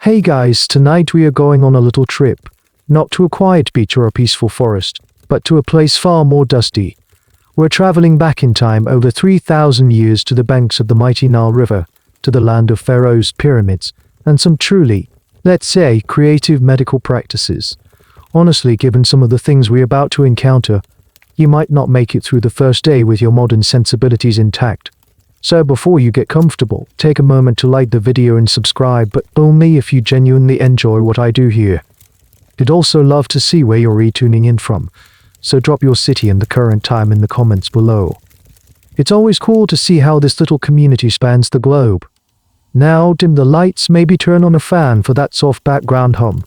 Hey guys, tonight we are going on a little trip. Not to a quiet beach or a peaceful forest, but to a place far more dusty. We're traveling back in time over 3,000 years to the banks of the mighty Nile River, to the land of Pharaoh's pyramids, and some truly, let's say, creative medical practices. Honestly, given some of the things we're about to encounter, you might not make it through the first day with your modern sensibilities intact. So before you get comfortable, take a moment to like the video and subscribe, but only if you genuinely enjoy what I do here. I'd also love to see where you're tuning in from, so drop your city and the current time in the comments below. It's always cool to see how this little community spans the globe. Now dim the lights, maybe turn on a fan for that soft background hum,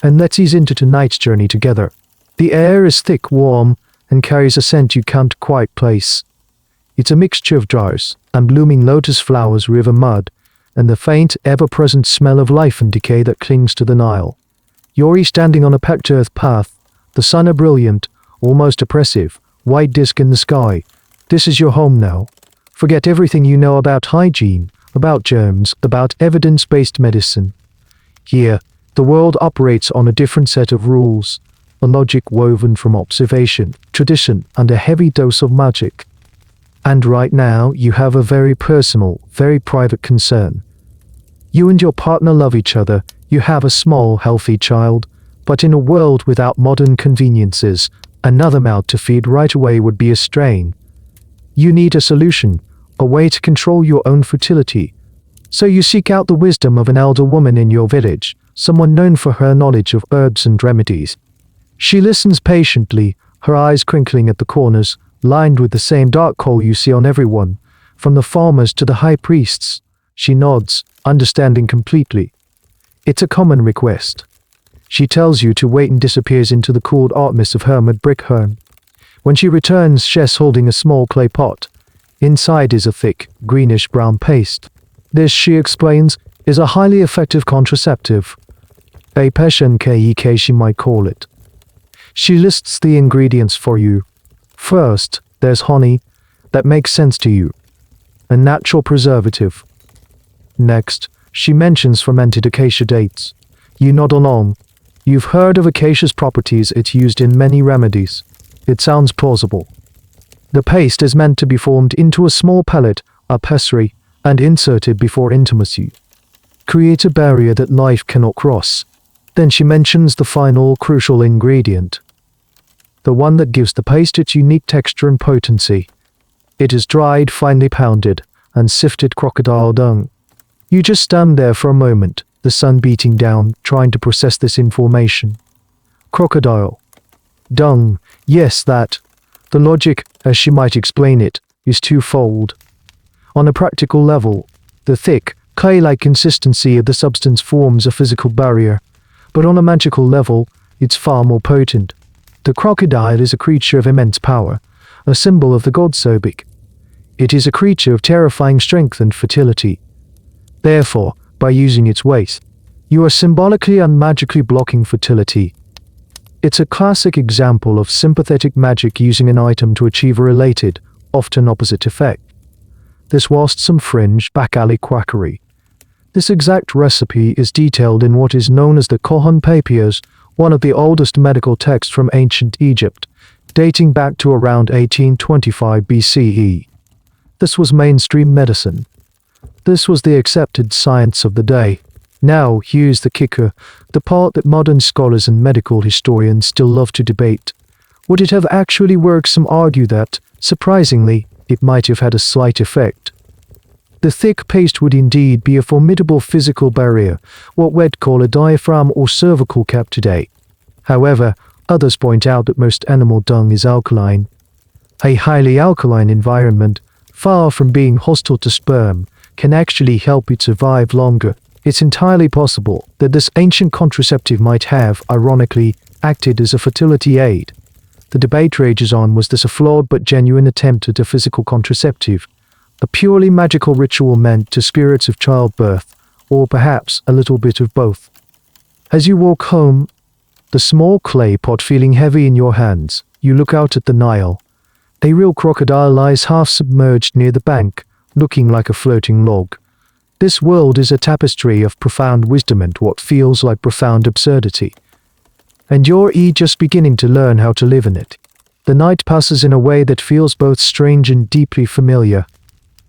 and let's ease into tonight's journey together. The air is thick, warm, and carries a scent you can't quite place. It's a mixture of jars and blooming lotus flowers, river mud, and the faint, ever-present smell of life and decay that clings to the Nile. You're standing on a packed earth path, the sun a brilliant, almost oppressive, white disk in the sky. This is your home now. Forget everything you know about hygiene, about germs, about evidence-based medicine. Here, the world operates on a different set of rules, a logic woven from observation, tradition, and a heavy dose of magic. And right now, you have a very personal, very private concern. You and your partner love each other, you have a small, healthy child, but in a world without modern conveniences, another mouth to feed right away would be a strain. You need a solution, a way to control your own fertility. So you seek out the wisdom of an elder woman in your village, someone known for her knowledge of herbs and remedies. She listens patiently, her eyes crinkling at the corners, lined with the same dark kohl you see on everyone, from the farmers to the high priests. She nods, understanding completely. It's a common request. She tells you to wait and disappears into the cool darkness of hermit brick home. When she returns, she's holding a small clay pot. Inside is a thick, greenish-brown paste. This, she explains, is a highly effective contraceptive. A peshenkek, she might call it. She lists the ingredients for you. First, there's honey. That makes sense to you. A natural preservative. Next, she mentions fermented acacia dates. You nod along. You've heard of acacia's properties, it's used in many remedies. It sounds plausible. The paste is meant to be formed into a small pellet, a pessary, and inserted before intimacy. Create a barrier that life cannot cross. Then she mentions the final, crucial ingredient. The one that gives the paste its unique texture and potency. It is dried, finely pounded, and sifted crocodile dung. You just stand there for a moment, the sun beating down, trying to process this information. Crocodile. Dung, yes, that. The logic, as she might explain it, is twofold. On a practical level, the thick, clay-like consistency of the substance forms a physical barrier, but on a magical level, it's far more potent. The crocodile is a creature of immense power, a symbol of the god Sobek. It is a creature of terrifying strength and fertility. Therefore, by using its weight, you are symbolically and magically blocking fertility. It's a classic example of sympathetic magic using an item to achieve a related, often opposite effect. This wasn't some fringe, back-alley quackery. This exact recipe is detailed in what is known as the Kohan Papyrus, one of the oldest medical texts from ancient Egypt, dating back to around 1825 BCE. This was mainstream medicine. This was the accepted science of the day. Now, here's the kicker, the part that modern scholars and medical historians still love to debate. Would it have actually worked? Some argue that, surprisingly, it might have had a slight effect. The thick paste would indeed be a formidable physical barrier, what we'd call a diaphragm or cervical cap today. However, others point out that most animal dung is alkaline. A highly alkaline environment, far from being hostile to sperm, can actually help it survive longer. It's entirely possible that this ancient contraceptive might have, ironically, acted as a fertility aid. The debate rages on, was this a flawed but genuine attempt at a physical contraceptive? A purely magical ritual meant to spirits of childbirth, or perhaps a little bit of both. As you walk home, the small clay pot feeling heavy in your hands, you look out at the Nile. A real crocodile lies half submerged near the bank, looking like a floating log. This world is a tapestry of profound wisdom and what feels like profound absurdity. And you're just beginning to learn how to live in it. The night passes in a way that feels both strange and deeply familiar.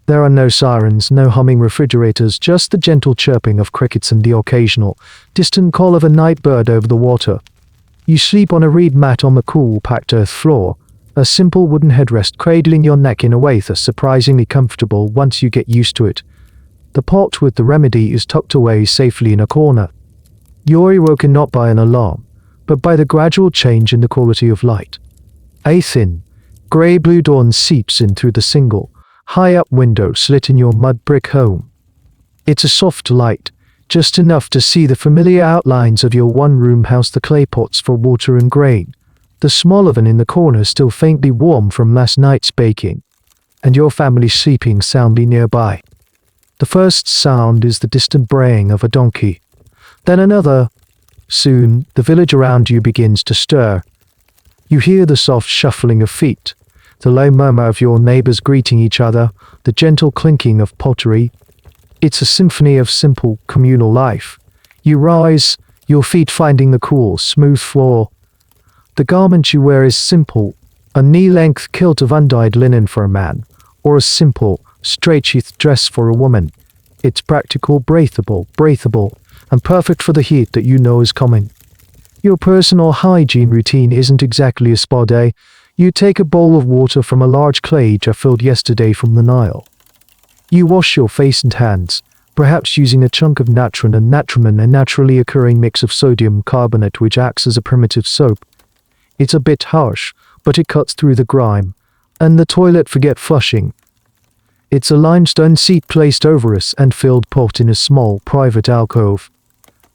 There are no sirens, no humming refrigerators, just the gentle chirping of crickets and the occasional, distant call of a night bird over the water. You sleep on a reed mat on the cool, packed earth floor, a simple wooden headrest cradling your neck in a way that's surprisingly comfortable once you get used to it. The pot with the remedy is tucked away safely in a corner. You're woken not by an alarm, but by the gradual change in the quality of light. A thin, grey-blue dawn seeps in through the single, high-up window slit in your mud brick home. It's a soft light, just enough to see the familiar outlines of your one-room house, the clay pots for water and grain, the small oven in the corner still faintly warm from last night's baking, and your family sleeping soundly nearby. The first sound is the distant braying of a donkey, then another. Soon, the village around you begins to stir. You hear the soft shuffling of feet, the low murmur of your neighbors greeting each other, the gentle clinking of pottery. It's a symphony of simple, communal life. You rise, your feet finding the cool, smooth floor. The garment you wear is simple, a knee-length kilt of undyed linen for a man, or a simple, straight-sheathed dress for a woman. It's practical, breathable, and perfect for the heat that you know is coming. Your personal hygiene routine isn't exactly a spa day. You take a bowl of water from a large clay jar filled yesterday from the Nile. You wash your face and hands, perhaps using a chunk of natron and natrimon, a naturally occurring mix of sodium carbonate which acts as a primitive soap. It's a bit harsh, but it cuts through the grime, and the toilet forget flushing. It's a limestone seat placed over us and filled pot in a small, private alcove.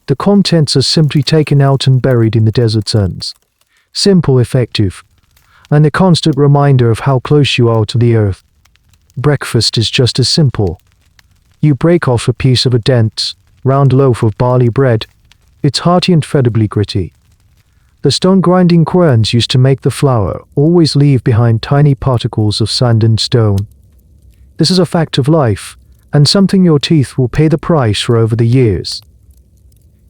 The contents are simply taken out and buried in the desert sands. Simple, effective, and a constant reminder of how close you are to the earth. Breakfast is just as simple. You break off a piece of a dense, round loaf of barley bread. It's hearty and incredibly gritty. The stone-grinding querns used to make the flour always leave behind tiny particles of sand and stone. This is a fact of life, and something your teeth will pay the price for over the years.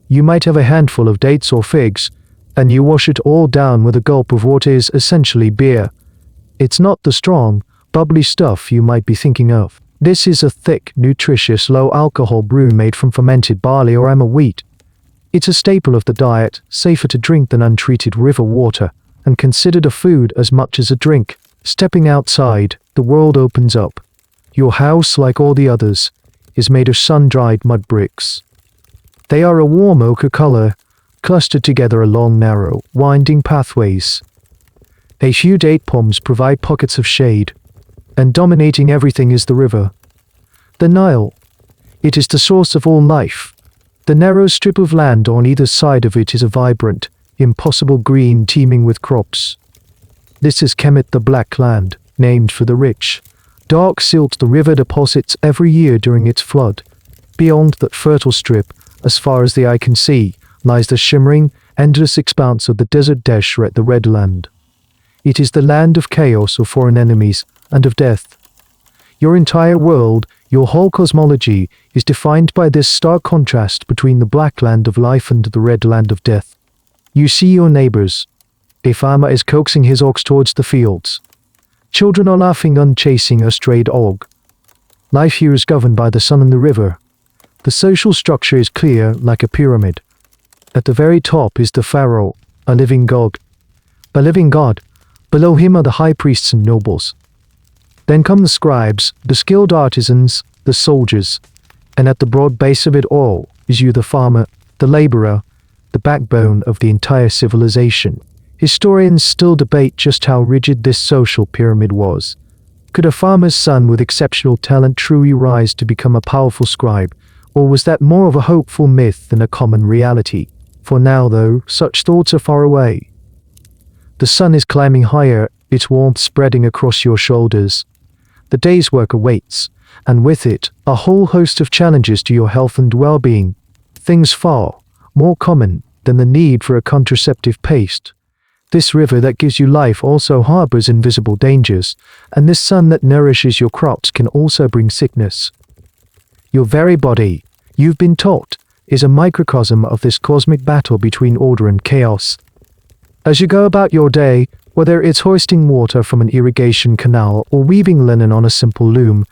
You might have a handful of dates or figs, and you wash it all down with a gulp of what is essentially beer. It's not the strong, bubbly stuff you might be thinking of. This is a thick, nutritious, low-alcohol brew made from fermented barley or emmer wheat. It's a staple of the diet, safer to drink than untreated river water, and considered a food as much as a drink. Stepping outside, the world opens up. Your house, like all the others, is made of sun-dried mud bricks. They are a warm ochre color, clustered together along narrow, winding pathways. A few date palms provide pockets of shade, and dominating everything is the river. The Nile. It is the source of all life. The narrow strip of land on either side of it is a vibrant, impossible green teeming with crops. This is Kemet, the Black Land, named for the rich, dark silt the river deposits every year during its flood. Beyond that fertile strip, as far as the eye can see, lies the shimmering, endless expanse of the desert Deshret, the Red Land. It is the land of chaos, of foreign enemies, and of death. Your entire world, your whole cosmology, is defined by this stark contrast between the black land of life and the red land of death. You see your neighbors. A farmer is coaxing his ox towards the fields. Children are laughing and chasing a strayed og. Life here is governed by the sun and the river. The social structure is clear, like a pyramid. At the very top is the pharaoh, a living god. A living god. Below him are the high priests and nobles. Then come the scribes, the skilled artisans, the soldiers, and at the broad base of it all is you, the farmer, the laborer, the backbone of the entire civilization. Historians still debate just how rigid this social pyramid was. Could a farmer's son with exceptional talent truly rise to become a powerful scribe, or was that more of a hopeful myth than a common reality? For now, though, such thoughts are far away. The sun is climbing higher, its warmth spreading across your shoulders. The day's work awaits, and with it, a whole host of challenges to your health and well-being. Things far more common than the need for a contraceptive paste. This river that gives you life also harbors invisible dangers, and this sun that nourishes your crops can also bring sickness. Your very body, you've been taught, is a microcosm of this cosmic battle between order and chaos. As you go about your day, whether it's hoisting water from an irrigation canal or weaving linen on a simple loom,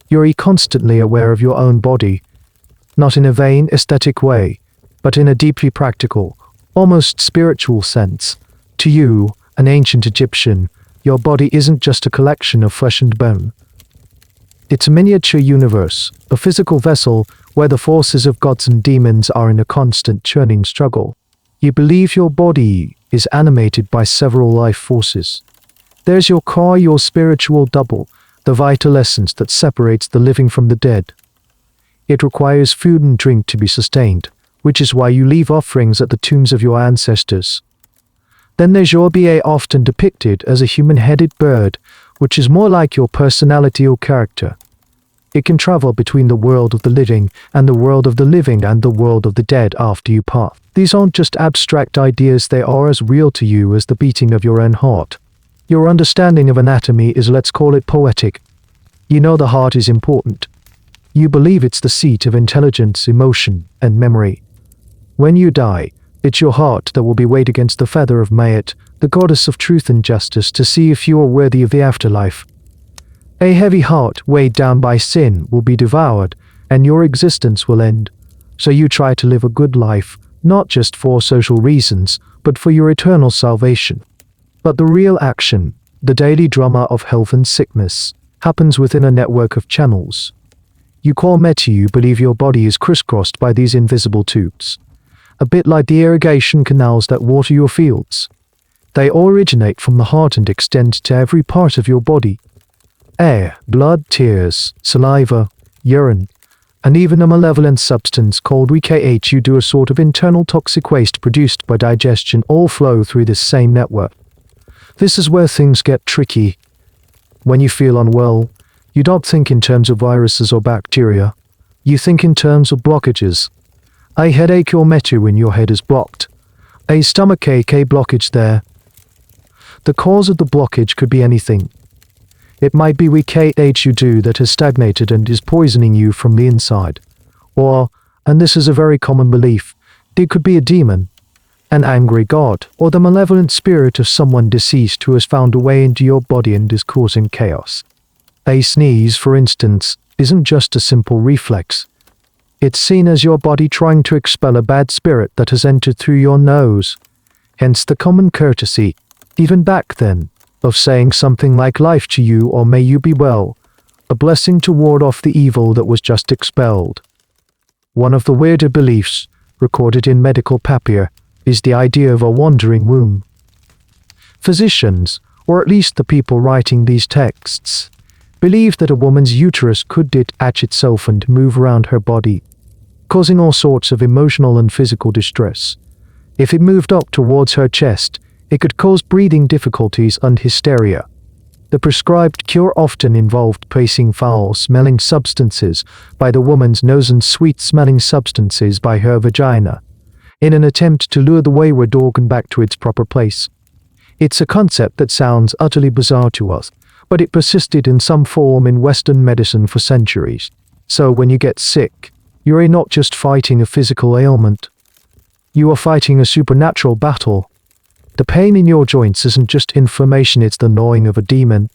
you're constantly aware of your own body, not in a vain, aesthetic way, but in a deeply practical, almost spiritual sense. To you, an ancient Egyptian, your body isn't just a collection of flesh and bone. It's a miniature universe, a physical vessel where the forces of gods and demons are in a constant churning struggle. You believe your body is animated by several life forces. There's your car, your spiritual double, the vital essence that separates the living from the dead. It requires food and drink to be sustained, which is why you leave offerings at the tombs of your ancestors. Then there's your BA, often depicted as a human-headed bird, which is more like your personality or character. It can travel between the world of the living and the world of the living and the world of the dead after you pass. These aren't just abstract ideas, they are as real to you as the beating of your own heart. Your understanding of anatomy is, let's call it, poetic. You know the heart is important. You believe it's the seat of intelligence, emotion, and memory. When you die, it's your heart that will be weighed against the feather of Mayat, the goddess of truth and justice, to see if you are worthy of the afterlife. A heavy heart weighed down by sin will be devoured, and your existence will end. So you try to live a good life, not just for social reasons, but for your eternal salvation. But the real action, the daily drama of health and sickness, happens within a network of channels. You call Metu, you believe your body is crisscrossed by these invisible tubes. A bit like the irrigation canals that water your fields. They all originate from the heart and extend to every part of your body. Air, blood, tears, saliva, urine, and even a malevolent substance called WKH, do a sort of internal toxic waste produced by digestion, all flow through this same network. This is where things get tricky. When you feel unwell, you don't think in terms of viruses or bacteria. You think in terms of blockages. A headache or Metu when your head is blocked. A stomachache, a blockage there. The cause of the blockage could be anything. It might be WKH you do that has stagnated and is poisoning you from the inside. Or, and this is a very common belief, it could be a demon, an angry god, or the malevolent spirit of someone deceased who has found a way into your body and is causing chaos. A sneeze, for instance, isn't just a simple reflex. It's seen as your body trying to expel a bad spirit that has entered through your nose. Hence the common courtesy, even back then, of saying something like life to you or may you be well, a blessing to ward off the evil that was just expelled. One of the weirder beliefs, recorded in medical papier, is the idea of a wandering womb. Physicians, or at least the people writing these texts, believed that a woman's uterus could detach itself and move around her body, causing all sorts of emotional and physical distress. If it moved up towards her chest, it could cause breathing difficulties and hysteria. The prescribed cure often involved placing foul-smelling substances by the woman's nose and sweet-smelling substances by her vagina, in an attempt to lure the wayward organ back to its proper place. It's a concept that sounds utterly bizarre to us, but it persisted in some form in Western medicine for centuries. So when you get sick, you're not just fighting a physical ailment. You are fighting a supernatural battle. The pain in your joints isn't just inflammation, it's the gnawing of a demon.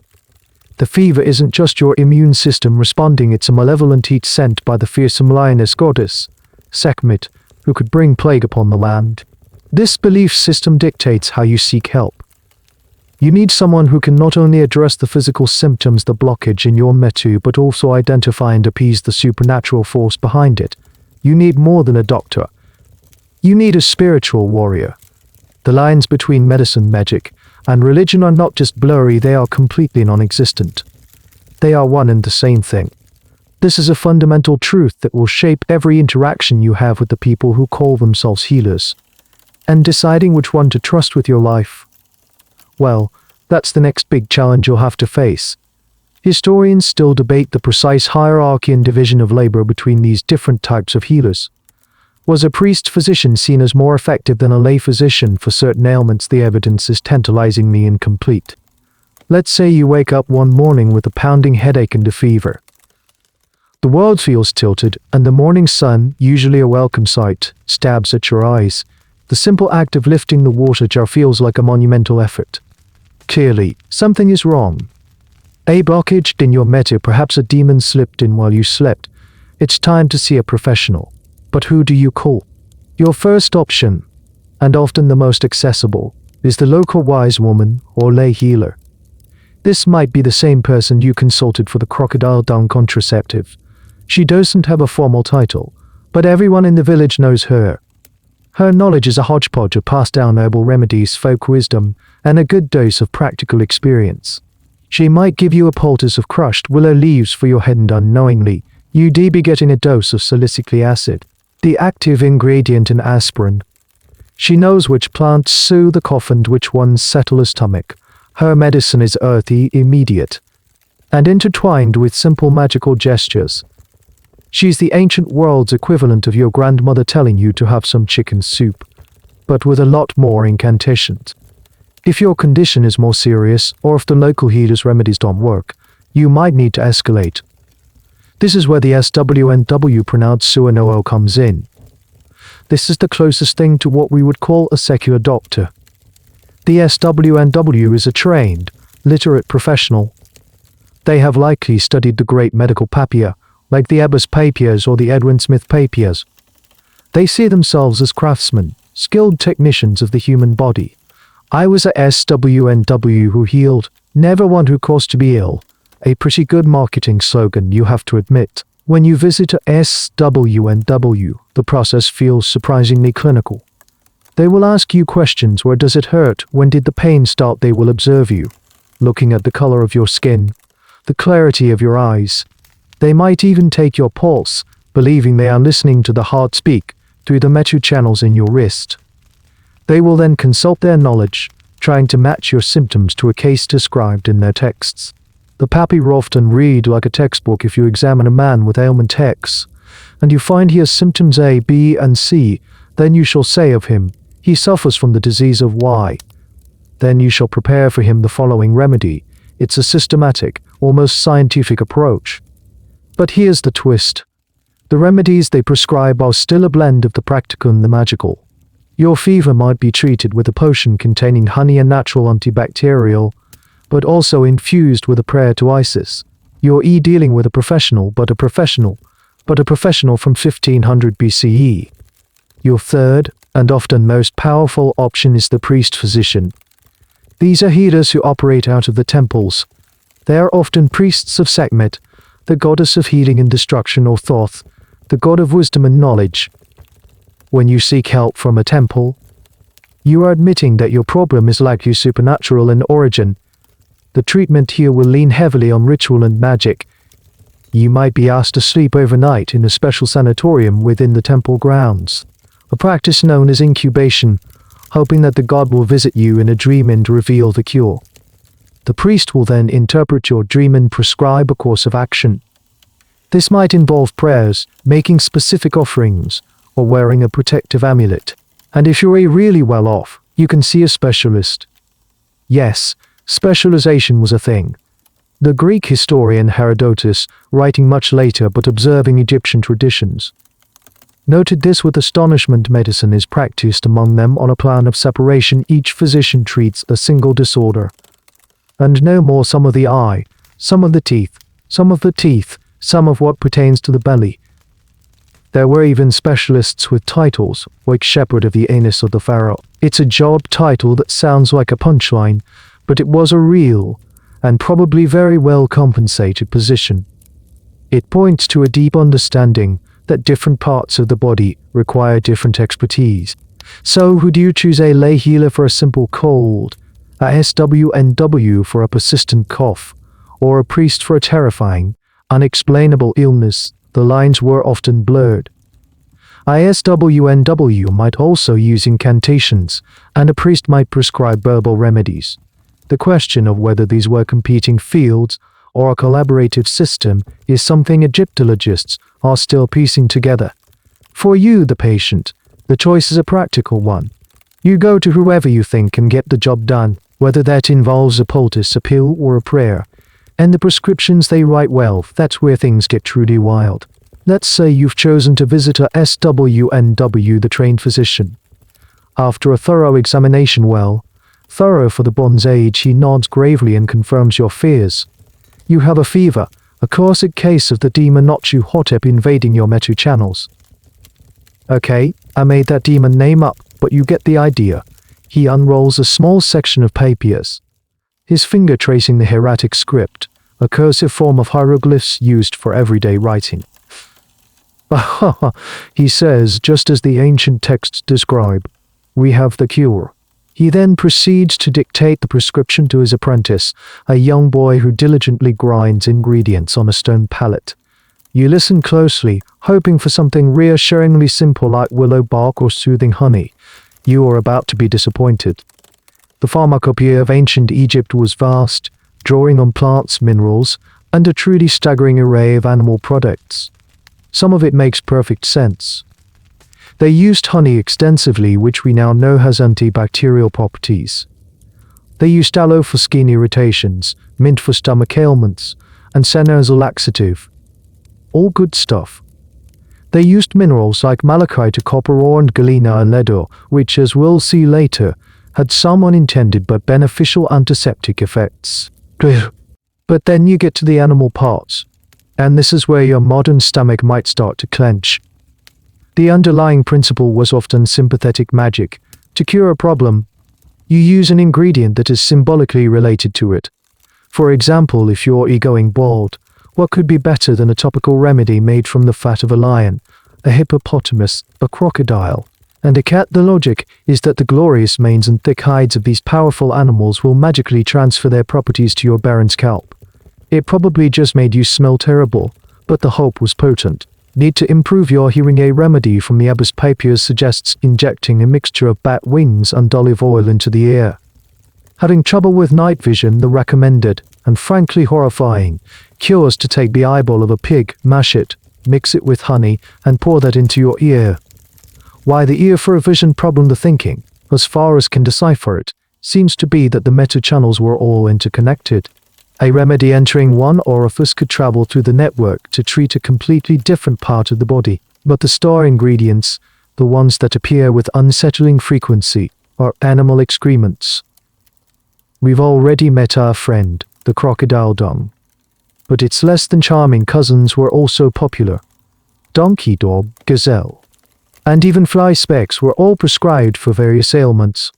The fever isn't just your immune system responding, it's a malevolent heat sent by the fearsome lioness goddess, Sekhmet, who could bring plague upon the land. This belief system dictates how you seek help. You need someone who can not only address the physical symptoms, the blockage in your Metu, but also identify and appease the supernatural force behind it. You need more than a doctor. You need a spiritual warrior. The lines between medicine, magic, and religion are not just blurry, they are completely non-existent. They are one and the same thing. This is a fundamental truth that will shape every interaction you have with the people who call themselves healers. And deciding which one to trust with your life, well, that's the next big challenge you'll have to face. Historians still debate the precise hierarchy and division of labor between these different types of healers. Was a priest-physician seen as more effective than a lay physician for certain ailments? The evidence is tantalizingly incomplete. Let's say you wake up one morning with a pounding headache and a fever. The world feels tilted, and the morning sun, usually a welcome sight, stabs at your eyes. The simple act of lifting the water jar feels like a monumental effort. Clearly, something is wrong. A blockage in your meta, perhaps a demon slipped in while you slept. It's time to see a professional. But who do you call? Your first option, and often the most accessible, is the local wise woman or lay healer. This might be the same person you consulted for the crocodile dung contraceptive. She doesn't have a formal title, but everyone in the village knows her. Her knowledge is a hodgepodge of passed down herbal remedies, folk wisdom, and a good dose of practical experience. She might give you a poultice of crushed willow leaves for your head, and unknowingly, you'd be getting a dose of salicylic acid, the active ingredient in aspirin. She knows which plants soothe the cough and which ones settle a stomach. Her medicine is earthy, immediate, and intertwined with simple magical gestures. She's the ancient world's equivalent of your grandmother telling you to have some chicken soup, but with a lot more incantations. If your condition is more serious, or if the local healer's remedies don't work, you might need to escalate. This is where the SWNW, pronounced Suanoo, comes in. This is the closest thing to what we would call a secular doctor. The SWNW is a trained, literate professional. They have likely studied the great medical papier, like the Abbas papiers or the Edwin Smith papiers. They see themselves as craftsmen, skilled technicians of the human body. I was a SWNW who healed, never one who caused to be ill. A pretty good marketing slogan, you have to admit. When you visit a SWNW, the process feels surprisingly clinical. They will ask you questions: where does it hurt? When did the pain start? They will observe you, looking at the color of your skin, the clarity of your eyes. They might even take your pulse, believing they are listening to the heart speak through the metal channels in your wrist. They will then consult their knowledge, trying to match your symptoms to a case described in their texts. The papier often read like a textbook. If you examine a man with ailment X, and you find he has symptoms A, B, and C, then you shall say of him, he suffers from the disease of Y. Then you shall prepare for him the following remedy. It's a systematic, almost scientific approach. But here's the twist. The remedies they prescribe are still a blend of the practical and the magical. Your fever might be treated with a potion containing honey and natural antibacterial, but also infused with a prayer to Isis. You're dealing with a professional, but a professional from 1500 BCE. Your third, and often most powerful option, is the priest-physician. These are healers who operate out of the temples. They are often priests of Sekhmet, the goddess of healing and destruction, or Thoth, the god of wisdom and knowledge. When you seek help from a temple, you are admitting that your problem is likely supernatural in origin. The treatment here will lean heavily on ritual and magic. You might be asked to sleep overnight in a special sanatorium within the temple grounds, a practice known as incubation, hoping that the god will visit you in a dream and reveal the cure. The priest will then interpret your dream and prescribe a course of action. This might involve prayers, making specific offerings, or wearing a protective amulet. And if you're really well off, you can see a specialist. Yes, specialization was a thing. The Greek historian Herodotus, writing much later but observing Egyptian traditions, noted this with astonishment. Medicine is practiced among them on a plan of separation. Each physician treats a single disorder, and no more some of the eye, some of the teeth, some of what pertains to the belly. There were even specialists with titles, like Shepherd of the Anus of the Pharaoh. It's a job title that sounds like a punchline, but it was a real, and probably very well compensated position. It points to a deep understanding that different parts of the body require different expertise. So who do you choose? A lay healer for a simple cold, a SWNW for a persistent cough, or a priest for a terrifying, unexplainable illness? The lines were often blurred. ISWNW might also use incantations, and a priest might prescribe herbal remedies. The question of whether these were competing fields or a collaborative system is something Egyptologists are still piecing together. For you, the patient, the choice is a practical one. You go to whoever you think can get the job done, whether that involves a poultice, a pill, or a prayer. And the prescriptions they write, well, that's where things get truly wild. Let's say you've chosen to visit a SWNW, the trained physician. After a thorough examination, well, thorough for the Bond's age, he nods gravely and confirms your fears. You have a fever, a classic case of the demon Nochu Hotep invading your metu channels. Okay, I made that demon name up, but you get the idea. He unrolls a small section of papyrus, his finger tracing the hieratic script, a cursive form of hieroglyphs used for everyday writing. He says, just as the ancient texts describe, we have the cure. He then proceeds to dictate the prescription to his apprentice, a young boy who diligently grinds ingredients on a stone pallet. You listen closely, hoping for something reassuringly simple like willow bark or soothing honey. You are about to be disappointed. The pharmacopoeia of ancient Egypt was vast, drawing on plants, minerals, and a truly staggering array of animal products. Some of it makes perfect sense. They used honey extensively, which we now know has antibacterial properties. They used aloe for skin irritations, mint for stomach ailments, and senna as a laxative. All good stuff. They used minerals like malachite, copper ore, and galena and lead ore, which, as we'll see later, had some unintended but beneficial antiseptic effects. But then you get to the animal parts, and this is where your modern stomach might start to clench. The underlying principle was often sympathetic magic. To cure a problem, you use an ingredient that is symbolically related to it. For example, if you're going bald, what could be better than a topical remedy made from the fat of a lion, a hippopotamus, a crocodile, and a cat? The logic is that the glorious manes and thick hides of these powerful animals will magically transfer their properties to your barren scalp. It probably just made you smell terrible, but the hope was potent. Need to improve your hearing? A remedy from the Abbas Papyrus suggests injecting a mixture of bat wings and olive oil into the ear. Having trouble with night vision? The recommended, and frankly horrifying, cure is to take the eyeball of a pig, mash it, mix it with honey, and pour that into your ear. Why the ear for a vision problem? The thinking, as far as can decipher it, seems to be that the meta channels were all interconnected. A remedy entering one orifice could travel through the network to treat a completely different part of the body. But the star ingredients, the ones that appear with unsettling frequency, are animal excrements. We've already met our friend, the crocodile dung. But its less than charming cousins were also popular. Donkey dog, gazelle, and even fly specks were all prescribed for various ailments.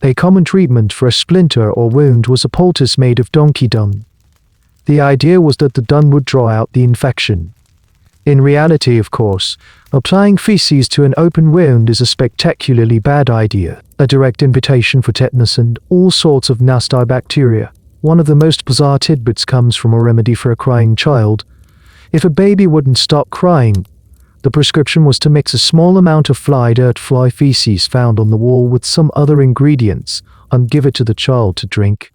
A common treatment for a splinter or wound was a poultice made of donkey dung. The idea was that the dung would draw out the infection. In reality, of course, applying feces to an open wound is a spectacularly bad idea, a direct invitation for tetanus and all sorts of nasty bacteria. One of the most bizarre tidbits comes from a remedy for a crying child. If a baby wouldn't stop crying, the prescription was to mix a small amount of fly feces found on the wall with some other ingredients and give it to the child to drink.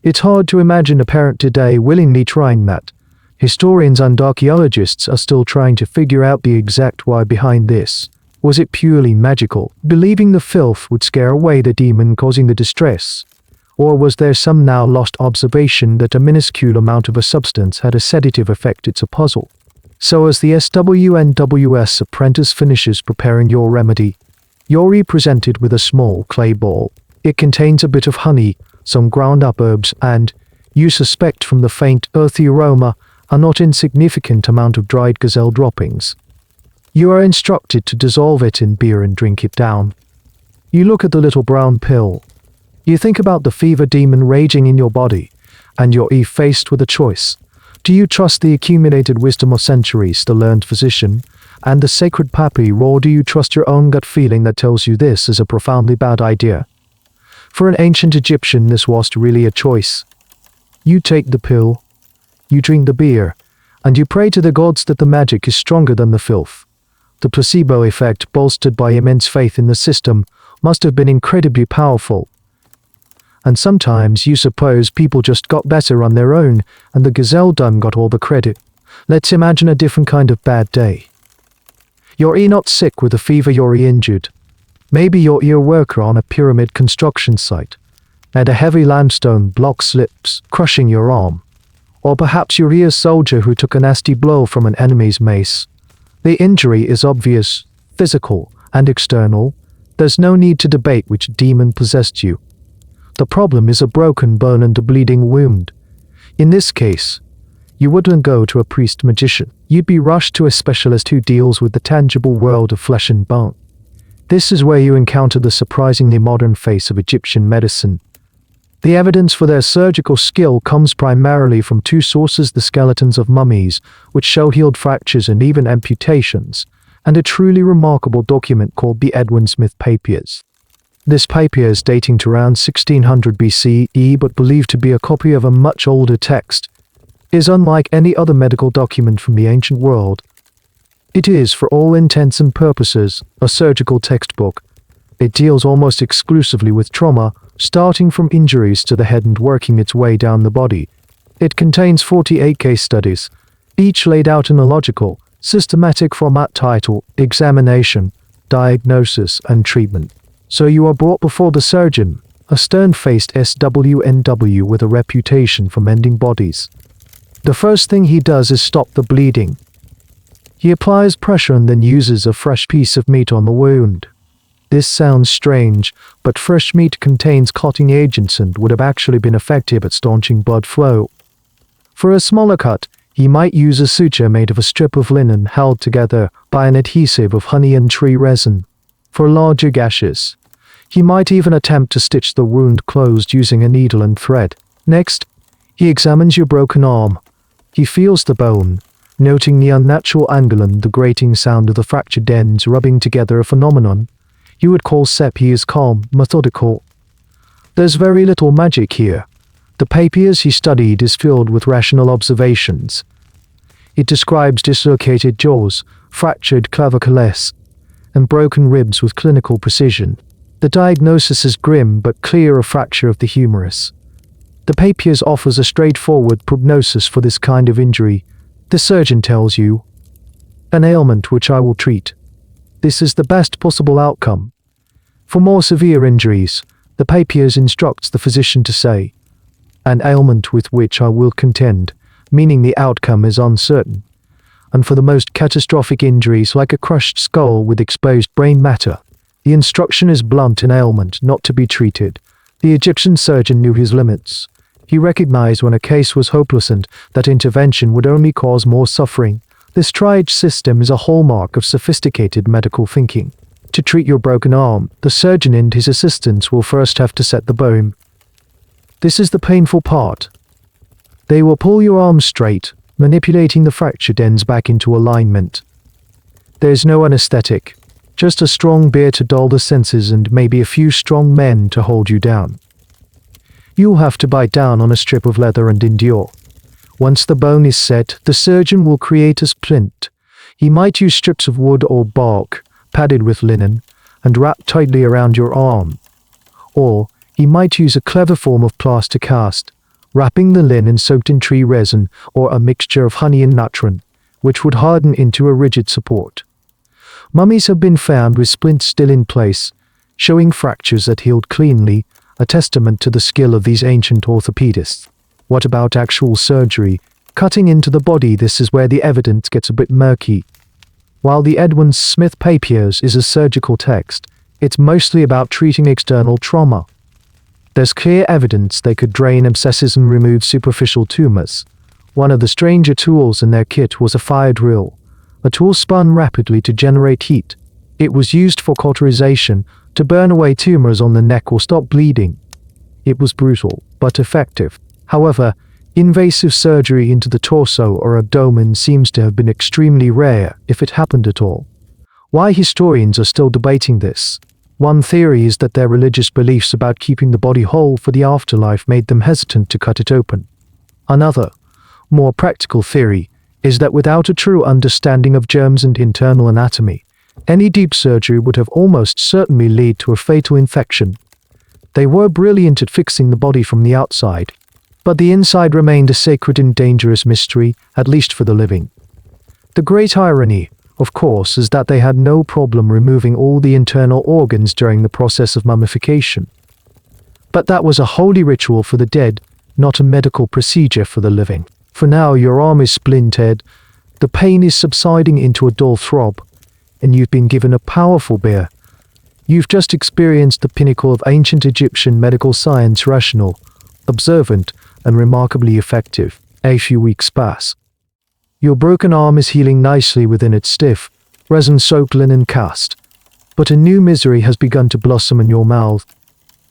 It's hard to imagine a parent today willingly trying that. Historians and archaeologists are still trying to figure out the exact why behind this. Was it purely magical, believing the filth would scare away the demon causing the distress? Or was there some now lost observation that a minuscule amount of a substance had a sedative effect? It's a puzzle. So as the SWNWS apprentice finishes preparing your remedy, you're presented with a small clay ball. It contains a bit of honey, some ground up herbs, and, you suspect from the faint, earthy aroma, a not insignificant amount of dried gazelle droppings. You are instructed to dissolve it in beer and drink it down. You look at the little brown pill. You think about the fever demon raging in your body, and you're faced with a choice. Do you trust the accumulated wisdom of centuries, the learned physician, and the sacred papi, or do you trust your own gut feeling that tells you this is a profoundly bad idea? For an ancient Egyptian, this wasn't really a choice. You take the pill, you drink the beer, and you pray to the gods that the magic is stronger than the filth. The placebo effect, bolstered by immense faith in the system, must have been incredibly powerful. And sometimes you suppose people just got better on their own, and the gazelle dung got all the credit. Let's imagine a different kind of bad day. You're not sick with a fever, you're injured. Maybe you're a worker on a pyramid construction site. and a heavy limestone block slips, crushing your arm. Or perhaps you're a soldier who took a nasty blow from an enemy's mace. The injury is obvious, physical, and external. There's no need to debate which demon possessed you. The problem is a broken bone and a bleeding wound. In this case, you wouldn't go to a priest-magician. You'd be rushed to a specialist who deals with the tangible world of flesh and bone. This is where you encounter the surprisingly modern face of Egyptian medicine. The evidence for their surgical skill comes primarily from two sources: the skeletons of mummies, which show healed fractures and even amputations, and a truly remarkable document called the Edwin Smith Papyrus. This papyrus, dating to around 1600 BCE but believed to be a copy of a much older text, is unlike any other medical document from the ancient world. It is, for all intents and purposes, a surgical textbook. It deals almost exclusively with trauma, starting from injuries to the head and working its way down the body. It contains 48 case studies, each laid out in a logical, systematic format titled Examination, Diagnosis, and Treatment. So you are brought before the surgeon, a stern-faced SWNW with a reputation for mending bodies. The first thing he does is stop the bleeding. He applies pressure and then uses a fresh piece of meat on the wound. This sounds strange, but fresh meat contains clotting agents and would have actually been effective at staunching blood flow. For a smaller cut, he might use a suture made of a strip of linen held together by an adhesive of honey and tree resin. For larger gashes, he might even attempt to stitch the wound closed using a needle and thread. Next, he examines your broken arm. He feels the bone, noting the unnatural angle and the grating sound of the fractured ends rubbing together, a phenomenon you would call SEP. He is calm, methodical. There's very little magic here. The papyrus he studied is filled with rational observations. It describes dislocated jaws, fractured claviculae, and broken ribs with clinical precision. The diagnosis is grim but clear: a fracture of the humerus. The papyrus offers a straightforward prognosis for this kind of injury. The surgeon tells you, "An ailment which I will treat." This is the best possible outcome. For more severe injuries, the papyrus instructs the physician to say, "An ailment with which I will contend," meaning the outcome is uncertain. And for the most catastrophic injuries, like a crushed skull with exposed brain matter, the instruction is blunt: an ailment not to be treated. The Egyptian surgeon knew his limits. He recognized when a case was hopeless and that intervention would only cause more suffering. This triage system is a hallmark of sophisticated medical thinking. To treat your broken arm, the surgeon and his assistants will first have to set the bone. This is the painful part. They will pull your arm straight, manipulating the fractured ends back into alignment. There's no anesthetic, just a strong beer to dull the senses and maybe a few strong men to hold you down. You'll have to bite down on a strip of leather and endure. Once the bone is set, the surgeon will create a splint. He might use strips of wood or bark, padded with linen, and wrapped tightly around your arm. Or he might use a clever form of plaster cast, wrapping the linen soaked in tree resin or a mixture of honey and natron, which would harden into a rigid support. Mummies have been found with splints still in place, showing fractures that healed cleanly, a testament to the skill of these ancient orthopedists. What about actual surgery? Cutting into the body? This is where the evidence gets a bit murky. While the Edwin Smith Papyrus is a surgical text, it's mostly about treating external trauma. There's clear evidence they could drain abscesses and remove superficial tumors. One of the stranger tools in their kit was a fire drill, a tool spun rapidly to generate heat. It was used for cauterization, to burn away tumors on the neck or stop bleeding. It was brutal, but effective. However, invasive surgery into the torso or abdomen seems to have been extremely rare, if it happened at all. Why historians are still debating this? One theory is that their religious beliefs about keeping the body whole for the afterlife made them hesitant to cut it open. Another, more practical theory is that without a true understanding of germs and internal anatomy, any deep surgery would have almost certainly led to a fatal infection. They were brilliant at fixing the body from the outside, but the inside remained a sacred and dangerous mystery, at least for the living. The great irony, of course, is that they had no problem removing all the internal organs during the process of mummification. But that was a holy ritual for the dead, not a medical procedure for the living. For now, your arm is splintered, the pain is subsiding into a dull throb, and you've been given a powerful beer. You've just experienced the pinnacle of ancient Egyptian medical science, rational, observant, and remarkably effective. A few weeks pass. Your broken arm is healing nicely within its stiff, resin-soaked linen cast. But a new misery has begun to blossom in your mouth.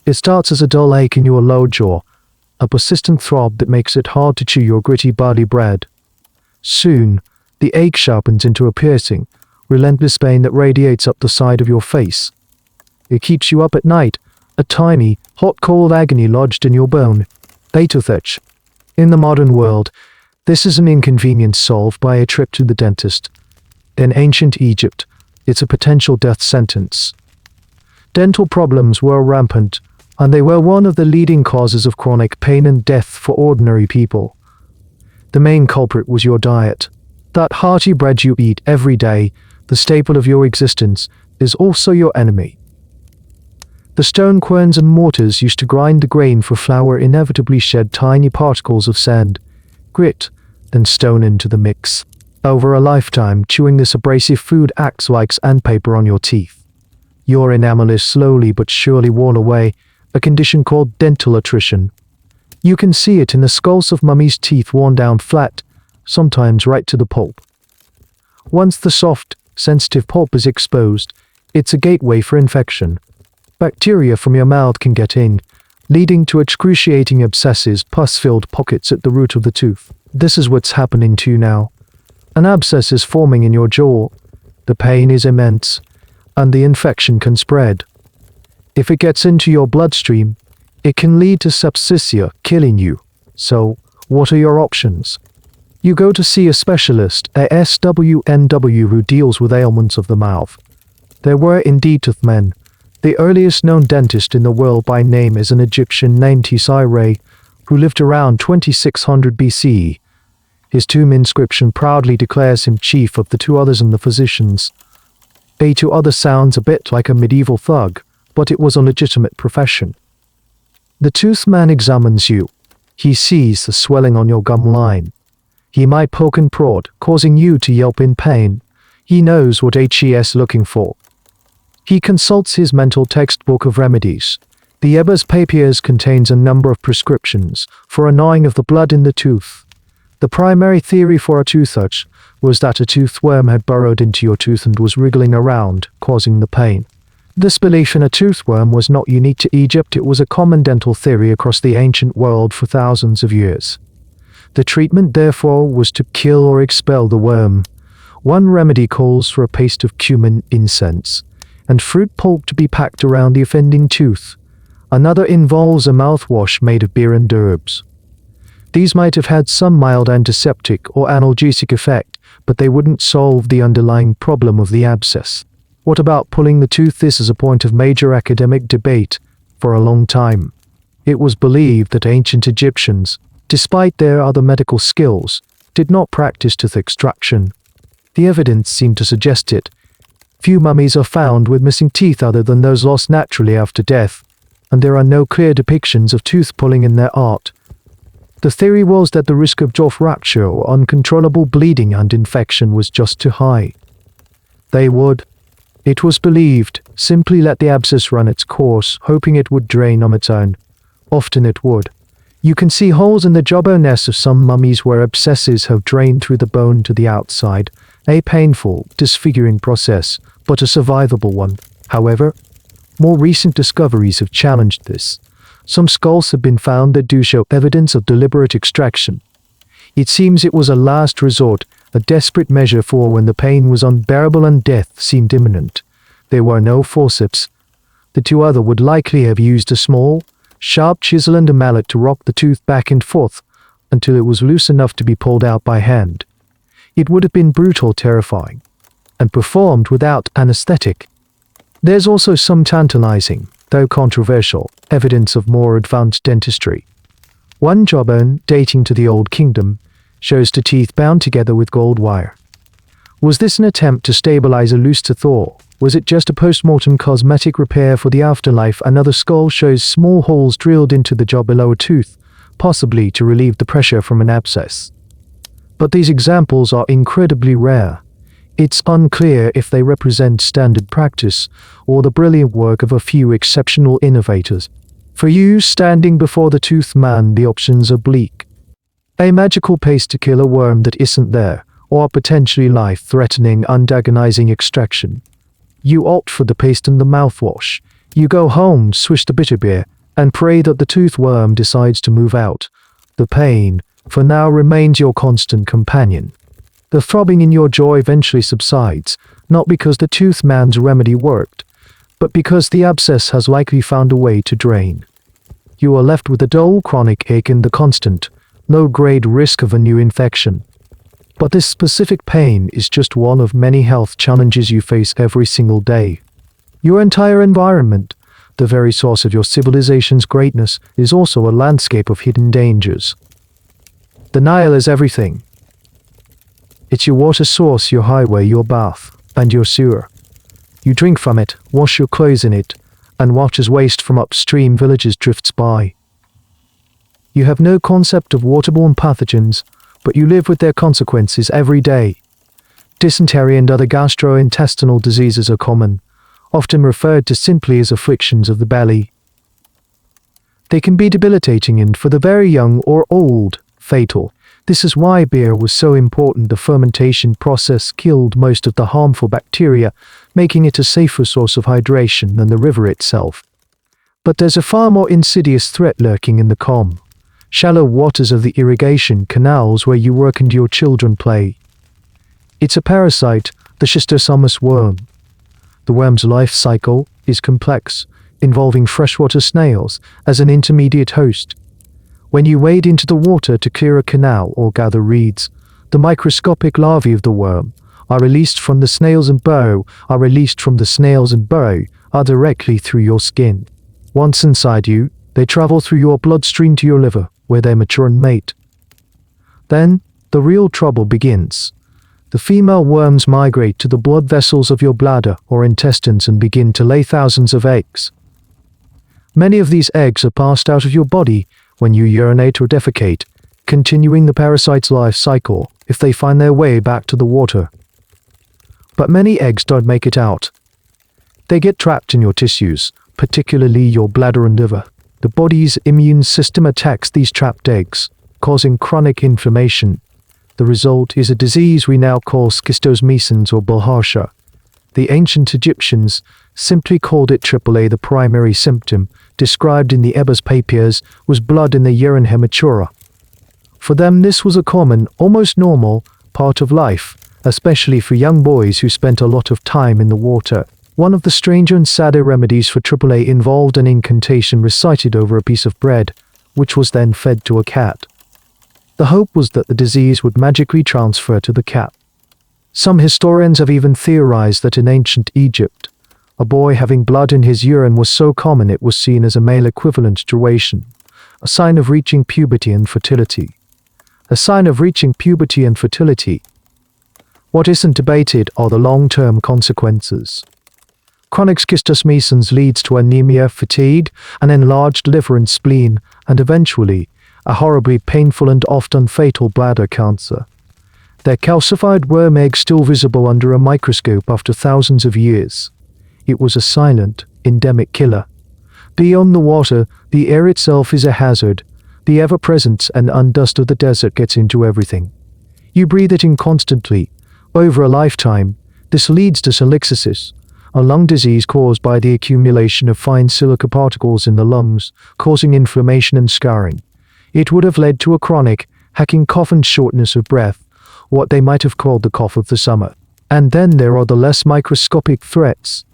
It starts as a dull ache in your lower jaw, a persistent throb that makes it hard to chew your gritty barley bread. Soon, the ache sharpens into a piercing, relentless pain that radiates up the side of your face. It keeps you up at night, a tiny, hot cold agony lodged in your bone. Later, in the modern world, this is an inconvenience solved by a trip to the dentist. In ancient Egypt, it's a potential death sentence. Dental problems were rampant, and they were one of the leading causes of chronic pain and death for ordinary people. The main culprit was your diet. That hearty bread you eat every day, the staple of your existence, is also your enemy. The stone querns and mortars used to grind the grain for flour inevitably shed tiny particles of sand, grit, and stone into the mix. Over a lifetime, chewing this abrasive food acts like sandpaper on your teeth. Your enamel is slowly but surely worn away, a condition called dental attrition. You can see it in the skulls of mummies' teeth worn down flat, sometimes right to the pulp. Once the soft, sensitive pulp is exposed, it's a gateway for infection. Bacteria from your mouth can get in, leading to excruciating abscesses, pus-filled pockets at the root of the tooth. This is what's happening to you now. An abscess is forming in your jaw. The pain is immense, and the infection can spread. If it gets into your bloodstream, it can lead to sepsis, killing you. So, what are your options? You go to see a specialist, a SWNW, who deals with ailments of the mouth. There were indeed toothmen. The earliest known dentist in the world by name is an Egyptian named Tisire, who lived around 2600 BCE. His tomb inscription proudly declares him chief of the two others and the physicians. A two other sounds a bit like a medieval thug, but it was a legitimate profession. The tooth man examines you. He sees the swelling on your gum line. He might poke and prod, causing you to yelp in pain. He knows what HE's looking for. He consults his mental textbook of remedies. The Ebers Papiers contains a number of prescriptions for a gnawing of the blood in the tooth. The primary theory for a toothitch was that a toothworm had burrowed into your tooth and was wriggling around, causing the pain. This belief in a toothworm was not unique to Egypt. It was a common dental theory across the ancient world for thousands of years. The treatment, therefore, was to kill or expel the worm. One remedy calls for a paste of cumin, incense, and fruit pulp to be packed around the offending tooth. Another involves a mouthwash made of beer and herbs. These might have had some mild antiseptic or analgesic effect, but they wouldn't solve the underlying problem of the abscess. What about pulling the tooth? This is a point of major academic debate for a long time. It was believed that ancient Egyptians, despite their other medical skills, did not practice tooth extraction. The evidence seemed to suggest it. Few mummies are found with missing teeth other than those lost naturally after death, and there are no clear depictions of tooth pulling in their art. The theory was that the risk of jaw fracture or uncontrollable bleeding and infection was just too high. They would, it was believed, simply let the abscess run its course, hoping it would drain on its own. Often it would. You can see holes in the jawbones of some mummies where abscesses have drained through the bone to the outside, a painful, disfiguring process, but a survivable one. However, more recent discoveries have challenged this. Some skulls have been found that do show evidence of deliberate extraction. It seems it was a last resort, a desperate measure for when the pain was unbearable and death seemed imminent. There were no forceps. The two other would likely have used a small, sharp chisel and a mallet to rock the tooth back and forth until it was loose enough to be pulled out by hand. It would have been brutal, terrifying, and performed without anesthetic. There's also some tantalizing, though controversial, evidence of more advanced dentistry. One jawbone, dating to the Old Kingdom, shows two teeth bound together with gold wire. Was this an attempt to stabilize a loose tooth, or Was it just a post-mortem cosmetic repair for the afterlife? Another skull shows small holes drilled into the jaw below a tooth, possibly to relieve the pressure from an abscess. But these examples are incredibly rare. It's unclear if they represent standard practice or the brilliant work of a few exceptional innovators. For you standing before the toothed man, the options are bleak. A magical paste to kill a worm that isn't there, or a potentially life-threatening, antagonizing extraction. You opt for the paste and the mouthwash. You go home, swish the bitter beer, and pray that the tooth worm decides to move out. The pain, for now, remains your constant companion. The throbbing in your jaw eventually subsides, not because the tooth man's remedy worked, but because the abscess has likely found a way to drain. You are left with a dull chronic ache and the constant, low-grade risk of a new infection. But this specific pain is just one of many health challenges you face every single day. Your entire environment, the very source of your civilization's greatness, is also a landscape of hidden dangers. The Nile is everything. It's your water source, your highway, your bath, and your sewer. You drink from it, wash your clothes in it, and watch as waste from upstream villages drifts by. You have no concept of waterborne pathogens, but you live with their consequences every day. Dysentery and other gastrointestinal diseases are common, often referred to simply as afflictions of the belly. They can be debilitating and, for the very young or old, fatal. This is why beer was so important. The fermentation process killed most of the harmful bacteria, making it a safer source of hydration than the river itself. But there's a far more insidious threat lurking in the calm, shallow waters of the irrigation canals where you work and your children play. It's a parasite, the schistosomus worm. The worm's life cycle is complex, involving freshwater snails as an intermediate host. When you wade into the water to clear a canal or gather reeds, the microscopic larvae of the worm are released from the snails and burrow directly through your skin. Once inside you, they travel through your bloodstream to your liver, where they mature and mate. Then, the real trouble begins. The female worms migrate to the blood vessels of your bladder or intestines and begin to lay thousands of eggs. Many of these eggs are passed out of your body when you urinate or defecate, continuing the parasite's life cycle if they find their way back to the water. But many eggs don't make it out. They get trapped in your tissues, particularly your bladder and liver. The body's immune system attacks these trapped eggs, causing chronic inflammation. The result is a disease we now call schistosomesins or bilharzia. The ancient Egyptians simply called it AAA. The primary symptom, described in the Ebers Papiers, was blood in the urine hematuria. For them, this was a common, almost normal, part of life, especially for young boys who spent a lot of time in the water. One of the stranger and sadder remedies for AAA involved an incantation recited over a piece of bread, which was then fed to a cat. The hope was that the disease would magically transfer to the cat. Some historians have even theorized that in ancient Egypt, a boy having blood in his urine was so common it was seen as a male equivalent duration, a sign of reaching puberty and fertility. A sign of reaching puberty and fertility. What isn't debated are the long-term consequences. Chronic schistosomesins leads to anemia, fatigue, an enlarged liver and spleen, and eventually, a horribly painful and often fatal bladder cancer. Their calcified worm egg still visible under a microscope after thousands of years. It was a silent, endemic killer. Beyond the water, the air itself is a hazard. The ever-presence and undust of the desert gets into everything. You breathe it in constantly. Over a lifetime, this leads to silicosis, a lung disease caused by the accumulation of fine silica particles in the lungs, causing inflammation and scarring. It would have led to a chronic, hacking cough and shortness of breath, what they might have called the cough of the summer. And then there are the less microscopic threats.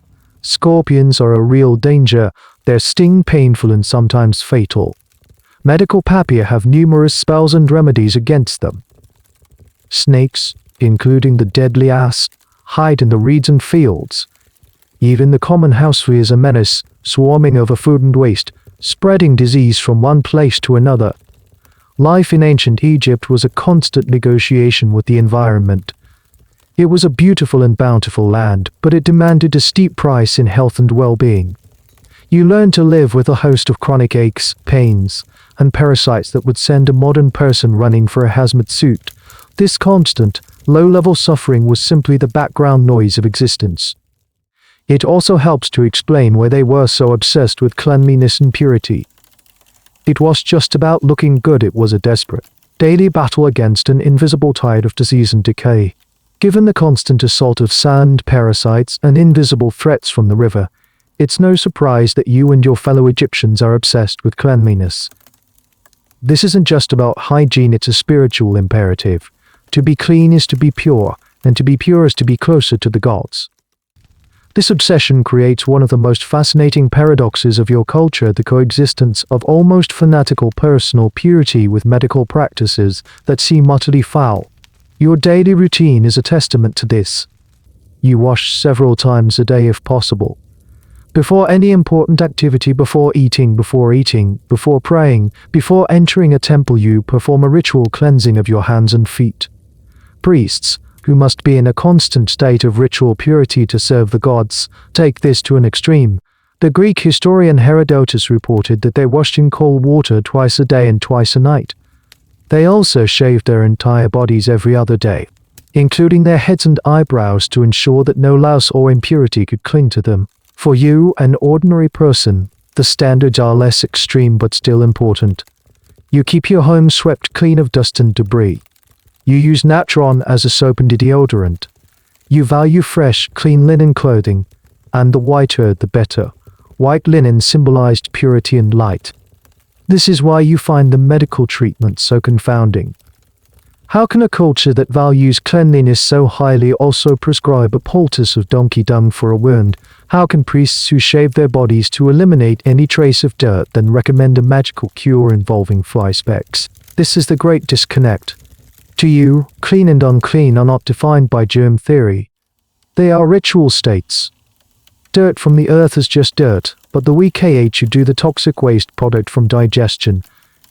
Scorpions are a real danger, their sting painful and sometimes fatal. Medical papier have numerous spells and remedies against them. Snakes, including the deadly asp, hide in the reeds and fields. Even the common housefly is a menace, swarming over food and waste, spreading disease from one place to another. Life in ancient Egypt was a constant negotiation with the environment. It was a beautiful and bountiful land, but it demanded a steep price in health and well-being. You learned to live with a host of chronic aches, pains, and parasites that would send a modern person running for a hazmat suit. This constant, low-level suffering was simply the background noise of existence. It also helps to explain why they were so obsessed with cleanliness and purity. It was just about looking good. It was a desperate, daily battle against an invisible tide of disease and decay. Given the constant assault of sand, parasites, and invisible threats from the river, it's no surprise that you and your fellow Egyptians are obsessed with cleanliness. This isn't just about hygiene, it's a spiritual imperative. To be clean is to be pure, and to be pure is to be closer to the gods. This obsession creates one of the most fascinating paradoxes of your culture, the coexistence of almost fanatical personal purity with medical practices that seem utterly foul. Your daily routine is a testament to this. You wash several times a day if possible. Before any important activity, before eating, before praying, before entering a temple, you perform a ritual cleansing of your hands and feet. Priests, who must be in a constant state of ritual purity to serve the gods, take this to an extreme. The Greek historian Herodotus reported that they washed in cold water twice a day and twice a night. They also shaved their entire bodies every other day, including their heads and eyebrows, to ensure that no louse or impurity could cling to them. For you, an ordinary person, the standards are less extreme but still important. You keep your home swept clean of dust and debris. You use natron as a soap and deodorant. You value fresh, clean linen clothing, and the whiter the better. White linen symbolized purity and light. This is why you find the medical treatment so confounding. How can a culture that values cleanliness so highly also prescribe a poultice of donkey dung for a wound? How can priests who shave their bodies to eliminate any trace of dirt then recommend a magical cure involving fly specks? This is the great disconnect. To you, clean and unclean are not defined by germ theory. They are ritual states. Dirt from the earth is just dirt, but the WKH you do, the toxic waste product from digestion,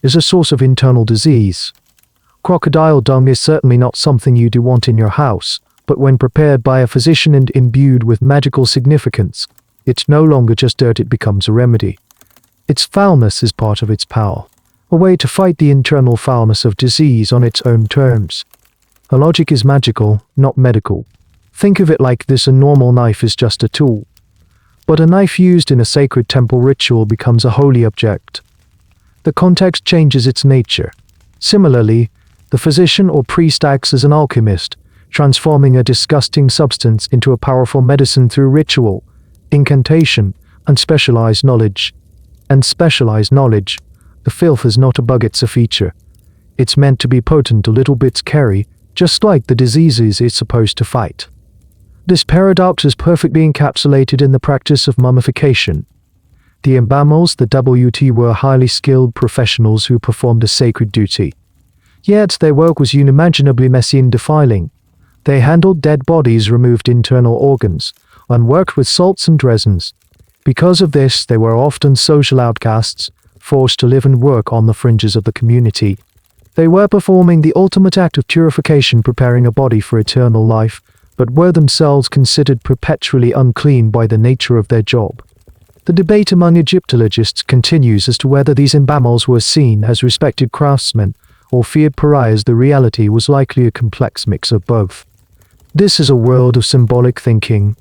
is a source of internal disease. Crocodile dung is certainly not something you do want in your house, but when prepared by a physician and imbued with magical significance, it's no longer just dirt, it becomes a remedy. Its foulness is part of its power. A way to fight the internal foulness of disease on its own terms. A logic is magical, not medical. Think of it like this: a normal knife is just a tool. But a knife used in a sacred temple ritual becomes a holy object. The context changes its nature. Similarly, the physician or priest acts as an alchemist, transforming a disgusting substance into a powerful medicine through ritual, incantation, and specialized knowledge. The filth is not a bug, it's a feature. It's meant to be potent, a little bit scary, just like the diseases it's supposed to fight. This paradox is perfectly encapsulated in the practice of mummification. The Embamals, the WT, were highly skilled professionals who performed a sacred duty. Yet their work was unimaginably messy and defiling. They handled dead bodies, removed internal organs, and worked with salts and resins. Because of this, they were often social outcasts, forced to live and work on the fringes of the community. They were performing the ultimate act of purification, preparing a body for eternal life, but were themselves considered perpetually unclean by the nature of their job. The debate among Egyptologists continues as to whether these Embamals were seen as respected craftsmen or feared pariahs. The reality was likely a complex mix of both. This is a world of symbolic thinking.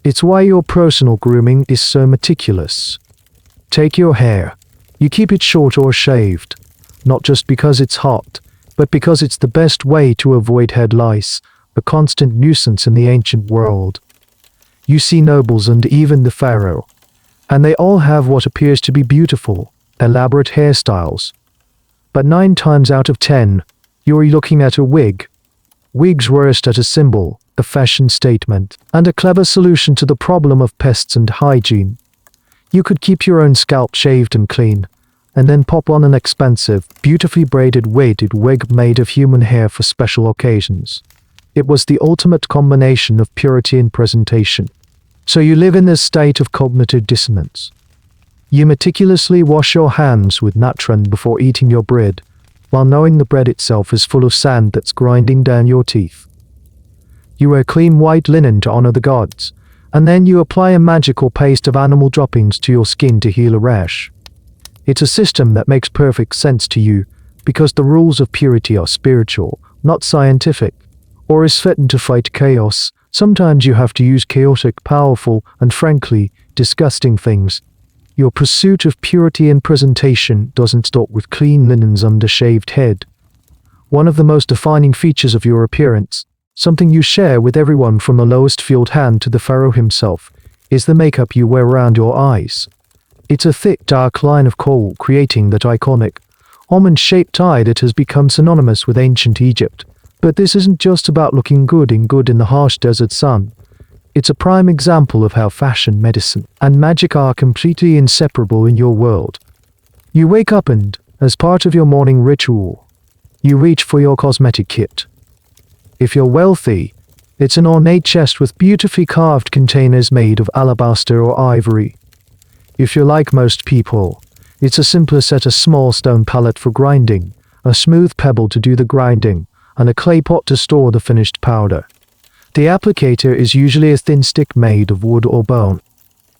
It's why your personal grooming is so meticulous. Take your hair. You keep it short or shaved, not just because it's hot, but because it's the best way to avoid head lice, a constant nuisance in the ancient world. You see nobles and even the pharaoh, and they all have what appears to be beautiful, elaborate hairstyles. But 9 times out of 10, you're looking at a wig. Wigs were as a symbol, a fashion statement, and a clever solution to the problem of pests and hygiene. You could keep your own scalp shaved and clean, and then pop on an expensive, beautifully braided weighted wig made of human hair for special occasions. It was the ultimate combination of purity and presentation. So you live in this state of cognitive dissonance. You meticulously wash your hands with natron before eating your bread, while knowing the bread itself is full of sand that's grinding down your teeth. You wear clean white linen to honor the gods, and then you apply a magical paste of animal droppings to your skin to heal a rash. It's a system that makes perfect sense to you because the rules of purity are spiritual, not scientific. Or is fitting to fight chaos, sometimes you have to use chaotic, powerful, and frankly, disgusting things. Your pursuit of purity and presentation doesn't stop with clean linens under shaved head. One of the most defining features of your appearance, something you share with everyone from the lowest field hand to the pharaoh himself, is the makeup you wear around your eyes. It's a thick, dark line of kohl creating that iconic, almond-shaped eye that has become synonymous with ancient Egypt. But this isn't just about looking good in the harsh desert sun. It's a prime example of how fashion, medicine, and magic are completely inseparable in your world. You wake up and, as part of your morning ritual, you reach for your cosmetic kit. If you're wealthy, it's an ornate chest with beautifully carved containers made of alabaster or ivory. If you're like most people, it's a simpler set of small stone pallet for grinding, a smooth pebble to do the grinding, and a clay pot to store the finished powder. The applicator is usually a thin stick made of wood or bone.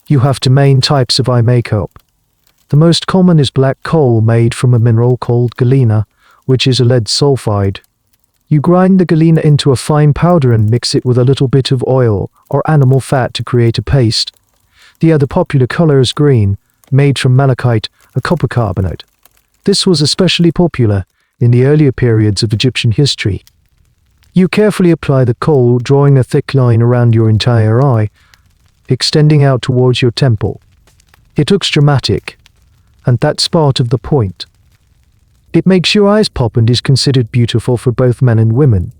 You have two main types of eye makeup. The most common is black kohl made from a mineral called galena, which is a lead sulfide. You grind the galena into a fine powder and mix it with a little bit of oil or animal fat to create a paste. The other popular color is green, made from malachite, a copper carbonate. This was especially popular in the earlier periods of Egyptian history. You carefully apply the kohl, drawing a thick line around your entire eye, extending out towards your temple. It looks dramatic, and that's part of the point. It makes your eyes pop and is considered beautiful for both men and women.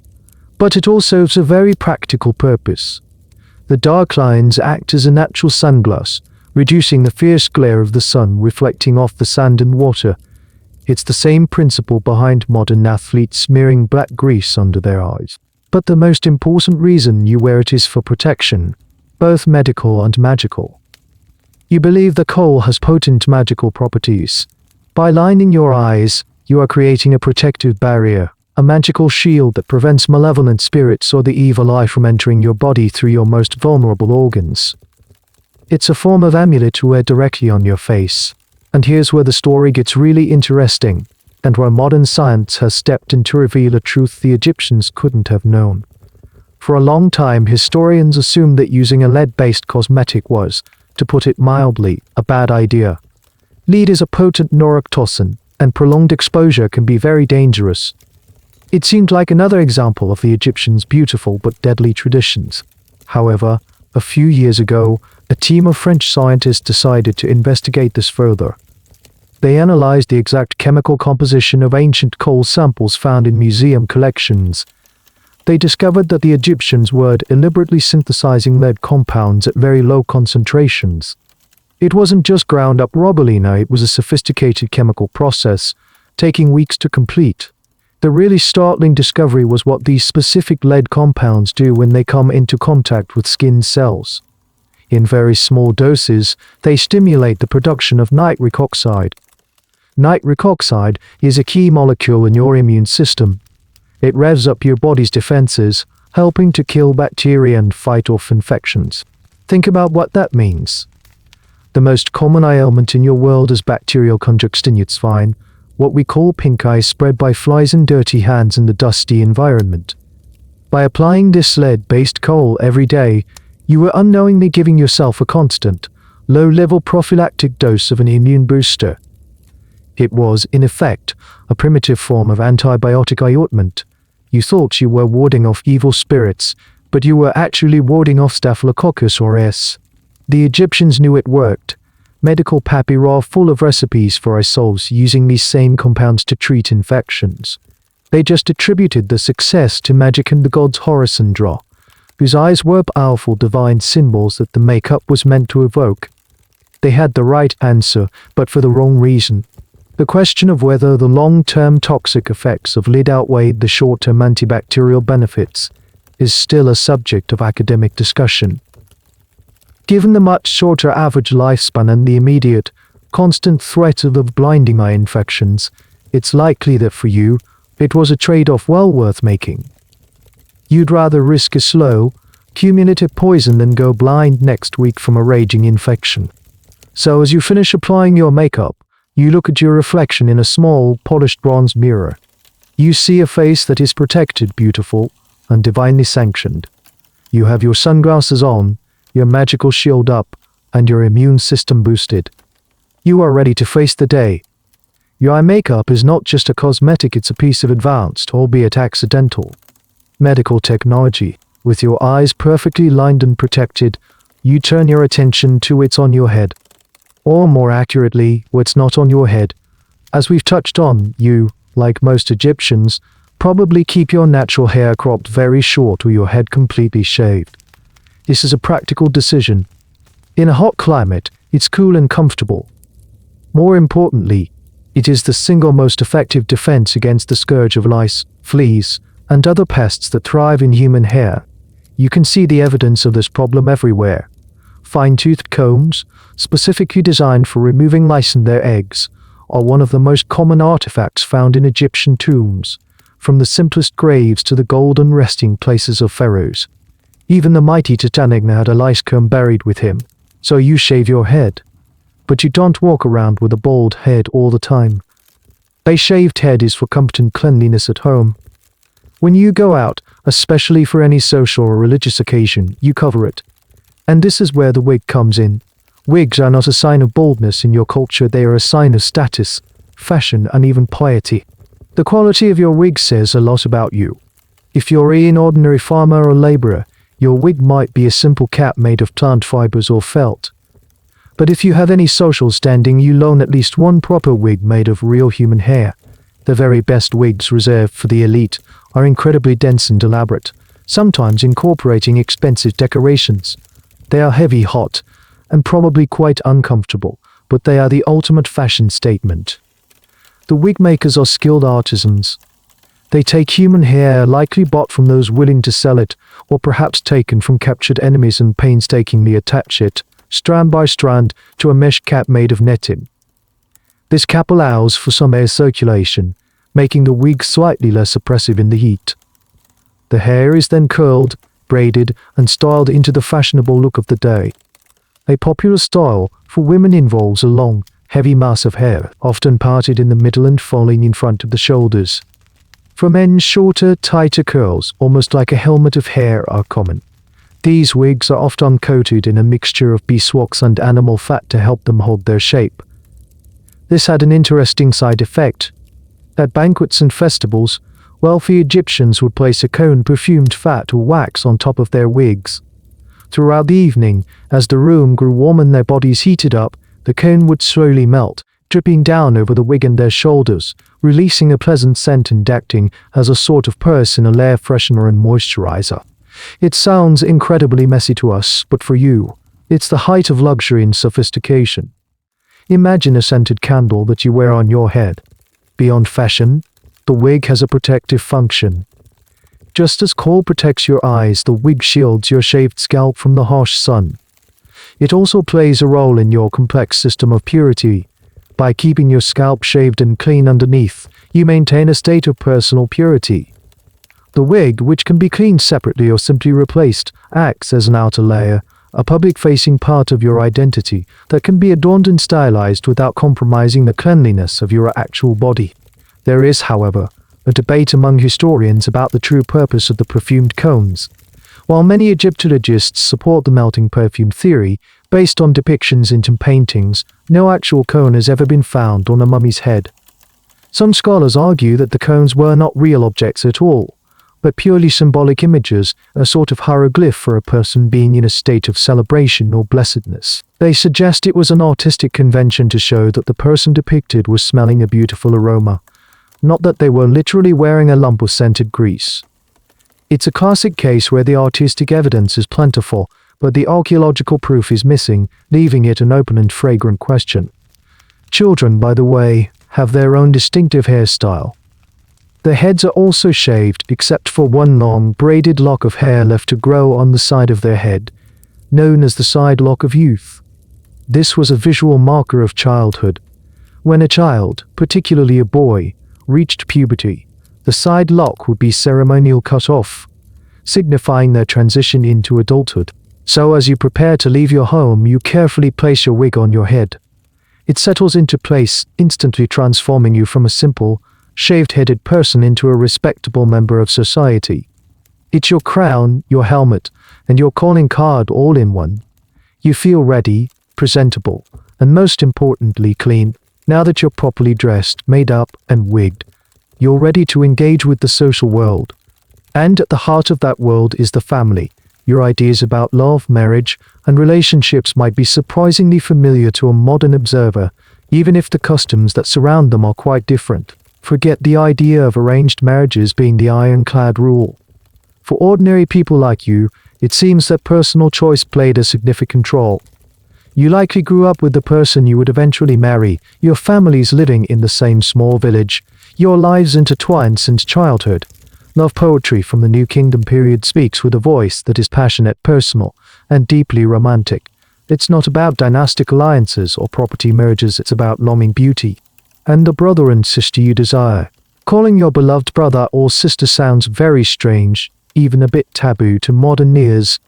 But it also serves a very practical purpose. The dark lines act as a natural sunglass, reducing the fierce glare of the sun reflecting off the sand and water. It's the same principle behind modern athletes smearing black grease under their eyes. But the most important reason you wear it is for protection, both medical and magical. You believe the kohl has potent magical properties. By lining your eyes, you are creating a protective barrier, a magical shield that prevents malevolent spirits or the evil eye from entering your body through your most vulnerable organs. It's a form of amulet to wear directly on your face. And here's where the story gets really interesting, and where modern science has stepped in to reveal a truth the Egyptians couldn't have known. For a long time, historians assumed that using a lead-based cosmetic was, to put it mildly, a bad idea. Lead is a potent neurotoxin, and prolonged exposure can be very dangerous. It seemed like another example of the Egyptians' beautiful but deadly traditions. However, a few years ago, a team of French scientists decided to investigate this further. They analyzed the exact chemical composition of ancient kohl samples found in museum collections. They discovered that the Egyptians were deliberately synthesizing lead compounds at very low concentrations. It wasn't just ground up raw galena, it was a sophisticated chemical process, taking weeks to complete. The really startling discovery was what these specific lead compounds do when they come into contact with skin cells. In very small doses, they stimulate the production of nitric oxide. Nitric oxide is a key molecule in your immune system. It revs up your body's defenses, helping to kill bacteria and fight off infections. Think about what that means. The most common ailment in your world is bacterial conjunctivitis, what we call pink eye, spread by flies and dirty hands in the dusty environment. By applying this lead-based kohl every day, you were unknowingly giving yourself a constant, low-level prophylactic dose of an immune booster. It was, in effect, a primitive form of antibiotic ointment. You thought you were warding off evil spirits, but you were actually warding off Staphylococcus aureus. The Egyptians knew it worked. Medical papyri full of recipes for ourselves using these same compounds to treat infections. They just attributed the success to magic and the gods Horus and Ra, whose eyes were powerful divine symbols that the makeup was meant to evoke. They had the right answer, but for the wrong reason. The question of whether the long-term toxic effects of lead outweighed the short-term antibacterial benefits is still a subject of academic discussion. Given the much shorter average lifespan and the immediate, constant threat of blinding eye infections, it's likely that for you, it was a trade-off well worth making. You'd rather risk a slow, cumulative poison than go blind next week from a raging infection. So as you finish applying your makeup, you look at your reflection in a small, polished bronze mirror. You see a face that is protected, beautiful, and divinely sanctioned. You have your sunglasses on, your magical shield up, and your immune system boosted. You are ready to face the day. Your eye makeup is not just a cosmetic, it's a piece of advanced, albeit accidental, medical technology. With your eyes perfectly lined and protected, you turn your attention to what's on your head. Or more accurately, what's not on your head. As we've touched on, you, like most Egyptians, probably keep your natural hair cropped very short or your head completely shaved. This is a practical decision. In a hot climate, it's cool and comfortable. More importantly, it is the single most effective defense against the scourge of lice, fleas, and other pests that thrive in human hair. You can see the evidence of this problem everywhere. Fine-toothed combs, specifically designed for removing lice and their eggs, are one of the most common artifacts found in Egyptian tombs, from the simplest graves to the golden resting places of pharaohs. Even the mighty Tutankhamun had a lice comb buried with him. So you shave your head. But you don't walk around with a bald head all the time. A shaved head is for competent cleanliness at home. When you go out, especially for any social or religious occasion, you cover it. And this is where the wig comes in. Wigs are not a sign of boldness in your culture, they are a sign of status, fashion, and even piety. The quality of your wig says a lot about you. If you're an ordinary farmer or laborer, your wig might be a simple cap made of plant fibers or felt. But if you have any social standing, you loan at least one proper wig made of real human hair. The very best wigs reserved for the elite are incredibly dense and elaborate, sometimes incorporating expensive decorations. They are heavy, hot, and probably quite uncomfortable, but they are the ultimate fashion statement. The wig makers are skilled artisans. They take human hair, likely bought from those willing to sell it, or perhaps taken from captured enemies, and painstakingly attach it, strand by strand, to a mesh cap made of netting. This cap allows for some air circulation, making the wig slightly less oppressive in the heat. The hair is then curled, braided, and styled into the fashionable look of the day. A popular style for women involves a long, heavy mass of hair, often parted in the middle and falling in front of the shoulders. For men, shorter, tighter curls, almost like a helmet of hair, are common. These wigs are often coated in a mixture of beeswax and animal fat to help them hold their shape. This had an interesting side effect. At banquets and festivals, wealthy Egyptians would place a cone of perfumed fat or wax on top of their wigs. Throughout the evening, as the room grew warm and their bodies heated up, the cone would slowly melt, dripping down over the wig and their shoulders, releasing a pleasant scent and acting as a sort of personal air freshener and moisturizer. It sounds incredibly messy to us, but for you, it's the height of luxury and sophistication. Imagine a scented candle that you wear on your head. Beyond fashion, the wig has a protective function. Just as kohl protects your eyes, the wig shields your shaved scalp from the harsh sun. It also plays a role in your complex system of purity. By keeping your scalp shaved and clean underneath, you maintain a state of personal purity. The wig, which can be cleaned separately or simply replaced, acts as an outer layer, a public-facing part of your identity that can be adorned and stylized without compromising the cleanliness of your actual body. There is, however, a debate among historians about the true purpose of the perfumed cones. While many Egyptologists support the melting perfume theory, based on depictions in paintings, no actual cone has ever been found on a mummy's head. Some scholars argue that the cones were not real objects at all, but purely symbolic images, a sort of hieroglyph for a person being in a state of celebration or blessedness. They suggest it was an artistic convention to show that the person depicted was smelling a beautiful aroma, not that they were literally wearing a lump of scented grease. It's a classic case where the artistic evidence is plentiful, but the archaeological proof is missing, leaving it an open and fragrant question. Children, by the way, have their own distinctive hairstyle. Their heads are also shaved, except for one long, braided lock of hair left to grow on the side of their head, known as the side lock of youth. This was a visual marker of childhood. When a child, particularly a boy, reached puberty, the side lock would be ceremonially cut off. signifying their transition into adulthood. So as you prepare to leave your home, you carefully place your wig on your head. It settles into place, instantly transforming you from a simple, shaved-headed person into a respectable member of society. It's your crown, your helmet, and your calling card all in one. You feel ready, presentable, and most importantly clean. Now that you're properly dressed, made up, and wigged, you're ready to engage with the social world. And at the heart of that world is the family. Your ideas about love, marriage, and relationships might be surprisingly familiar to a modern observer, even if the customs that surround them are quite different. Forget the idea of arranged marriages being the ironclad rule. For ordinary people like you, it seems that personal choice played a significant role. You likely grew up with the person you would eventually marry, your families living in the same small village, your lives intertwined since childhood. Love poetry from the New Kingdom period speaks with a voice that is passionate, personal, and deeply romantic. It's not about dynastic alliances or property mergers, it's about longing beauty and the brother and sister you desire. Calling your beloved brother or sister sounds very strange, even a bit taboo to modern ears.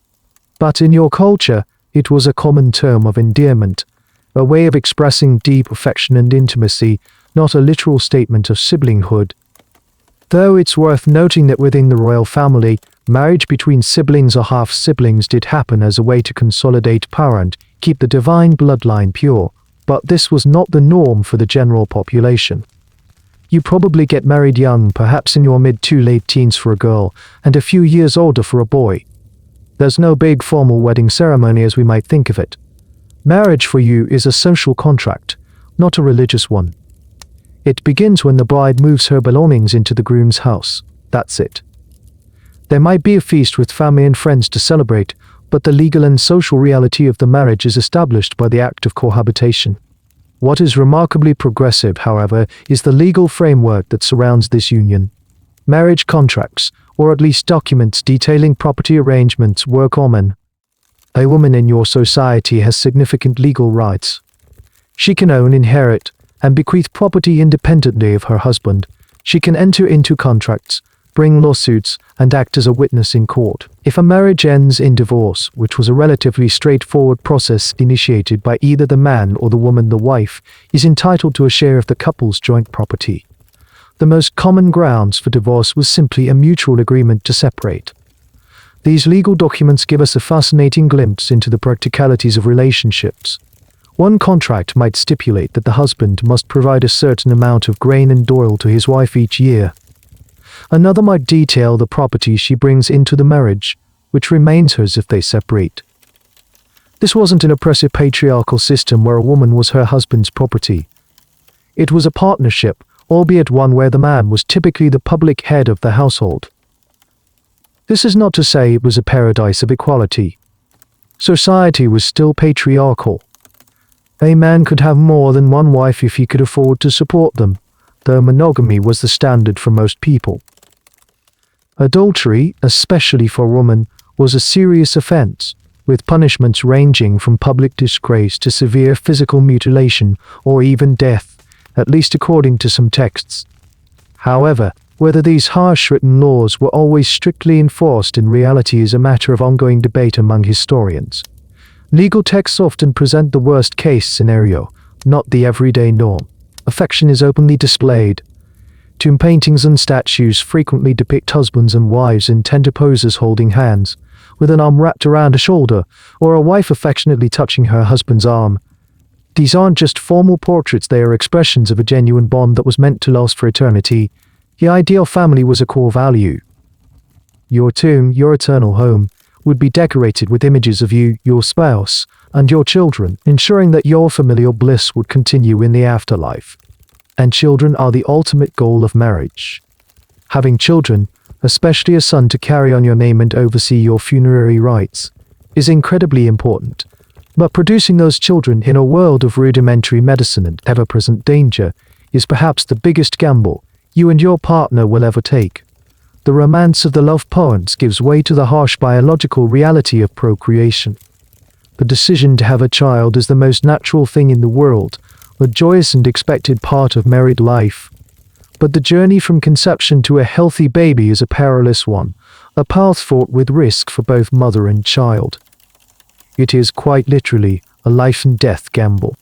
But in your culture, it was a common term of endearment, a way of expressing deep affection and intimacy, not a literal statement of siblinghood. Though it's worth noting that within the royal family, marriage between siblings or half-siblings did happen as a way to consolidate power and keep the divine bloodline pure, but this was not the norm for the general population. You probably get married young, perhaps in your mid to late teens for a girl, and a few years older for a boy. There's no big formal wedding ceremony as we might think of it. Marriage for you is a social contract, not a religious one. It begins when the bride moves her belongings into the groom's house. That's it. There might be a feast with family and friends to celebrate, but the legal and social reality of the marriage is established by the act of cohabitation. What is remarkably progressive, however, is the legal framework that surrounds this union. Marriage contracts, or at least documents detailing property arrangements, were common. A woman in your society has significant legal rights. She can own, inherit, and bequeath property independently of her husband. She can enter into contracts, bring lawsuits, and act as a witness in court. If a marriage ends in divorce, which was a relatively straightforward process initiated by either the man or the woman, the wife is entitled to a share of the couple's joint property. The most common grounds for divorce was simply a mutual agreement to separate. These legal documents give us a fascinating glimpse into the practicalities of relationships. One contract might stipulate that the husband must provide a certain amount of grain and oil to his wife each year. Another might detail the property she brings into the marriage, which remains hers if they separate. This wasn't an oppressive patriarchal system where a woman was her husband's property. It was a partnership, albeit one where the man was typically the public head of the household. This is not to say it was a paradise of equality. Society was still patriarchal. A man could have more than one wife if he could afford to support them, though monogamy was the standard for most people. Adultery, especially for women, was a serious offense, with punishments ranging from public disgrace to severe physical mutilation or even death, at least according to some texts. However, whether these harsh written laws were always strictly enforced in reality is a matter of ongoing debate among historians. Legal texts often present the worst-case scenario, not the everyday norm. Affection is openly displayed. Tomb paintings and statues frequently depict husbands and wives in tender poses holding hands, with an arm wrapped around a shoulder, or a wife affectionately touching her husband's arm. These aren't just formal portraits, they are expressions of a genuine bond that was meant to last for eternity. The ideal family was a core value. Your tomb, your eternal home, would be decorated with images of you, your spouse, and your children, ensuring that your familial bliss would continue in the afterlife. And children are the ultimate goal of marriage. Having children, especially a son to carry on your name and oversee your funerary rites, is incredibly important. But producing those children in a world of rudimentary medicine and ever-present danger is perhaps the biggest gamble you and your partner will ever take. The romance of the love poems gives way to the harsh biological reality of procreation. The decision to have a child is the most natural thing in the world, a joyous and expected part of married life. But the journey from conception to a healthy baby is a perilous one, a path fraught with risk for both mother and child. It is quite literally a life and death gamble.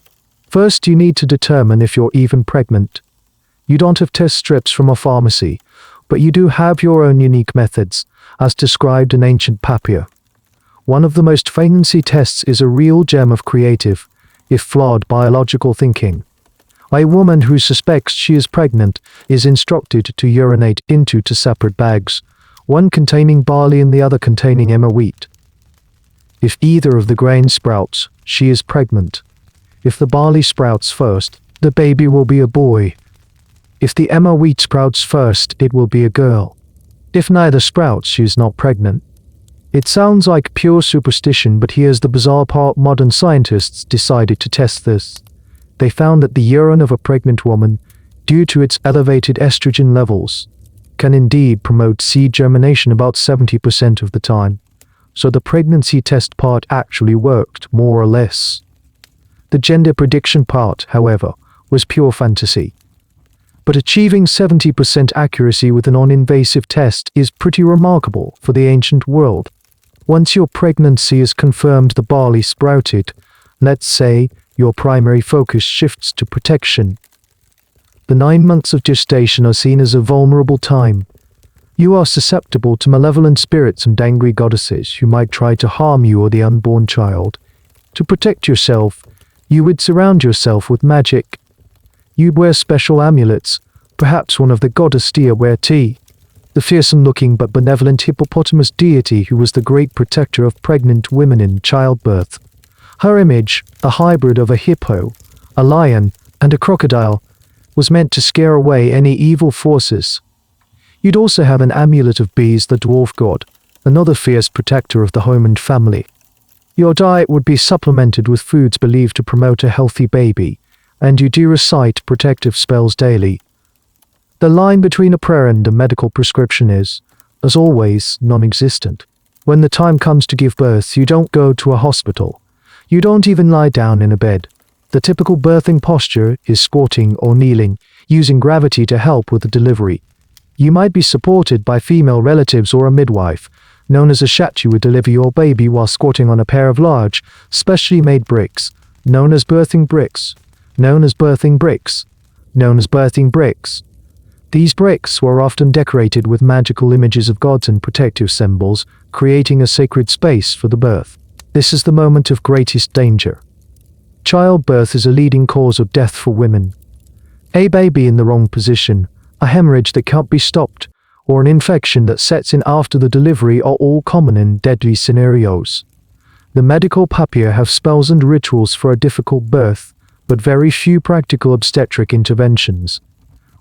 First, you need to determine if you're even pregnant. You don't have test strips from a pharmacy, but you do have your own unique methods, as described in ancient papyri. One of the most fancy tests is a real gem of creative, if flawed biological thinking. A woman who suspects she is pregnant is instructed to urinate into two separate bags, one containing barley and the other containing emmer wheat. If either of the grains sprouts, she is pregnant. If the barley sprouts first, the baby will be a boy. If the emmer wheat sprouts first, it will be a girl. If neither sprouts, she is not pregnant. It sounds like pure superstition, but here's the bizarre part: modern scientists decided to test this. They found that the urine of a pregnant woman, due to its elevated estrogen levels, can indeed promote seed germination about 70% of the time. So the pregnancy test part actually worked, more or less. The gender prediction part, however, was pure fantasy. But achieving 70% accuracy with a non-invasive test is pretty remarkable for the ancient world. Once your pregnancy is confirmed, the barley sprouted, let's say, your primary focus shifts to protection. The 9 months of gestation are seen as a vulnerable time. You are susceptible to malevolent spirits and angry goddesses who might try to harm you or the unborn child. To protect yourself, you would surround yourself with magic. You'd wear special amulets, perhaps one of the goddess Tiahueti, the fearsome-looking but benevolent hippopotamus deity who was the great protector of pregnant women in childbirth. Her image, a hybrid of a hippo, a lion, and a crocodile, was meant to scare away any evil forces. You'd also have an amulet of bees, the dwarf god, another fierce protector of the home and family. Your diet would be supplemented with foods believed to promote a healthy baby, and you do recite protective spells daily. The line between a prayer and a medical prescription is, as always, non-existent. When the time comes to give birth, you don't go to a hospital. You don't even lie down in a bed. The typical birthing posture is squatting or kneeling, using gravity to help with the delivery. You might be supported by female relatives or a midwife, known as a shat. You would deliver your baby while squatting on a pair of large, specially made bricks, known as birthing bricks, known as birthing bricks, known as birthing bricks. These bricks were often decorated with magical images of gods and protective symbols, creating a sacred space for the birth. This is the moment of greatest danger. Childbirth is a leading cause of death for women. A baby in the wrong position, a hemorrhage that can't be stopped, or an infection that sets in after the delivery are all common in deadly scenarios. The medical papyri have spells and rituals for a difficult birth, but very few practical obstetric interventions.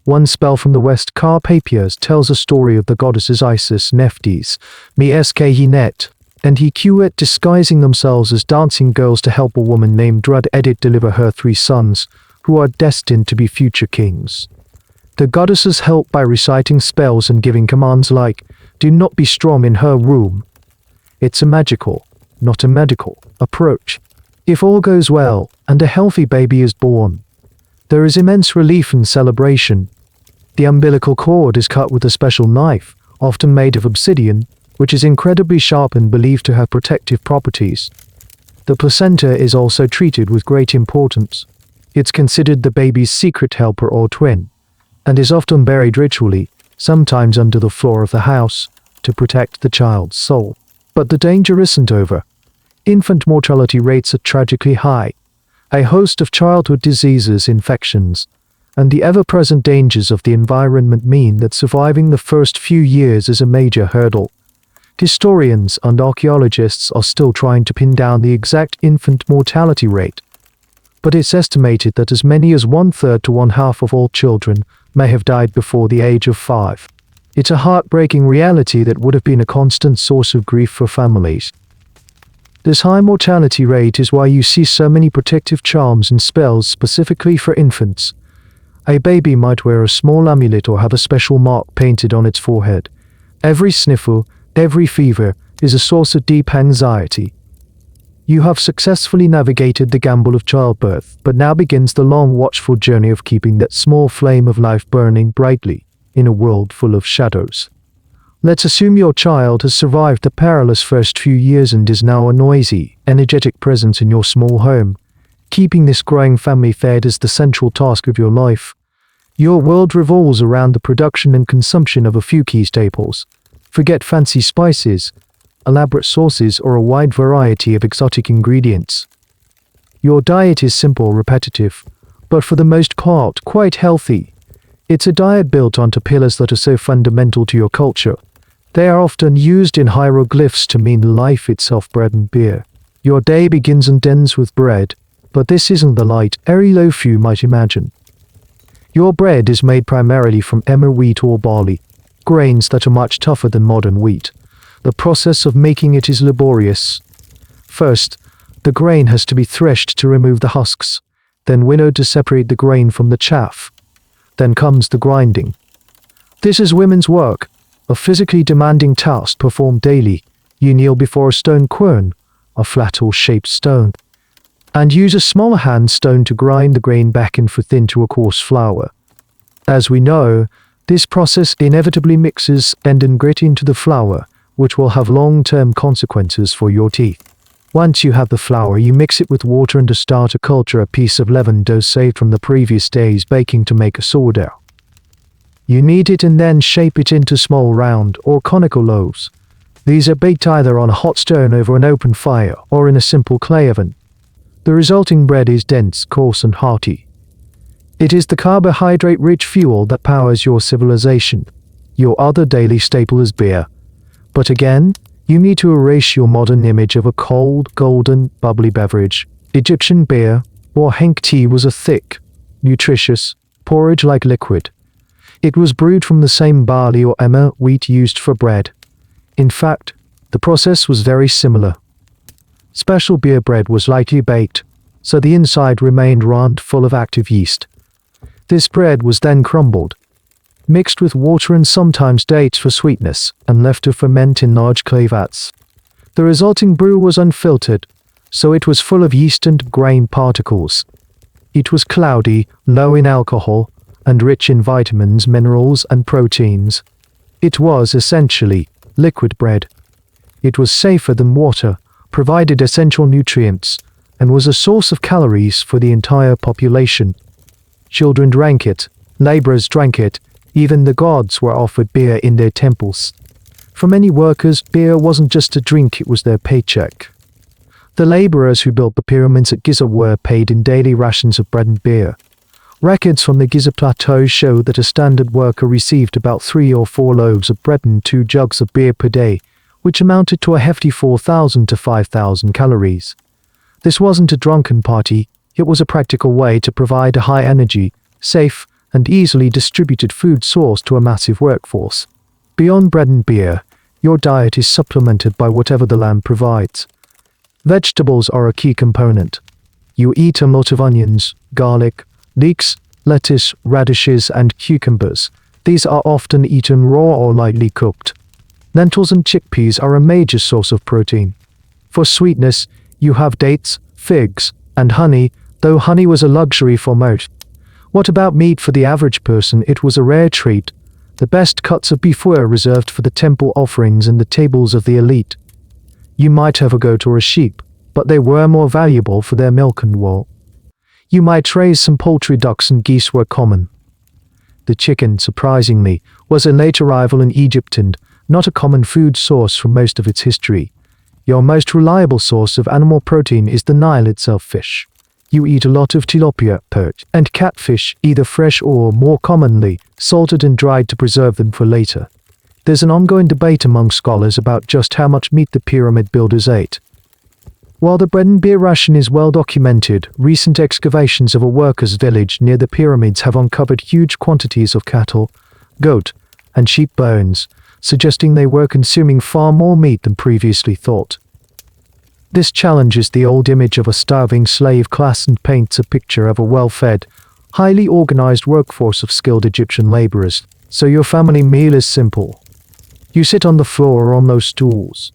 One spell from the West Car Papyrus tells a story of the goddesses Isis, Nephthys, Meskehinet, and Hequet disguising themselves as dancing girls to help a woman named Drud Edit deliver her 3 sons, who are destined to be future kings. The goddesses help by reciting spells and giving commands like, "Do not be strong in her womb." It's a magical, not a medical, approach. If all goes well, and a healthy baby is born, there is immense relief and celebration. The umbilical cord is cut with a special knife, often made of obsidian, which is incredibly sharp and believed to have protective properties. The placenta is also treated with great importance. It's considered the baby's secret helper or twin, and is often buried ritually, sometimes under the floor of the house, to protect the child's soul. But the danger isn't over. Infant mortality rates are tragically high. A host of childhood diseases, infections, and the ever-present dangers of the environment mean that surviving the first few years is a major hurdle. Historians and archaeologists are still trying to pin down the exact infant mortality rate, but it's estimated that as many as 1/3 to 1/2 of all children may have died before the age of 5. It's a heartbreaking reality that would have been a constant source of grief for families. This high mortality rate is why you see so many protective charms and spells specifically for infants. A baby might wear a small amulet or have a special mark painted on its forehead. Every sniffle, every fever, is a source of deep anxiety. You have successfully navigated the gamble of childbirth, but now begins the long watchful journey of keeping that small flame of life burning brightly in a world full of shadows. Let's assume your child has survived the perilous first few years and is now a noisy, energetic presence in your small home. Keeping this growing family fed is the central task of your life. Your world revolves around the production and consumption of a few key staples. Forget fancy spices, elaborate sauces, or a wide variety of exotic ingredients. Your diet is simple, repetitive, but for the most part, quite healthy. It's a diet built onto pillars that are so fundamental to your culture. They are often used in hieroglyphs to mean life itself: bread and beer. Your day begins and ends with bread, but this isn't the light, airy loaf you might imagine. Your bread is made primarily from emmer wheat or barley, grains that are much tougher than modern wheat. The process of making it is laborious. First, the grain has to be threshed to remove the husks, then winnowed to separate the grain from the chaff. Then comes the grinding. This is women's work, a physically demanding task performed daily. You kneel before a stone quern, a flat or shaped stone, and use a smaller hand stone to grind the grain back and forth into a coarse flour. As we know, this process inevitably mixes and grit into the flour, which will have long-term consequences for your teeth. Once you have the flour, you mix it with water and to start a culture a piece of leavened dough saved from the previous day's baking to make a sourdough. You knead it and then shape it into small round or conical loaves. These are baked either on a hot stone over an open fire or in a simple clay oven. The resulting bread is dense, coarse, and hearty. It is the carbohydrate-rich fuel that powers your civilization. Your other daily staple is beer. But again, you need to erase your modern image of a cold, golden, bubbly beverage. Egyptian beer, or henk tea, was a thick, nutritious, porridge-like liquid. It was brewed from the same barley or emmer wheat used for bread. In fact, the process was very similar. Special beer bread was lightly baked, so the inside remained round, full of active yeast. This bread was then crumbled, mixed with water and sometimes dates for sweetness, and left to ferment in large clay vats. The resulting brew was unfiltered, so it was full of yeast and grain particles. It was cloudy, low in alcohol, and rich in vitamins, minerals, and proteins. It was essentially liquid bread. It was safer than water, provided essential nutrients, and was a source of calories for the entire population. Children drank it, laborers drank it, even the gods were offered beer in their temples. For many workers, beer wasn't just a drink, it was their paycheck. The laborers who built the pyramids at Giza were paid in daily rations of bread and beer. Records from the Giza Plateau show that a standard worker received about 3 or 4 loaves of bread and 2 jugs of beer per day, which amounted to a hefty 4,000 to 5,000 calories. This wasn't a drunken party, it was a practical way to provide a high-energy, safe, and easily distributed food source to a massive workforce. Beyond bread and beer, your diet is supplemented by whatever the land provides. Vegetables are a key component. You eat a lot of onions, garlic, leeks, lettuce, radishes, and cucumbers. These are often eaten raw or lightly cooked. Lentils and chickpeas are a major source of protein. For sweetness, you have dates, figs, and honey, though honey was a luxury for most. What about meat? For the average person, it was a rare treat. The best cuts of beef were reserved for the temple offerings and the tables of the elite. You might have a goat or a sheep, but they were more valuable for their milk and wool. You might raise some poultry, ducks and geese were common. The chicken, surprisingly, was a late arrival in Egypt and not a common food source for most of its history. Your most reliable source of animal protein is the Nile itself, fish. You eat a lot of tilapia, perch, and catfish, either fresh or, more commonly, salted and dried to preserve them for later. There's an ongoing debate among scholars about just how much meat the pyramid builders ate. While the bread and beer ration is well documented, recent excavations of a workers' village near the pyramids have uncovered huge quantities of cattle, goat, and sheep bones, suggesting they were consuming far more meat than previously thought. This challenges the old image of a starving slave class and paints a picture of a well-fed, highly organized workforce of skilled Egyptian laborers. So your family meal is simple. You sit on the floor or on those stools.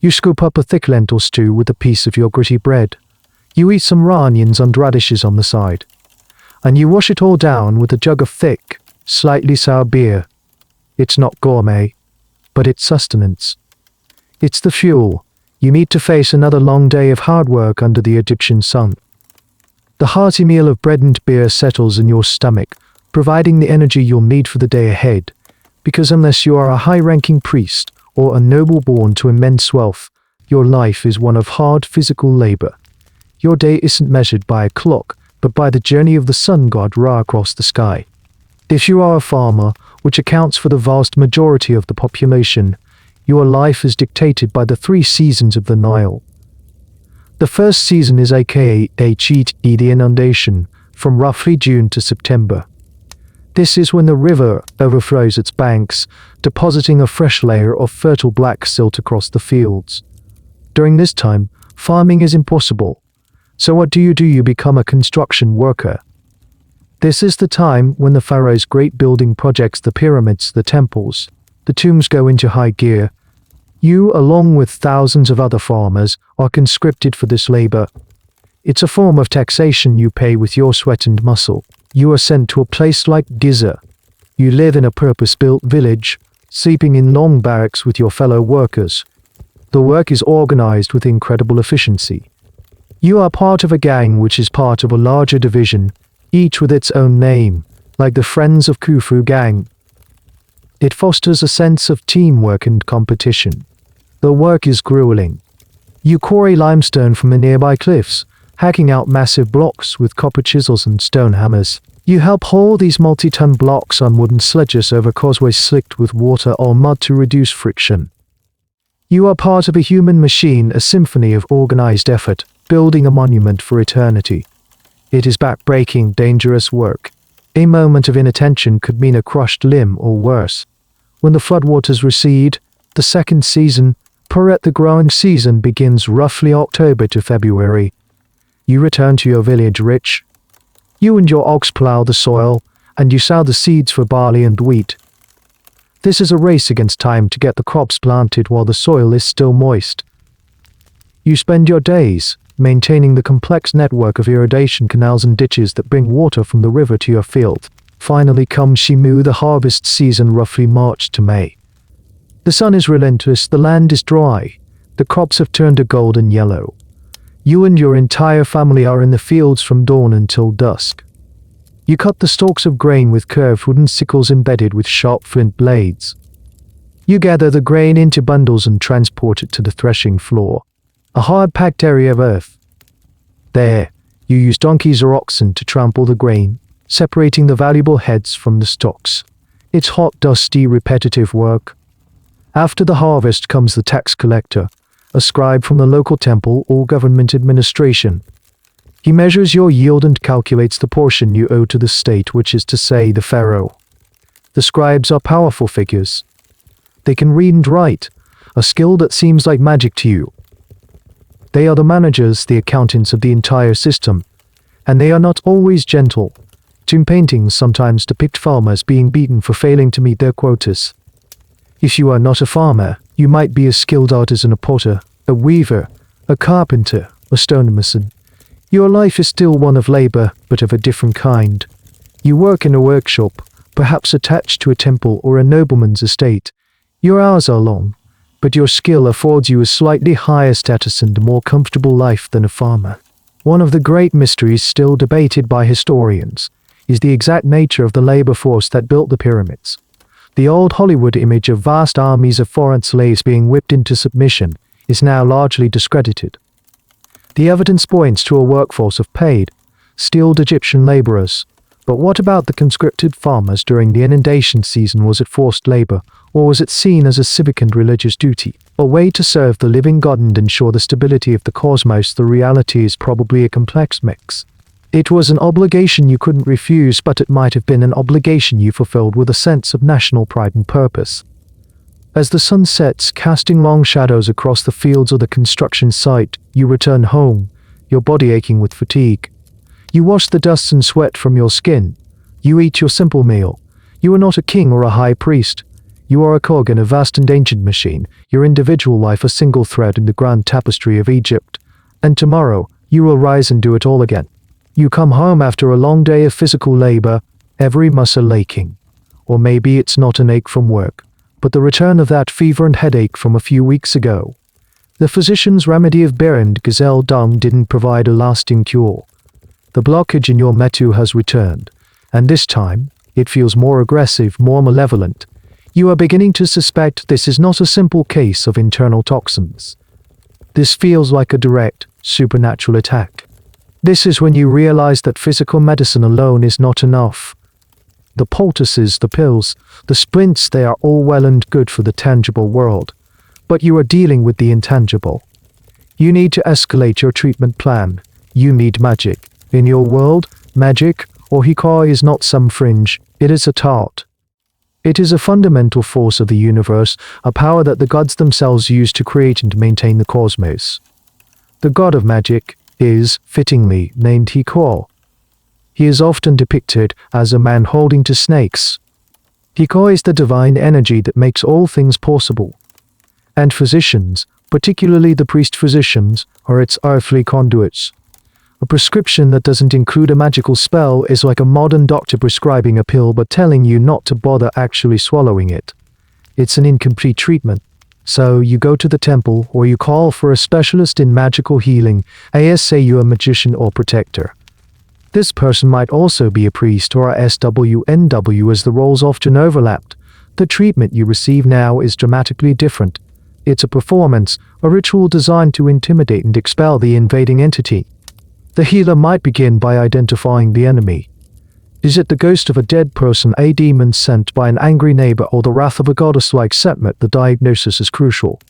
You scoop up a thick lentil stew with a piece of your gritty bread. You eat some raw onions and radishes on the side. And you wash it all down with a jug of thick, slightly sour beer. It's not gourmet, but it's sustenance. It's the fuel you need to face another long day of hard work under the Egyptian sun. The hearty meal of bread and beer settles in your stomach, providing the energy you'll need for the day ahead, because unless you are a high-ranking priest or a noble born to immense wealth, your life is one of hard physical labor. Your day isn't measured by a clock, but by the journey of the sun god Ra across the sky. If you are a farmer, which accounts for the vast majority of the population, your life is dictated by the 3 seasons of the Nile. The first season is aka the inundation, from roughly June to September. This is when the river overflows its banks, depositing a fresh layer of fertile black silt across the fields. During this time, farming is impossible. So what do? You become a construction worker. This is the time when the pharaoh's great building projects, the pyramids, the temples, the tombs go into high gear. You, along with thousands of other farmers, are conscripted for this labor. It's a form of taxation you pay with your sweat and muscle. You are sent to a place like Giza. You live in a purpose-built village, sleeping in long barracks with your fellow workers. The work is organized with incredible efficiency. You are part of a gang which is part of a larger division, each with its own name, like the Friends of Khufu gang. It fosters a sense of teamwork and competition. The work is grueling. You quarry limestone from the nearby cliffs, hacking out massive blocks with copper chisels and stone hammers. You help haul these multi-ton blocks on wooden sledges over causeways slicked with water or mud to reduce friction. You are part of a human machine, a symphony of organized effort, building a monument for eternity. It is back-breaking, dangerous work. A moment of inattention could mean a crushed limb or worse. When the floodwaters recede, the second season, the growing season, begins roughly October to February. You return to your village rich. You and your ox plow the soil, and you sow the seeds for barley and wheat. This is a race against time to get the crops planted while the soil is still moist. You spend your days maintaining the complex network of irrigation canals and ditches that bring water from the river to your field. Finally comes Shimu, the harvest season, roughly March to May. The sun is relentless, the land is dry, the crops have turned a golden yellow. You and your entire family are in the fields from dawn until dusk. You cut the stalks of grain with curved wooden sickles embedded with sharp flint blades. You gather the grain into bundles and transport it to the threshing floor, a hard-packed area of earth. There, you use donkeys or oxen to trample the grain, separating the valuable heads from the stalks. It's hot, dusty, repetitive work. After the harvest comes the tax collector, a scribe from the local temple or government administration. He measures your yield and calculates the portion you owe to the state, which is to say the pharaoh. The scribes are powerful figures. They can read and write, a skill that seems like magic to you. They are the managers, the accountants of the entire system, and they are not always gentle. Tomb paintings sometimes depict farmers being beaten for failing to meet their quotas. If you are not a farmer, you might be a skilled artisan, a potter, a weaver, a carpenter, a stonemason. Your life is still one of labor, but of a different kind. You work in a workshop, perhaps attached to a temple or a nobleman's estate. Your hours are long, but your skill affords you a slightly higher status and a more comfortable life than a farmer. One of the great mysteries still debated by historians is the exact nature of the labor force that built the pyramids. The old Hollywood image of vast armies of foreign slaves being whipped into submission is now largely discredited. The evidence points to a workforce of paid, skilled Egyptian laborers. But what about the conscripted farmers during the inundation season? Was it forced labor, or was it seen as a civic and religious duty, a way to serve the living God and ensure the stability of the cosmos? The reality is probably a complex mix. It was an obligation you couldn't refuse, but it might have been an obligation you fulfilled with a sense of national pride and purpose. As the sun sets, casting long shadows across the fields or the construction site, you return home, your body aching with fatigue. You wash the dust and sweat from your skin. You eat your simple meal. You are not a king or a high priest. You are a cog in a vast and ancient machine, your individual life a single thread in the grand tapestry of Egypt. And tomorrow, you will rise and do it all again. You come home after a long day of physical labor, every muscle aching. Or maybe it's not an ache from work, but the return of that fever and headache from a few weeks ago. The physician's remedy of bear and gazelle dung didn't provide a lasting cure. The blockage in your metu has returned, and this time, it feels more aggressive, more malevolent. You are beginning to suspect this is not a simple case of internal toxins. This feels like a direct, supernatural attack. This is when you realize that physical medicine alone is not enough. The poultices, the pills, the splints, they are all well and good for the tangible world, but you are dealing with the intangible. You need to escalate your treatment plan. You need magic. In your world, magic, or hikoi, is not some fringe, it is a tart. It is a fundamental force of the universe, a power that the gods themselves use to create and maintain the cosmos. The god of magic is, fittingly, named Hikoi. He is often depicted as a man holding to snakes. Hikoi is the divine energy that makes all things possible. And physicians, particularly the priest-physicians, are its earthly conduits. A prescription that doesn't include a magical spell is like a modern doctor prescribing a pill but telling you not to bother actually swallowing it. It's an incomplete treatment. So you go to the temple or you call for a specialist in magical healing, say you're a magician or protector. This person might also be a priest or a SWNW, as the roles often overlapped. The treatment you receive now is dramatically different. It's a performance, a ritual designed to intimidate and expel the invading entity. The healer might begin by identifying the enemy. Is it the ghost of a dead person, a demon sent by an angry neighbor, or the wrath of a goddess like Sekhmet? The diagnosis is crucial.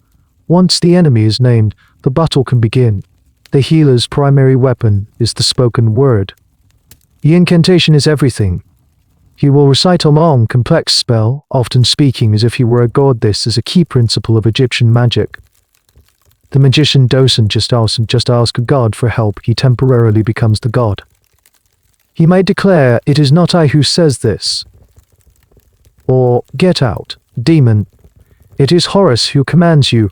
Once the enemy is named, the battle can begin. The healer's primary weapon is the spoken word. The incantation is everything. He will recite a long, complex spell, often speaking as if he were a god. This is a key principle of Egyptian magic. The magician doesn't just ask God for help, he temporarily becomes the god. He may declare, "It is not I who says this," or "Get out, demon. It is Horus who commands you."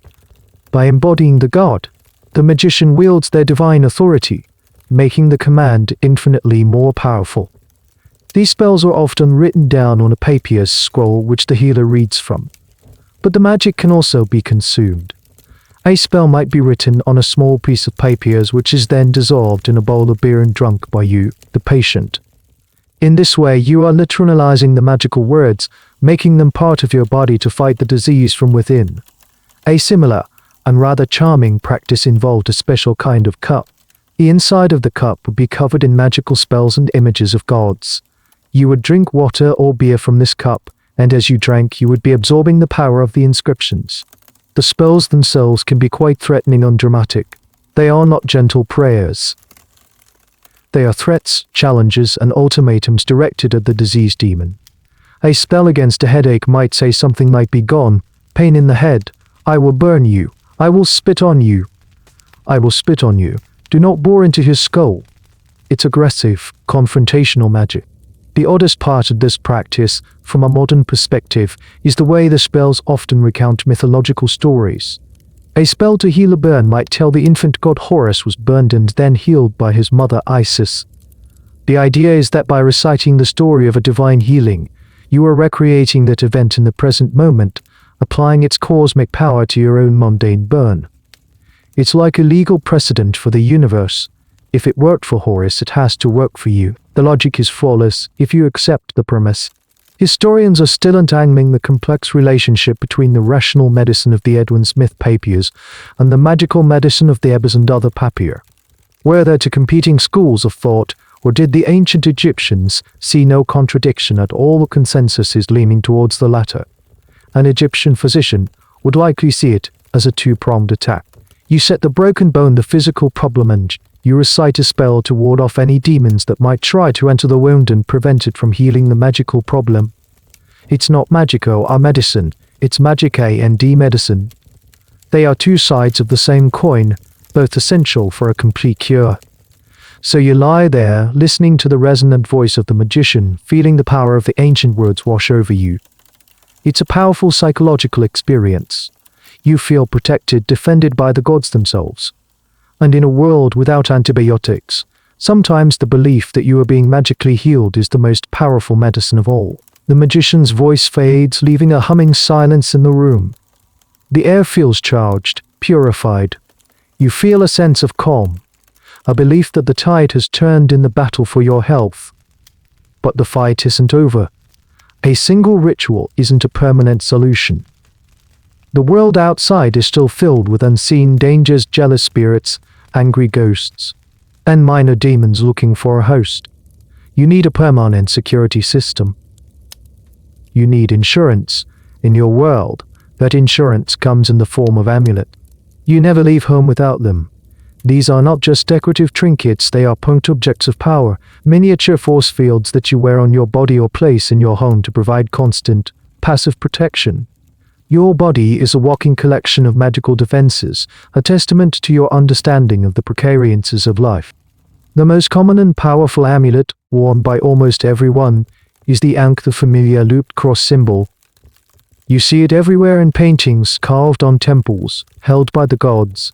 By embodying the god, the magician wields their divine authority, making the command infinitely more powerful. These spells are often written down on a papyrus scroll which the healer reads from. But the magic can also be consumed. A spell might be written on a small piece of papyrus which is then dissolved in a bowl of beer and drunk by you, the patient. In this way, you are literalizing the magical words, making them part of your body to fight the disease from within. A similar, and rather charming practice involved a special kind of cup. The inside of the cup would be covered in magical spells and images of gods. You would drink water or beer from this cup, and as you drank, you would be absorbing the power of the inscriptions. The spells themselves can be quite threatening and dramatic. They are not gentle prayers. They are threats, challenges, and ultimatums directed at the diseased demon. A spell against a headache might say something like, "Be gone, pain in the head, I will burn you, I will spit on you, I will spit on you, do not bore into his skull." It's aggressive, confrontational magic. The oddest part of this practice, from a modern perspective, is the way the spells often recount mythological stories. A spell to heal a burn might tell the infant god Horus was burned and then healed by his mother Isis. The idea is that by reciting the story of a divine healing, you are recreating that event in the present moment, applying its cosmic power to your own mundane burn. It's like a legal precedent for the universe. If it worked for Horus, it has to work for you. The logic is flawless if you accept the premise. Historians are still untangling the complex relationship between the rational medicine of the Edwin Smith papyrus and the magical medicine of the Ebers and other papyri. Were there two competing schools of thought, or did the ancient Egyptians see no contradiction at all? The consensus is leaning towards the latter. An Egyptian physician would likely see it as a two-pronged attack. You set the broken bone, the physical problem, and you recite a spell to ward off any demons that might try to enter the wound and prevent it from healing the magical problem. It's not magico or medicine, it's magic and medicine. They are two sides of the same coin, both essential for a complete cure. So you lie there, listening to the resonant voice of the magician, feeling the power of the ancient words wash over you. It's a powerful psychological experience. You feel protected, defended by the gods themselves. And in a world without antibiotics, sometimes the belief that you are being magically healed is the most powerful medicine of all. The magician's voice fades, leaving a humming silence in the room. The air feels charged, purified. You feel a sense of calm, a belief that the tide has turned in the battle for your health. But the fight isn't over. A single ritual isn't a permanent solution. The world outside is still filled with unseen dangers, jealous spirits, angry ghosts, and minor demons looking for a host. You need a permanent security system. You need insurance in your world. That insurance comes in the form of amulet. You never leave home without them. These are not just decorative trinkets, they are point objects of power, miniature force fields that you wear on your body or place in your home to provide constant, passive protection. Your body is a walking collection of magical defenses, a testament to your understanding of the precariances of life. The most common and powerful amulet, worn by almost everyone, is the ankh, the familiar looped cross symbol. You see it everywhere in paintings carved on temples, held by the gods.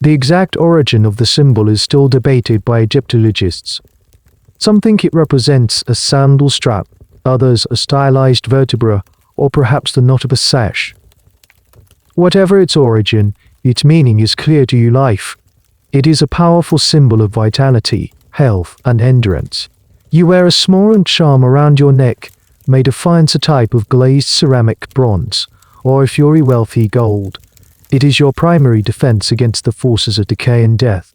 The exact origin of the symbol is still debated by Egyptologists. Some think it represents a sandal strap, others a stylized vertebra, or perhaps the knot of a sash. Whatever its origin, its meaning is clear to you. Life. It is a powerful symbol of vitality, health, and endurance. You wear a small charm around your neck, may defines a type of glazed ceramic, bronze, or if you're wealthy, gold. It is your primary defense against the forces of decay and death.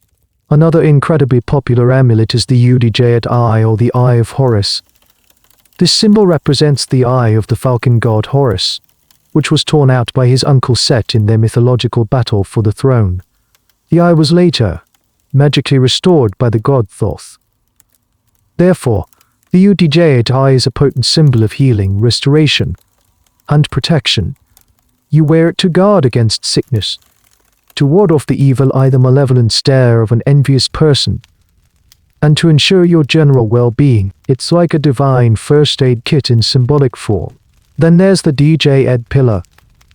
Another incredibly popular amulet is the Udjat eye, or the Eye of Horus. This symbol represents the eye of the falcon god Horus, which was torn out by his uncle Set in their mythological battle for the throne. The eye was later magically restored by the god Thoth. Therefore, the Udjat eye is a potent symbol of healing, restoration, and protection. You wear it to guard against sickness, to ward off the evil eye, the malevolent stare of an envious person, and to ensure your general well-being. It's like a divine first aid kit in symbolic form. Then there's the Djed pillar.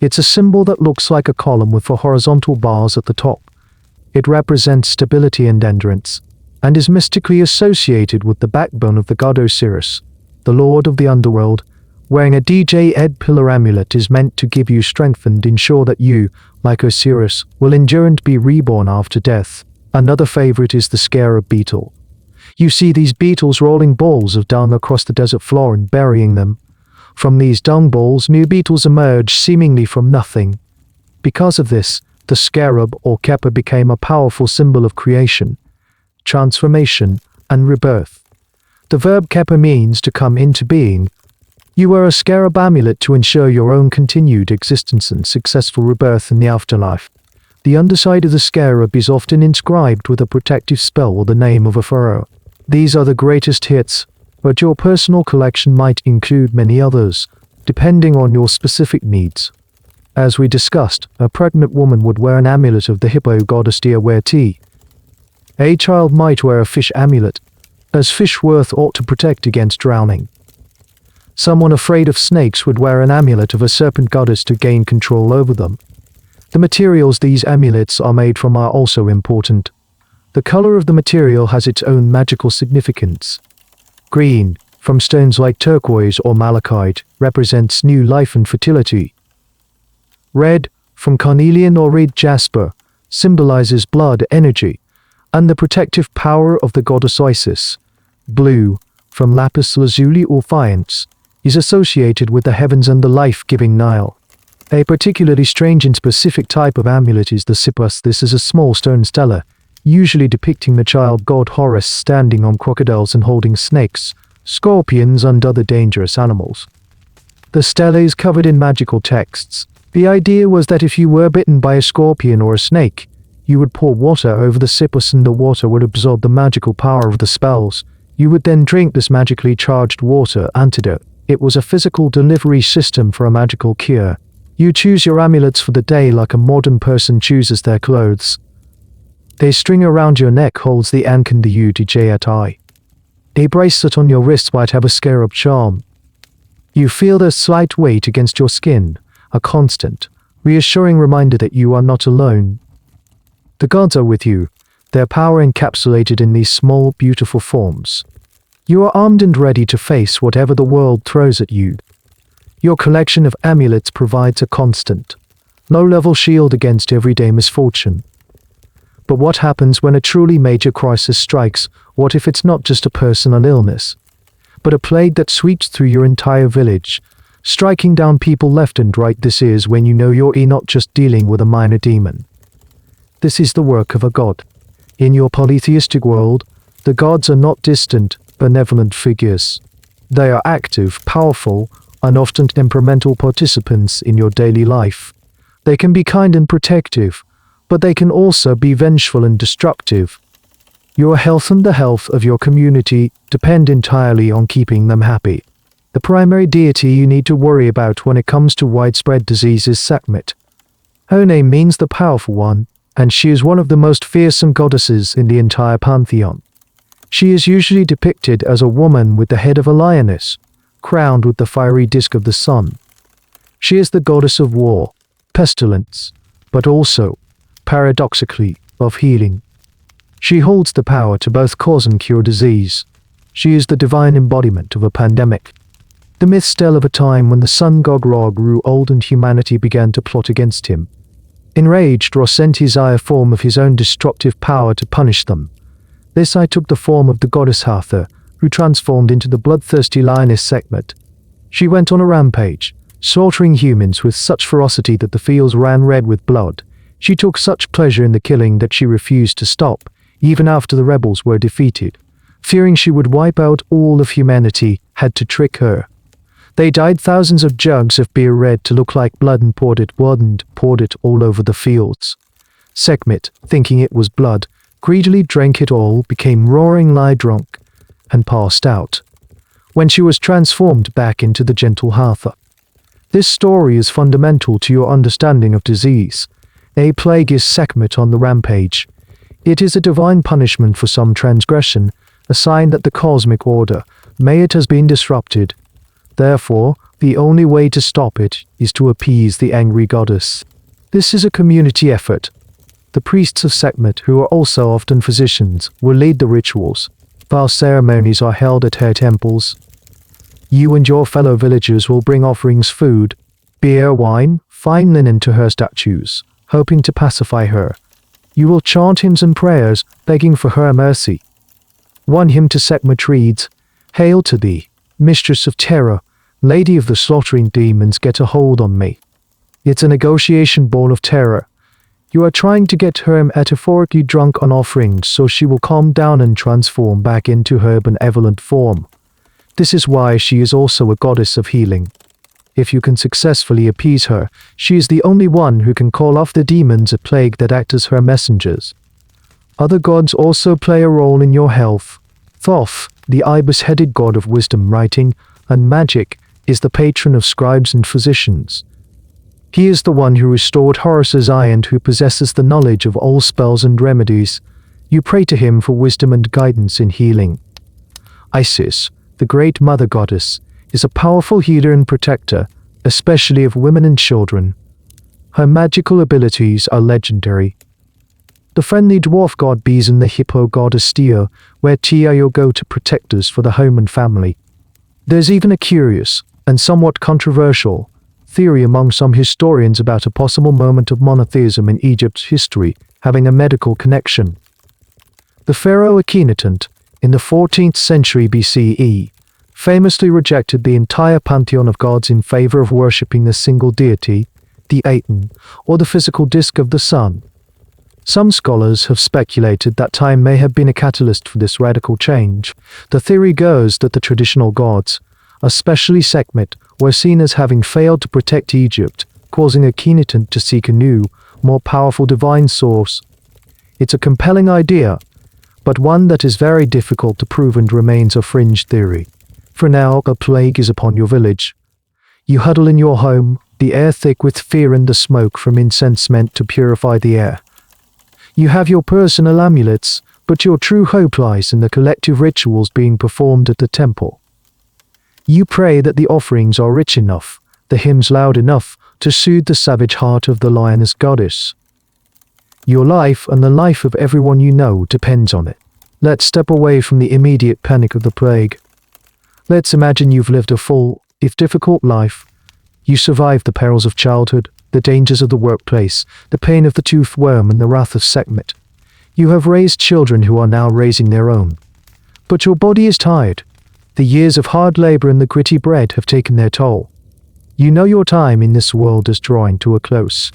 It's a symbol that looks like a column with 4 horizontal bars at the top. It represents stability and endurance, and is mystically associated with the backbone of the god Osiris, the lord of the underworld. Wearing a Djed pillar amulet is meant to give you strength and ensure that you, like Osiris, will endure and be reborn after death. Another favorite is the scarab beetle. You see these beetles rolling balls of dung across the desert floor and burying them. From these dung balls, new beetles emerge seemingly from nothing. Because of this, the scarab or kepper became a powerful symbol of creation, transformation, and rebirth. The verb kepper means to come into being. You wear a scarab amulet to ensure your own continued existence and successful rebirth in the afterlife. The underside of the scarab is often inscribed with a protective spell or the name of a pharaoh. These are the greatest hits, but your personal collection might include many others, depending on your specific needs. As we discussed, a pregnant woman would wear an amulet of the hippo goddess Djaweti. A child might wear a fish amulet, as fish worth ought to protect against drowning. Someone afraid of snakes would wear an amulet of a serpent goddess to gain control over them. The materials these amulets are made from are also important. The color of the material has its own magical significance. Green, from stones like turquoise or malachite, represents new life and fertility. Red, from carnelian or red jasper, symbolizes blood, energy, and the protective power of the goddess Isis. Blue, from lapis lazuli or faience, is associated with the heavens and the life-giving Nile. A particularly strange and specific type of amulet is the sipus. This is a small stone stela, usually depicting the child god Horus standing on crocodiles and holding snakes, scorpions, and other dangerous animals. The stela is covered in magical texts. The idea was that if you were bitten by a scorpion or a snake, you would pour water over the sipus and the water would absorb the magical power of the spells. You would then drink this magically charged water antidote. It was a physical delivery system for a magical cure. You choose your amulets for the day like a modern person chooses their clothes. A string around your neck holds the ankh and the Udjat eye. A bracelet on your wrist might have a scarab charm. You feel their slight weight against your skin, a constant, reassuring reminder that you are not alone. The gods are with you, their power encapsulated in these small, beautiful forms. You are armed and ready to face whatever the world throws at you. Your collection of amulets provides a constant, low-level shield against everyday misfortune. But what happens when a truly major crisis strikes? What if it's not just a personal illness, but a plague that sweeps through your entire village, striking down people left and right? This is when you know you're not just dealing with a minor demon. This is the work of a god. In your polytheistic world, the gods are not distant, benevolent figures. They are active, powerful, and often temperamental participants in your daily life. They can be kind and protective, but they can also be vengeful and destructive. Your health and the health of your community depend entirely on keeping them happy. The primary deity you need to worry about when it comes to widespread disease is Sekhmet. Her name means the powerful one, and she is one of the most fearsome goddesses in the entire pantheon. She is usually depicted as a woman with the head of a lioness, crowned with the fiery disk of the sun. She is the goddess of war, pestilence, but also, paradoxically, of healing. She holds the power to both cause and cure disease. She is the divine embodiment of a pandemic. The myths tell of a time when the sun god Ra grew old and humanity began to plot against him. Enraged, Ra sent his eye a form of his own destructive power to punish them. This eye took the form of the goddess Hathor, who transformed into the bloodthirsty lioness Sekhmet. She went on a rampage, slaughtering humans with such ferocity that the fields ran red with blood. She took such pleasure in the killing that she refused to stop, even after the rebels were defeated. Fearing she would wipe out all of humanity, had to trick her. They dyed thousands of jugs of beer red to look like blood and poured it all over the fields. Sekhmet, thinking it was blood, greedily drank it all, became roaringly drunk, and passed out, when she was transformed back into the gentle Hathor. This story is fundamental to your understanding of disease. A plague is Sekhmet on the rampage. It is a divine punishment for some transgression, a sign that the cosmic order, may it has been disrupted. Therefore, the only way to stop it is to appease the angry goddess. This is a community effort. The priests of Sekhmet, who are also often physicians, will lead the rituals. Vast ceremonies are held at her temples. You and your fellow villagers will bring offerings, food, beer, wine, fine linen to her statues, hoping to pacify her. You will chant hymns and prayers, begging for her mercy. One hymn to Sekhmet reads, "Hail to thee, mistress of terror, lady of the slaughtering demons, get a hold on me." It's a negotiation ball of terror. You are trying to get her metaphorically drunk on offerings so she will calm down and transform back into her benevolent form. This is why she is also a goddess of healing. If you can successfully appease her, she is the only one who can call off the demons a plague that act as her messengers. Other gods also play a role in your health. Thoth, the ibis-headed god of wisdom, writing, and magic, is the patron of scribes and physicians. He is the one who restored Horus's eye and who possesses the knowledge of all spells and remedies. You pray to him for wisdom and guidance in healing. Isis, the great mother goddess, is a powerful healer and protector, especially of women and children. Her magical abilities are legendary. The friendly dwarf god Bees and the hippo goddess Tia, where Tia go to protectors for the home and family. There's even a curious, and somewhat controversial, theory among some historians about a possible moment of monotheism in Egypt's history having a medical connection. The pharaoh Akhenaten, in the 14th century BCE, famously rejected the entire pantheon of gods in favor of worshipping the single deity, the Aten, or the physical disk of the sun. Some scholars have speculated that time may have been a catalyst for this radical change. The theory goes that the traditional gods, especially Sekhmet, were seen as having failed to protect Egypt, causing Akhenaten to seek a new, more powerful divine source. It's a compelling idea, but one that is very difficult to prove and remains a fringe theory. For now, a plague is upon your village. You huddle in your home, the air thick with fear and the smoke from incense meant to purify the air. You have your personal amulets, but your true hope lies in the collective rituals being performed at the temple. You pray that the offerings are rich enough, the hymns loud enough, to soothe the savage heart of the lioness goddess. Your life and the life of everyone you know depends on it. Let's step away from the immediate panic of the plague. Let's imagine you've lived a full, if difficult, life. You survived the perils of childhood, the dangers of the workplace, the pain of the toothed worm and the wrath of Sekhmet. You have raised children who are now raising their own. But your body is tired. The years of hard labor and the gritty bread have taken their toll. You know your time in this world is drawing to a close.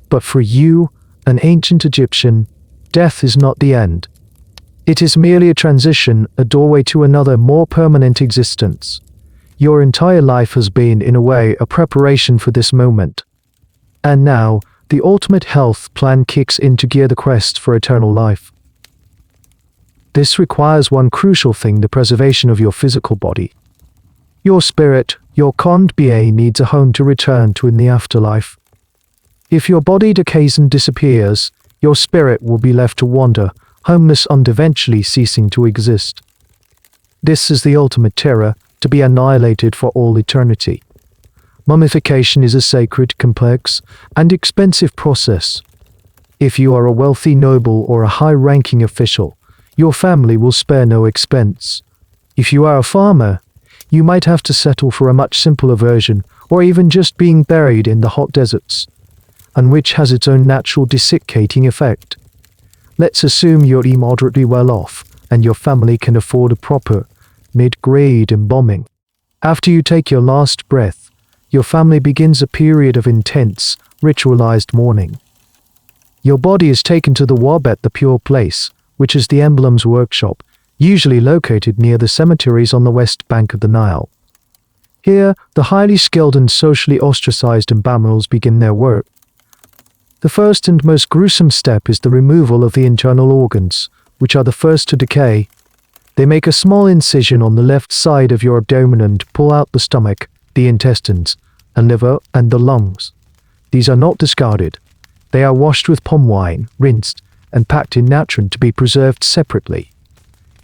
But for you, an ancient Egyptian, death is not the end. It is merely a transition, a doorway to another, more permanent existence. Your entire life has been, in a way, a preparation for this moment. And now, the ultimate health plan kicks into gear, the quest for eternal life. This requires one crucial thing: the preservation of your physical body. Your spirit, your cond ba, needs a home to return to in the afterlife. If your body decays and disappears, your spirit will be left to wander, homeless and eventually ceasing to exist. This is the ultimate terror, to be annihilated for all eternity. Mummification is a sacred, complex, and expensive process. If you are a wealthy noble or a high-ranking official, your family will spare no expense. If you are a farmer, you might have to settle for a much simpler version, or even just being buried in the hot deserts, and which has its own natural desiccating effect. Let's assume you're moderately well off, and your family can afford a proper, mid-grade embalming. After you take your last breath, your family begins a period of intense, ritualized mourning. Your body is taken to the Wabet, the pure place, which is the emblem's workshop, usually located near the cemeteries on the west bank of the Nile. Here, the highly skilled and socially ostracized embalmers begin their work. The first and most gruesome step is the removal of the internal organs, which are the first to decay. They make a small incision on the left side of your abdomen and pull out the stomach, the intestines, and liver, and the lungs. These are not discarded. They are washed with palm wine, rinsed, and packed in natron to be preserved separately.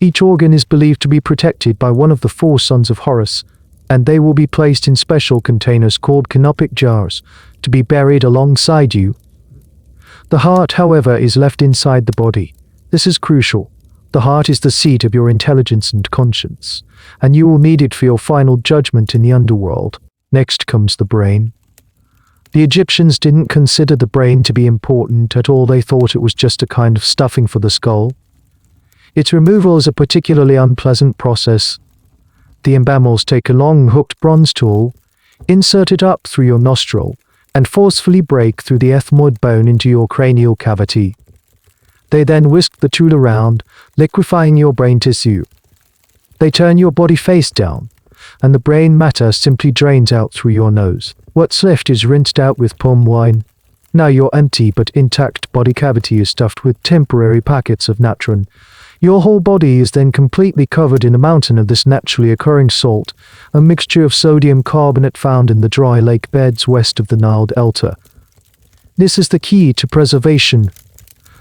Each organ is believed to be protected by one of the 4 sons of Horus, and they will be placed in special containers called canopic jars to be buried alongside you. The heart, however, is left inside the body. This is crucial. The heart is the seat of your intelligence and conscience, and you will need it for your final judgment in the underworld. Next comes the brain. The Egyptians didn't consider the brain to be important at all. They thought it was just a kind of stuffing for the skull. Its removal is a particularly unpleasant process. The embalmers take a long hooked bronze tool, insert it up through your nostril, and forcefully break through the ethmoid bone into your cranial cavity. They then whisk the tool around, liquefying your brain tissue. They turn your body face down, and the brain matter simply drains out through your nose. What's left is rinsed out with palm wine. Now your empty but intact body cavity is stuffed with temporary packets of natron. Your whole body is then completely covered in a mountain of this naturally occurring salt, a mixture of sodium carbonate found in the dry lake beds west of the Nile Delta. This is the key to preservation.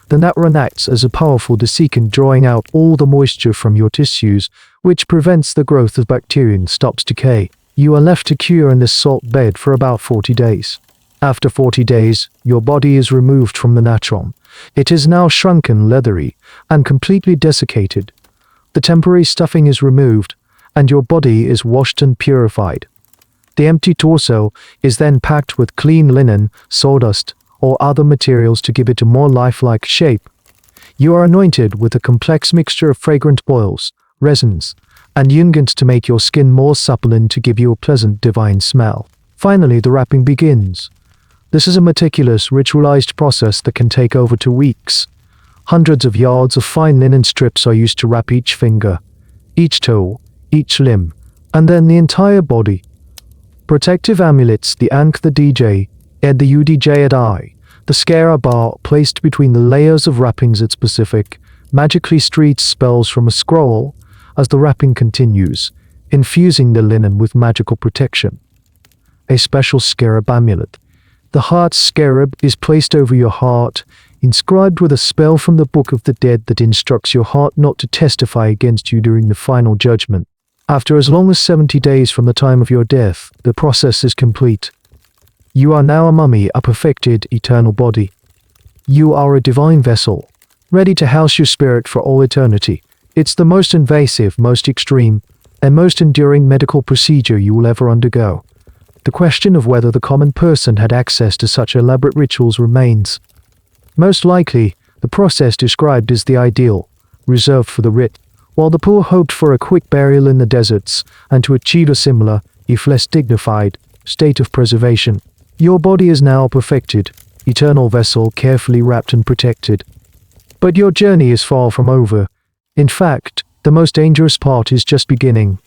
The natron acts as a powerful desiccant, drawing out all the moisture from your tissues, which prevents the growth of bacteria and stops decay. You are left to cure in this salt bed for about 40 days. After 40 days, your body is removed from the natron. It is now shrunken, leathery, and completely desiccated. The temporary stuffing is removed, and your body is washed and purified. The empty torso is then packed with clean linen, sawdust, or other materials to give it a more lifelike shape. You are anointed with a complex mixture of fragrant oils, resins, and unguents to make your skin more supple and to give you a pleasant divine smell. Finally, the wrapping begins. This is a meticulous, ritualized process that can take over 2 weeks. Hundreds of yards of fine linen strips are used to wrap each finger, each toe, each limb, and then the entire body. Protective amulets, the Ankh, the DJ, Ed, the UDJ, Ed I, the Skara bar placed between the layers of wrappings at specific, magically streets spells from a scroll as the wrapping continues, infusing the linen with magical protection. A special scarab amulet. The heart scarab is placed over your heart, inscribed with a spell from the Book of the Dead that instructs your heart not to testify against you during the final judgment. After as long as 70 days from the time of your death, the process is complete. You are now a mummy, a perfected, eternal body. You are a divine vessel, ready to house your spirit for all eternity. It's the most invasive, most extreme, and most enduring medical procedure you will ever undergo. The question of whether the common person had access to such elaborate rituals remains. Most likely, the process described is the ideal, reserved for the rich, while the poor hoped for a quick burial in the deserts and to achieve a similar, if less dignified, state of preservation. Your body is now a perfected, eternal vessel carefully wrapped and protected. But your journey is far from over. In fact, the most dangerous part is just beginning.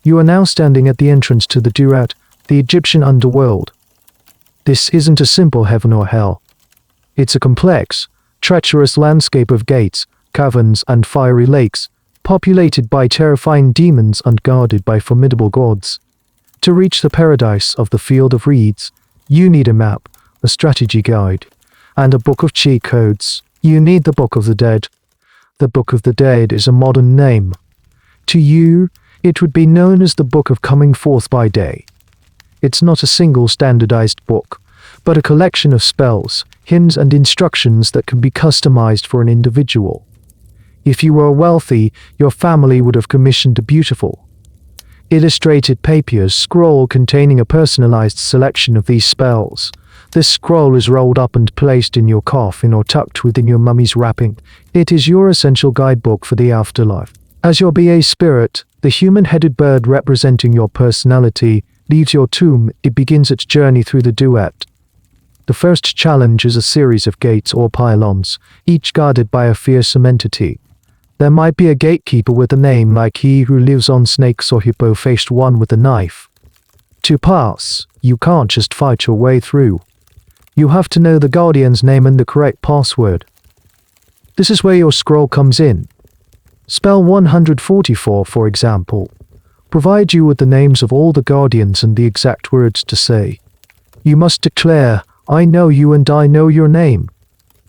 You are now standing at the entrance to the Duat, the Egyptian underworld. This isn't a simple heaven or hell. It's a complex, treacherous landscape of gates, caverns, and fiery lakes, populated by terrifying demons and guarded by formidable gods. To reach the paradise of the Field of Reeds, you need a map, a strategy guide, and a book of cheat codes. You need the Book of the Dead. The Book of the Dead is a modern name. To you, it would be known as the Book of Coming Forth by Day. It's not a single standardized book, but a collection of spells, hymns, and instructions that can be customized for an individual. If you were wealthy, your family would have commissioned a beautiful, illustrated papyrus scroll containing a personalized selection of these spells. This scroll is rolled up and placed in your coffin or tucked within your mummy's wrapping. It is your essential guidebook for the afterlife. As your BA spirit, the human-headed bird representing your personality, leaves your tomb, it begins its journey through the duat. The first challenge is a series of gates or pylons, each guarded by a fearsome entity. There might be a gatekeeper with a name like he who lives on snakes or hippo-faced one with a knife. To pass, you can't just fight your way through. You have to know the guardian's name and the correct password. This is where your scroll comes in. Spell 144, for example, provides you with the names of all the guardians and the exact words to say. You must declare, "I know you and I know your name."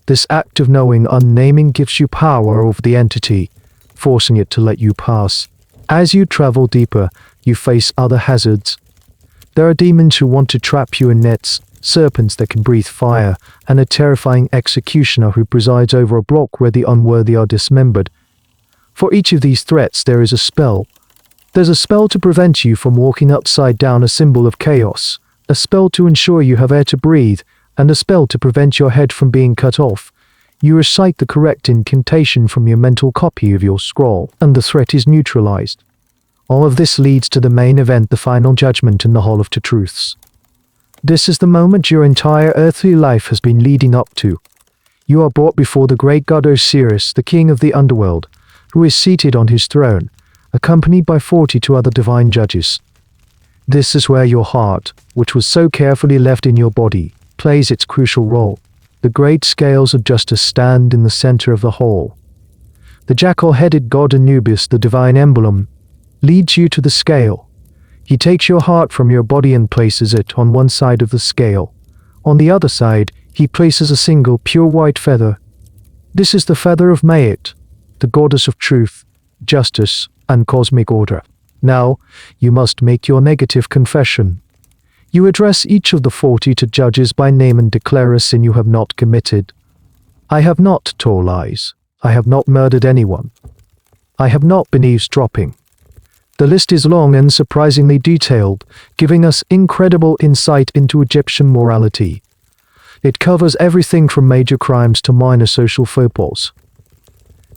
This act of knowing unnaming gives you power over the entity, forcing it to let you pass. As you travel deeper, you face other hazards. There are demons who want to trap you in nets, serpents that can breathe fire, and a terrifying executioner who presides over a block where the unworthy are dismembered. For each of these threats there is a spell. There's a spell to prevent you from walking upside down, a symbol of chaos, a spell to ensure you have air to breathe, and a spell to prevent your head from being cut off. You recite the correct incantation from your mental copy of your scroll, and the threat is neutralized. All of this leads to the main event, the final judgment in the Hall of Two Truths. This is the moment your entire earthly life has been leading up to. You are brought before the great god Osiris, the king of the underworld, who is seated on his throne, accompanied by 42 other divine judges. This is where your heart, which was so carefully left in your body, plays its crucial role. The great scales of justice stand in the center of the hall. The jackal-headed god Anubis, the divine emblem, leads you to the scale. He takes your heart from your body and places it on one side of the scale. On the other side, he places a single pure white feather. This is the feather of Mayat, the goddess of truth, justice, and cosmic order. Now, you must make your negative confession. You address each of the 42 judges by name and declare a sin you have not committed. I have not told lies. I have not murdered anyone. I have not been eavesdropping. The list is long and surprisingly detailed, giving us incredible insight into Egyptian morality. It covers everything from major crimes to minor social faux pas.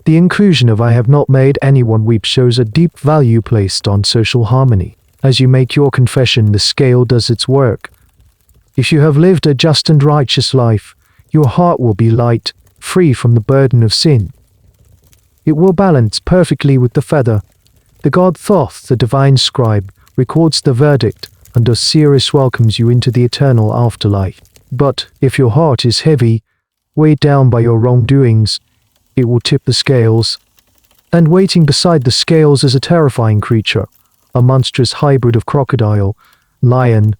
The inclusion of "I have not made anyone weep" shows a deep value placed on social harmony. As you make your confession, the scale does its work. If you have lived a just and righteous life, your heart will be light, free from the burden of sin. It will balance perfectly with the feather. The god Thoth, the divine scribe, records the verdict, and Osiris welcomes you into the eternal afterlife. But if your heart is heavy, weighed down by your wrongdoings, it will tip the scales. And waiting beside the scales is a terrifying creature, a monstrous hybrid of crocodile, lion,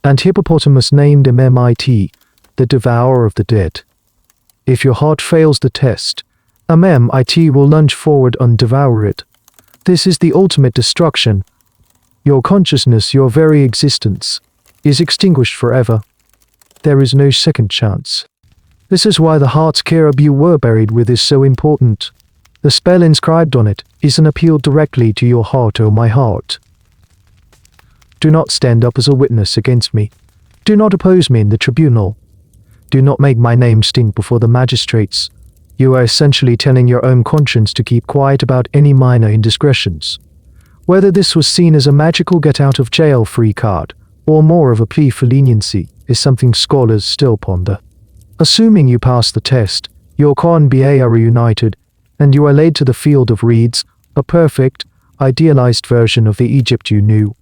and hippopotamus named MMIT, the devourer of the dead. If your heart fails the test, MMIT will lunge forward and devour it. This is the ultimate destruction. Your consciousness, your very existence, is extinguished forever. There is no second chance. This is why the heart's cherub you were buried with is so important. The spell inscribed on it is an appeal directly to your heart, O my heart. Do not stand up as a witness against me. Do not oppose me in the tribunal. Do not make my name stink before the magistrates. You are essentially telling your own conscience to keep quiet about any minor indiscretions. Whether this was seen as a magical get-out-of-jail-free card, or more of a plea for leniency, is something scholars still ponder. Assuming you pass the test, your core and BA are reunited, and you are laid to the field of reeds, a perfect, idealized version of the Egypt you knew.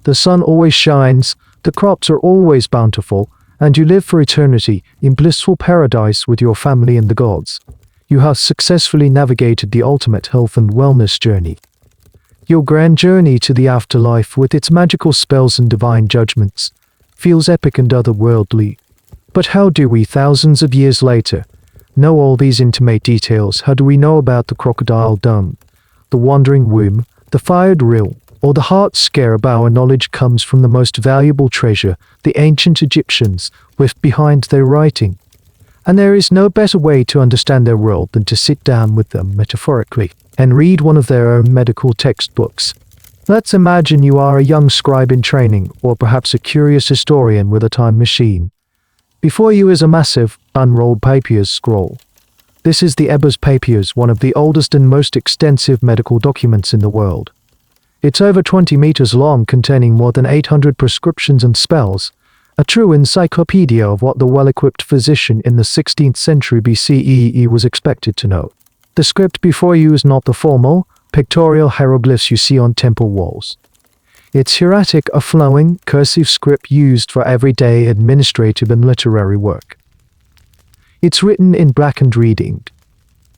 The sun always shines, the crops are always bountiful, and you live for eternity in blissful paradise with your family and the gods. You have successfully navigated the ultimate health and wellness journey. Your grand journey to the afterlife with its magical spells and divine judgments feels epic and otherworldly. But how do we, thousands of years later, know all these intimate details? How do we know about the crocodile dung, the wandering womb, the fired rill, or the heart scarab? Our knowledge comes from the most valuable treasure the ancient Egyptians left behind their writing. And there is no better way to understand their world than to sit down with them metaphorically and read one of their own medical textbooks. Let's imagine you are a young scribe in training, or perhaps a curious historian with a time machine. Before you is a massive, unrolled papyrus scroll. This is the Ebers Papyrus, one of the oldest and most extensive medical documents in the world. It's over 20 meters long, containing more than 800 prescriptions and spells, a true encyclopedia of what the well-equipped physician in the 16th century BCE was expected to know. The script before you is not the formal, pictorial hieroglyphs you see on temple walls. It's hieratic, a flowing, cursive script used for everyday administrative and literary work. It's written in blackened red ink.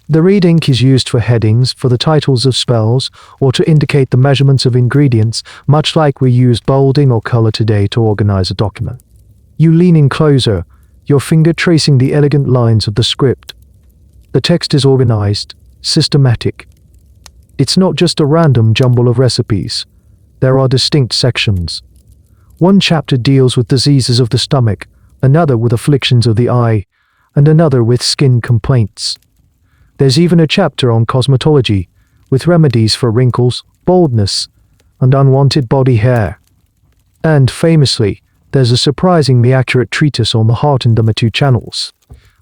The red ink is used for headings, for the titles of spells, or to indicate the measurements of ingredients, much like we use bolding or color today to organize a document. You lean in closer, your finger tracing the elegant lines of the script. The text is organized, systematic. It's not just a random jumble of recipes. There are distinct sections. One chapter deals with diseases of the stomach, another with afflictions of the eye, and another with skin complaints. There's even a chapter on cosmetology, with remedies for wrinkles, baldness, and unwanted body hair. And famously, there's a surprisingly accurate treatise on the heart and the two channels,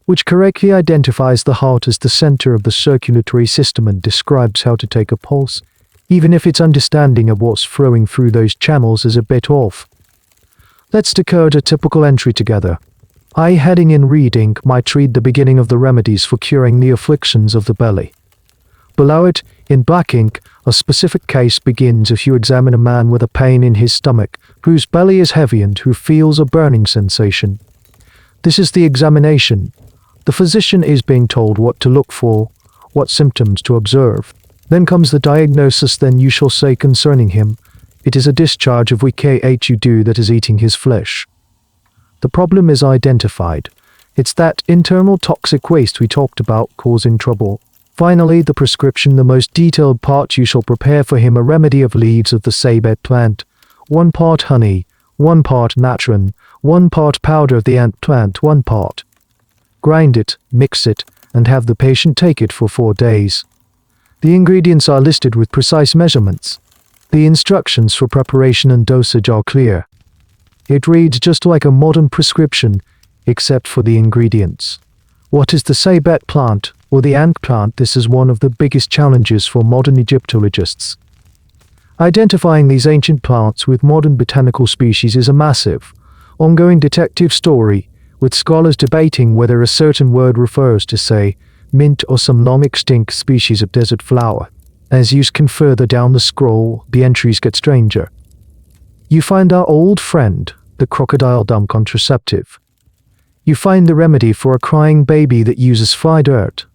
which correctly identifies the heart as the center of the circulatory system and describes how to take a pulse, even if its understanding of what's flowing through those channels is a bit off. Let's decode a typical entry together. I, heading in red ink, might read the beginning of the remedies for curing the afflictions of the belly. Below it, in black ink, a specific case begins if you examine a man with a pain in his stomach, whose belly is heavy and who feels a burning sensation. This is the examination. The physician is being told what to look for, what symptoms to observe. Then comes the diagnosis. Then you shall say concerning him, it is a discharge of WKHU that is eating his flesh. The problem is identified. It's that internal toxic waste we talked about causing trouble. Finally, the prescription, the most detailed part. You shall prepare for him a remedy of leaves of the sabet plant, 1 part honey, 1 part natron, 1 part powder of the ant plant, 1 part. Grind it, mix it, and have the patient take it for 4 days. The ingredients are listed with precise measurements. The instructions for preparation and dosage are clear. It reads just like a modern prescription, except for the ingredients. What is the sabet plant, or the ant plant? This is one of the biggest challenges for modern Egyptologists. Identifying these ancient plants with modern botanical species is a massive, ongoing detective story, with scholars debating whether a certain word refers to, say, mint or some long-extinct species of desert flower. As you scan further down the scroll, the entries get stranger. You find our old friend, the crocodile dung contraceptive. You find the remedy for a crying baby that uses fried earth.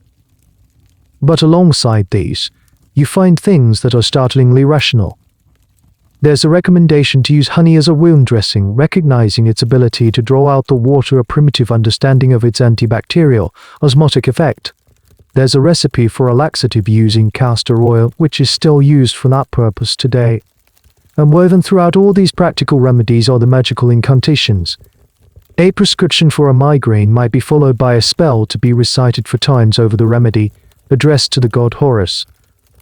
But alongside these, you find things that are startlingly rational. There's a recommendation to use honey as a wound dressing, recognizing its ability to draw out the water, a primitive understanding of its antibacterial, osmotic effect. There's a recipe for a laxative using castor oil, which is still used for that purpose today. And woven throughout all these practical remedies are the magical incantations. A prescription for a migraine might be followed by a spell to be recited 4 times over the remedy, addressed to the god Horus.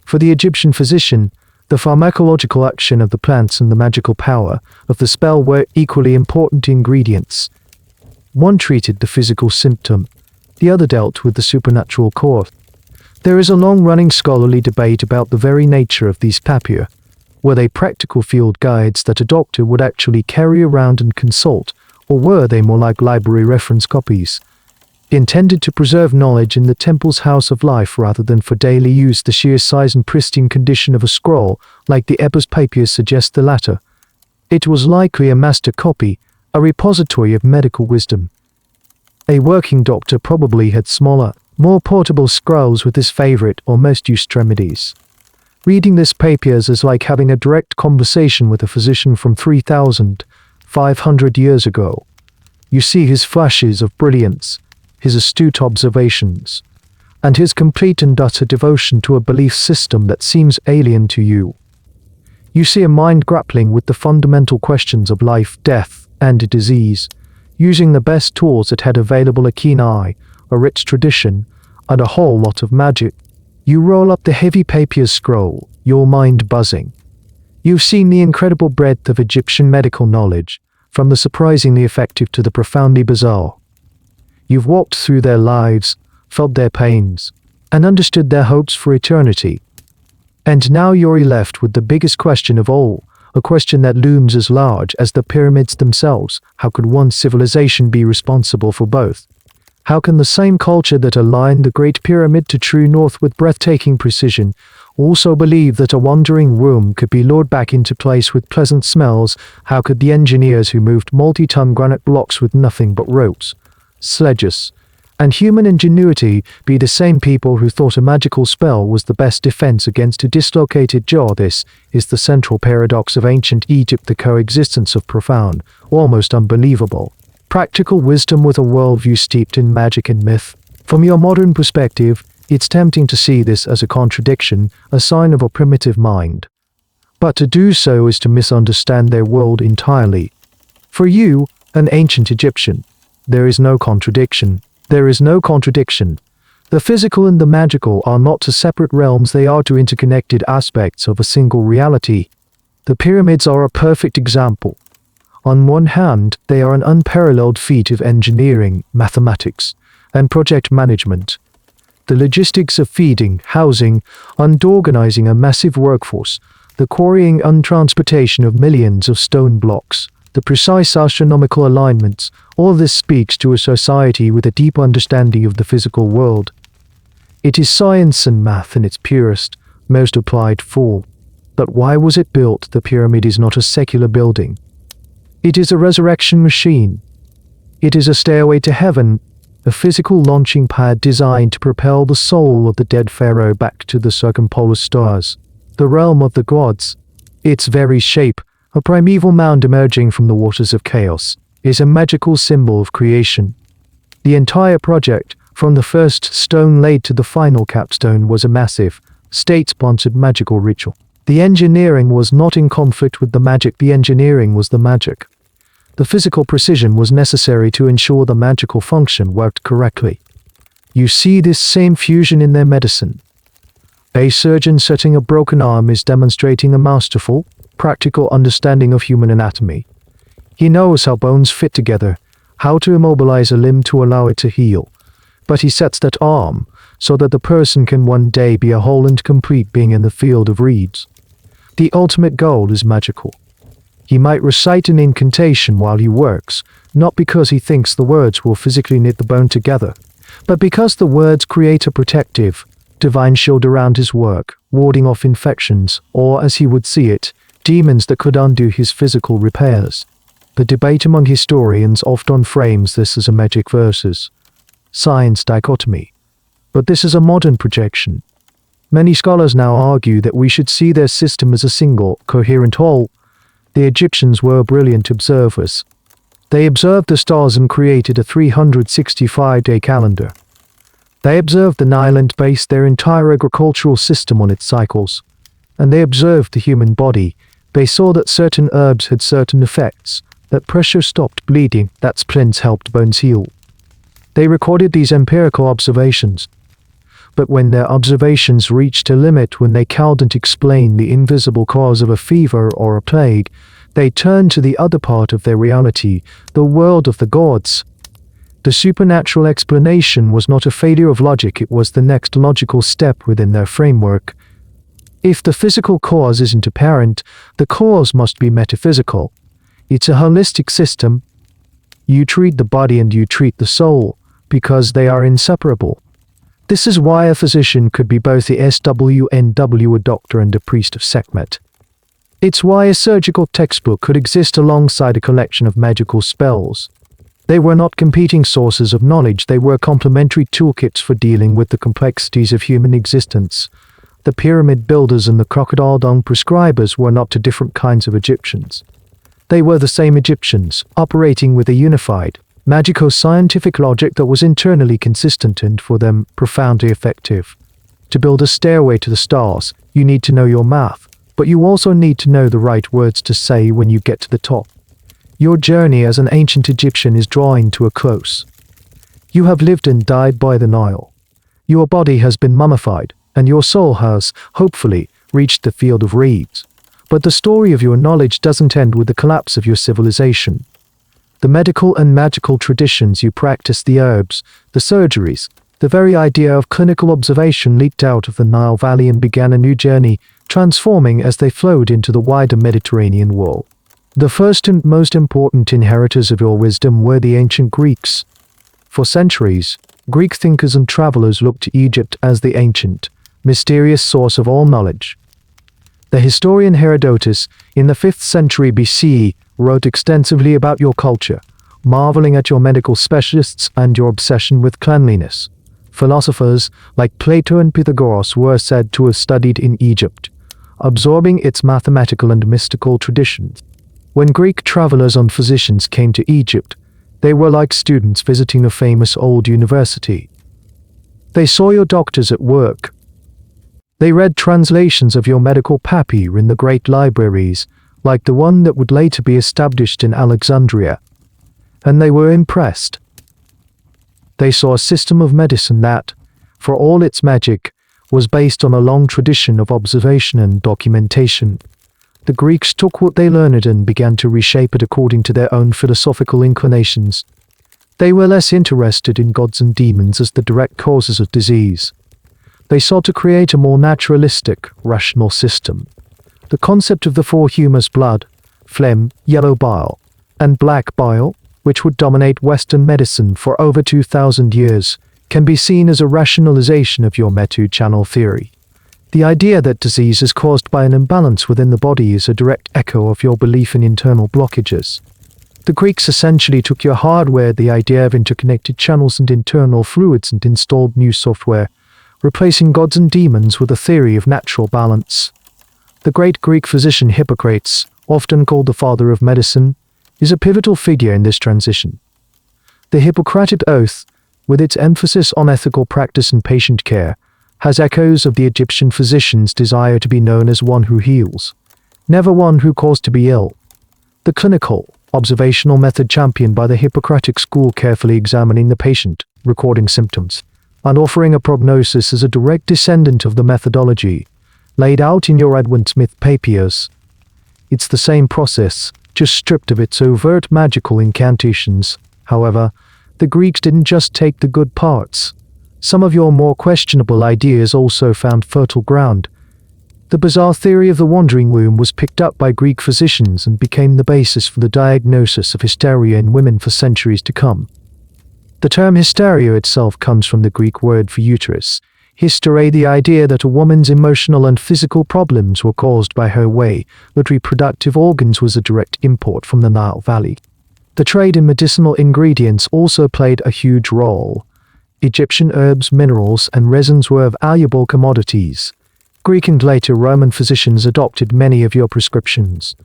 For the Egyptian physician, the pharmacological action of the plants and the magical power of the spell were equally important ingredients. One treated the physical symptom, the other dealt with the supernatural core. There is a long-running scholarly debate about the very nature of these papier. Were they practical field guides that a doctor would actually carry around and consult, or were they more like library reference copies, intended to preserve knowledge in the temple's house of life rather than for daily use? The sheer size and pristine condition of a scroll, like the Ebers papiers, suggest the latter. It was likely a master copy, a repository of medical wisdom. A working doctor probably had smaller, more portable scrolls with his favorite or most used remedies. Reading this papiers is like having a direct conversation with a physician from 3,500 years ago. You see his flashes of brilliance, his astute observations, and his complete and utter devotion to a belief system that seems alien to you. You see a mind grappling with the fundamental questions of life, death, and disease, using the best tools it had available: a keen eye, a rich tradition, and a whole lot of magic. You roll up the heavy papier scroll, your mind buzzing. You've seen the incredible breadth of Egyptian medical knowledge, from the surprisingly effective to the profoundly bizarre. You've walked through their lives, felt their pains, and understood their hopes for eternity. And now you're left with the biggest question of all, a question that looms as large as the pyramids themselves. How could one civilization be responsible for both? How can the same culture that aligned the Great Pyramid to true north with breathtaking precision also believe that a wandering womb could be lured back into place with pleasant smells? How could the engineers who moved multi-ton granite blocks with nothing but ropes, sledges, and human ingenuity be the same people who thought a magical spell was the best defense against a dislocated jaw? This is the central paradox of ancient Egypt, the coexistence of profound, almost unbelievable, practical wisdom with a worldview steeped in magic and myth. From your modern perspective, it's tempting to see this as a contradiction, a sign of a primitive mind. But to do so is to misunderstand their world entirely. For you, an ancient Egyptian, there is no contradiction. There is no contradiction. The physical and the magical are not two separate realms, they are two interconnected aspects of a single reality. The pyramids are a perfect example. On one hand, they are an unparalleled feat of engineering, mathematics, and project management. The logistics of feeding, housing, and organizing a massive workforce, the quarrying and transportation of millions of stone blocks, the precise astronomical alignments, all this speaks to a society with a deep understanding of the physical world. It is science and math in its purest, most applied form. But why was it built? The pyramid is not a secular building. It is a resurrection machine. It is a stairway to heaven, a physical launching pad designed to propel the soul of the dead pharaoh back to the circumpolar stars, the realm of the gods. Its very shape, a primeval mound emerging from the waters of chaos, is a magical symbol of creation. The entire project, from the first stone laid to the final capstone, was a massive, state-sponsored magical ritual. The engineering was not in conflict with the magic, the engineering was the magic. The physical precision was necessary to ensure the magical function worked correctly. You see this same fusion in their medicine. A surgeon setting a broken arm is demonstrating a masterful, practical understanding of human anatomy. He knows how bones fit together, how to immobilize a limb to allow it to heal. But he sets that arm so that the person can one day be a whole and complete being in the field of reeds. The ultimate goal is magical. He might recite an incantation while he works, not because he thinks the words will physically knit the bone together, but because the words create a protective, divine shield around his work, warding off infections, or as he would see it, demons that could undo his physical repairs. The debate among historians often frames this as a magic versus science dichotomy, but this is a modern projection. Many scholars now argue that we should see their system as a single, coherent whole. The Egyptians were brilliant observers. They observed the stars and created a 365-day calendar. They observed the Nile and based their entire agricultural system on its cycles. And they observed the human body. They saw that certain herbs had certain effects, that pressure stopped bleeding, that splints helped bones heal. They recorded these empirical observations. But when their observations reached a limit, when they couldn't explain the invisible cause of a fever or a plague, they turned to the other part of their reality, the world of the gods. The supernatural explanation was not a failure of logic, it was the next logical step within their framework. If the physical cause isn't apparent, the cause must be metaphysical. It's a holistic system. You treat the body and you treat the soul, because they are inseparable. This is why a physician could be both a SWNW, a doctor, and a priest of Sekhmet. It's why a surgical textbook could exist alongside a collection of magical spells. They were not competing sources of knowledge, they were complementary toolkits for dealing with the complexities of human existence. The pyramid builders and the crocodile dung prescribers were not two different kinds of Egyptians. They were the same Egyptians, operating with a unified, magico-scientific logic that was internally consistent and, for them, profoundly effective. To build a stairway to the stars, you need to know your math, but you also need to know the right words to say when you get to the top. Your journey as an ancient Egyptian is drawing to a close. You have lived and died by the Nile. Your body has been mummified, and your soul has, hopefully, reached the field of reeds. But the story of your knowledge doesn't end with the collapse of your civilization. The medical and magical traditions you practice, the herbs, the surgeries, the very idea of clinical observation leaked out of the Nile Valley and began a new journey, transforming as they flowed into the wider Mediterranean world. The first and most important inheritors of your wisdom were the ancient Greeks. For centuries, Greek thinkers and travelers looked to Egypt as the ancient, mysterious source of all knowledge. The historian Herodotus, in the 5th century BCE, wrote extensively about your culture, marveling at your medical specialists and your obsession with cleanliness. Philosophers like Plato and Pythagoras were said to have studied in Egypt, absorbing its mathematical and mystical traditions. When Greek travelers and physicians came to Egypt, they were like students visiting a famous old university. They saw your doctors at work. They read translations of your medical papier in the great libraries, like the one that would later be established in Alexandria. And they were impressed. They saw a system of medicine that, for all its magic, was based on a long tradition of observation and documentation. The Greeks took what they learned and began to reshape it according to their own philosophical inclinations. They were less interested in gods and demons as the direct causes of disease. They sought to create a more naturalistic, rational system. The concept of the four humours, blood, phlegm, yellow bile, and black bile, which would dominate Western medicine for over 2,000 years, can be seen as a rationalization of your Metu channel theory. The idea that disease is caused by an imbalance within the body is a direct echo of your belief in internal blockages. The Greeks essentially took your hardware, the idea of interconnected channels and internal fluids, and installed new software, replacing gods and demons with a theory of natural balance. The great Greek physician Hippocrates, often called the father of medicine, is a pivotal figure in this transition. The Hippocratic Oath, with its emphasis on ethical practice and patient care, has echoes of the Egyptian physician's desire to be known as one who heals, never one who caused to be ill. The clinical, observational method championed by the Hippocratic school, carefully examining the patient, recording symptoms, and offering a prognosis, is a direct descendant of the methodology laid out in your Edwin Smith papiers. It's the same process, just stripped of its overt magical incantations. However, the Greeks didn't just take the good parts. Some of your more questionable ideas also found fertile ground. The bizarre theory of the wandering womb was picked up by Greek physicians and became the basis for the diagnosis of hysteria in women for centuries to come. The term hysteria itself comes from the Greek word for uterus, hystere, the idea that a woman's emotional and physical problems were caused by her way that reproductive organs was a direct import from the Nile Valley. The trade in medicinal ingredients also played a huge role. Egyptian herbs, minerals, and resins were valuable commodities. Greek and later Roman physicians adopted many of your prescriptions.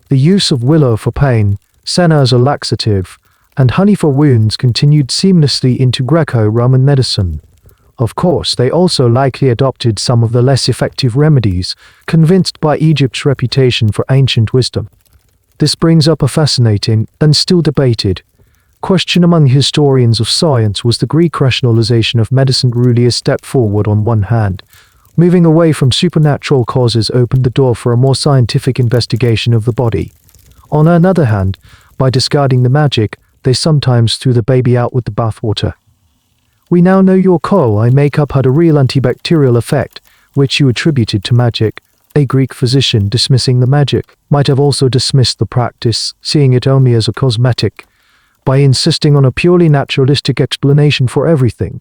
The use of willow for pain, senna as a laxative, and honey for wounds continued seamlessly into Greco-Roman medicine. Of course, they also likely adopted some of the less effective remedies, convinced by Egypt's reputation for ancient wisdom. This brings up a fascinating, and still debated, question among historians of science was the Greek rationalization of medicine. Really a step forward on one hand. Moving away from supernatural causes opened the door for a more scientific investigation of the body. On another hand, by discarding the magic, they sometimes threw the baby out with the bathwater. We now know your coal eye makeup had a real antibacterial effect, which you attributed to magic. A Greek physician dismissing the magic might have also dismissed the practice, seeing it only as a cosmetic. By insisting on a purely naturalistic explanation for everything,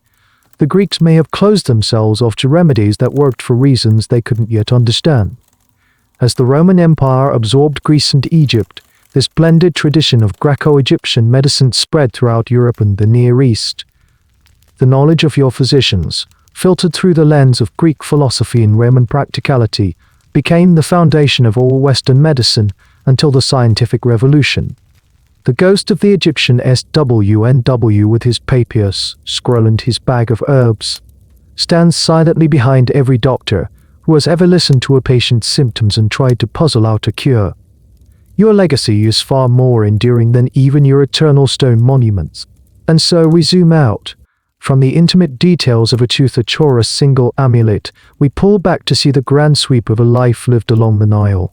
the Greeks may have closed themselves off to remedies that worked for reasons they couldn't yet understand. As the Roman Empire absorbed Greece and Egypt, this blended tradition of Greco-Egyptian medicine spread throughout Europe and the Near East. The knowledge of your physicians, filtered through the lens of Greek philosophy and Roman practicality, became the foundation of all Western medicine until the scientific revolution. The ghost of the Egyptian SWNW with his papyrus, scroll and his bag of herbs, stands silently behind every doctor who has ever listened to a patient's symptoms and tried to puzzle out a cure. Your legacy is far more enduring than even your eternal stone monuments. And so we zoom out. From the intimate details of a tooth or a single amulet, we pull back to see the grand sweep of a life lived along the Nile.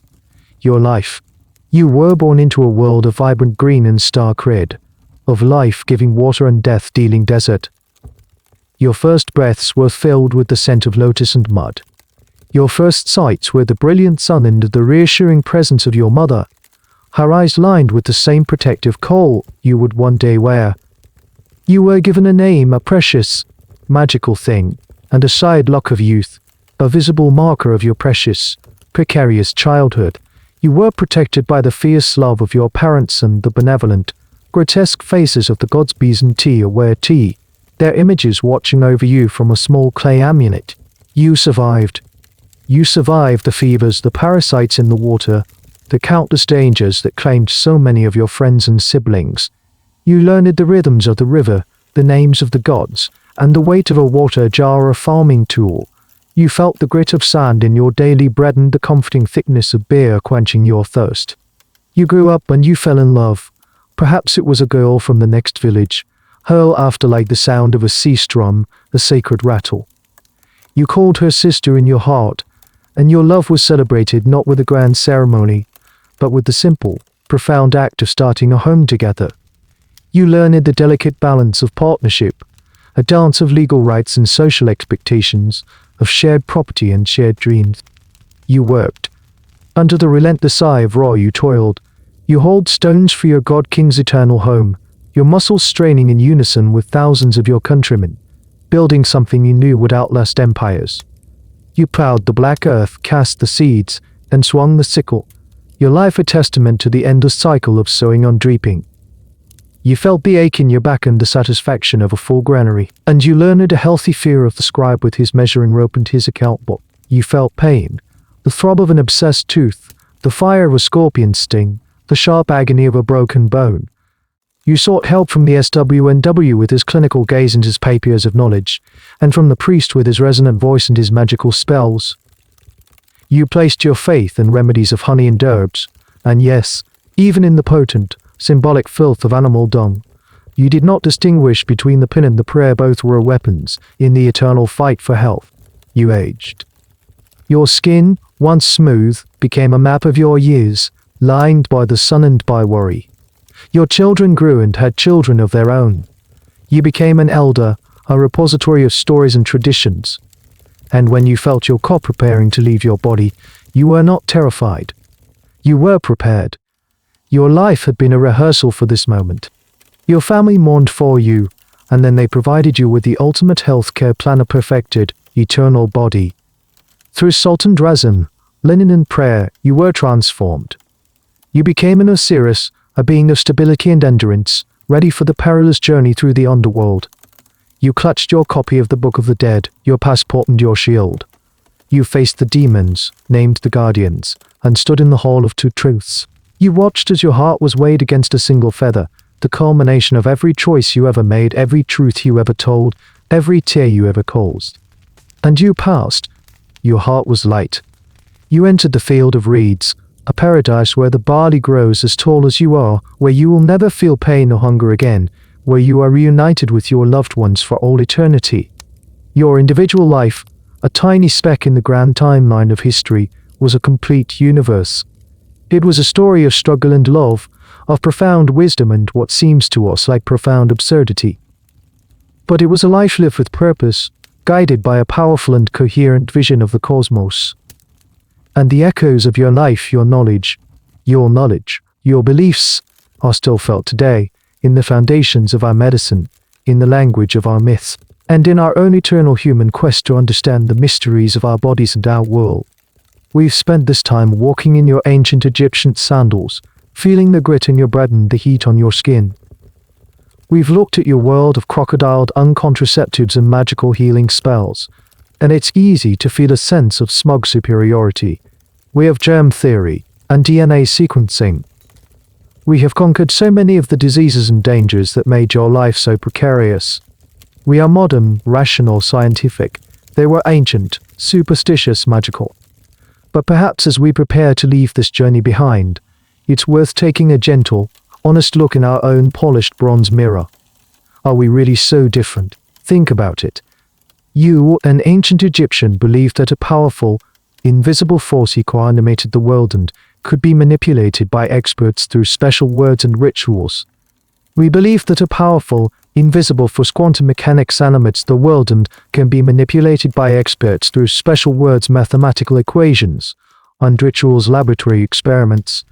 Your life. You were born into a world of vibrant green and stark red, of life giving water and death dealing desert. Your first breaths were filled with the scent of lotus and mud. Your first sights were the brilliant sun and the reassuring presence of your mother, her eyes lined with the same protective kohl you would one day wear. You were given a name, a precious, magical thing, and a side lock of youth, a visible marker of your precious, precarious childhood. You were protected by the fierce love of your parents and the benevolent, grotesque faces of the gods B's and T aware T, their images watching over you from a small clay amulet. You survived. You survived the fevers, the parasites in the water, the countless dangers that claimed so many of your friends and siblings. You learned the rhythms of the river, the names of the gods, and the weight of a water jar or a farming tool. You felt the grit of sand in your daily bread and the comforting thickness of beer quenching your thirst. You grew up and you fell in love. Perhaps it was a girl from the next village, her after like the sound of a sea strum, a sacred rattle. You called her sister in your heart, and your love was celebrated not with a grand ceremony, but with the simple, profound act of starting a home together. You learned the delicate balance of partnership, a dance of legal rights and social expectations, of shared property and shared dreams. You worked. Under the relentless eye of Ra you toiled. You hauled stones for your God King's eternal home, your muscles straining in unison with thousands of your countrymen, building something you knew would outlast empires. You plowed the black earth, cast the seeds, and swung the sickle, your life a testament to the endless cycle of sowing and reaping. You felt the ache in your back and the satisfaction of a full granary, and you learned a healthy fear of the scribe with his measuring rope and his account book. You felt pain, the throb of an obsessed tooth, the fire of a scorpion's sting, the sharp agony of a broken bone. You sought help from the SWNW with his clinical gaze and his papers of knowledge, and from the priest with his resonant voice and his magical spells. You placed your faith in remedies of honey and herbs, and yes, even in the potent, symbolic filth of animal dung. You did not distinguish between the pin and the prayer, both were weapons in the eternal fight for health. You aged. Your skin, once smooth, became a map of your years, lined by the sun and by worry. Your children grew and had children of their own. You became an elder, a repository of stories and traditions. And when you felt your core preparing to leave your body, you were not terrified. You were prepared. Your life had been a rehearsal for this moment. Your family mourned for you, and then they provided you with the ultimate healthcare plan, a perfected, eternal body. Through salt and resin, linen and prayer, you were transformed. You became an Osiris, a being of stability and endurance, ready for the perilous journey through the underworld. You clutched your copy of the Book of the Dead, your passport and your shield. You faced the demons, named the Guardians, and stood in the Hall of Two Truths. You watched as your heart was weighed against a single feather, the culmination of every choice you ever made, every truth you ever told, every tear you ever caused. And you passed. Your heart was light. You entered the field of reeds, a paradise where the barley grows as tall as you are, where you will never feel pain or hunger again, where you are reunited with your loved ones for all eternity. Your individual life, a tiny speck in the grand timeline of history, was a complete universe. It was a story of struggle and love, of profound wisdom and what seems to us like profound absurdity. But it was a life lived with purpose, guided by a powerful and coherent vision of the cosmos. And the echoes of your life, your knowledge, your beliefs, are still felt today, in the foundations of our medicine, in the language of our myths, and in our own eternal human quest to understand the mysteries of our bodies and our world. We've spent this time walking in your ancient Egyptian sandals, feeling the grit in your bread and the heat on your skin. We've looked at your world of crocodile dung, contraceptives and magical healing spells, and it's easy to feel a sense of smug superiority. We have germ theory and DNA sequencing. We have conquered so many of the diseases and dangers that made your life so precarious. We are modern, rational, scientific. They were ancient, superstitious, magical. But perhaps as we prepare to leave this journey behind, it's worth taking a gentle, honest look in our own polished bronze mirror. Are we really so different? Think about it. You, an ancient Egyptian, believed that a powerful, invisible force co-animated the world and could be manipulated by experts through special words and rituals. We believe that a powerful, invisible force quantum mechanics animates the world and can be manipulated by experts through special words, mathematical equations, and rituals, laboratory experiments.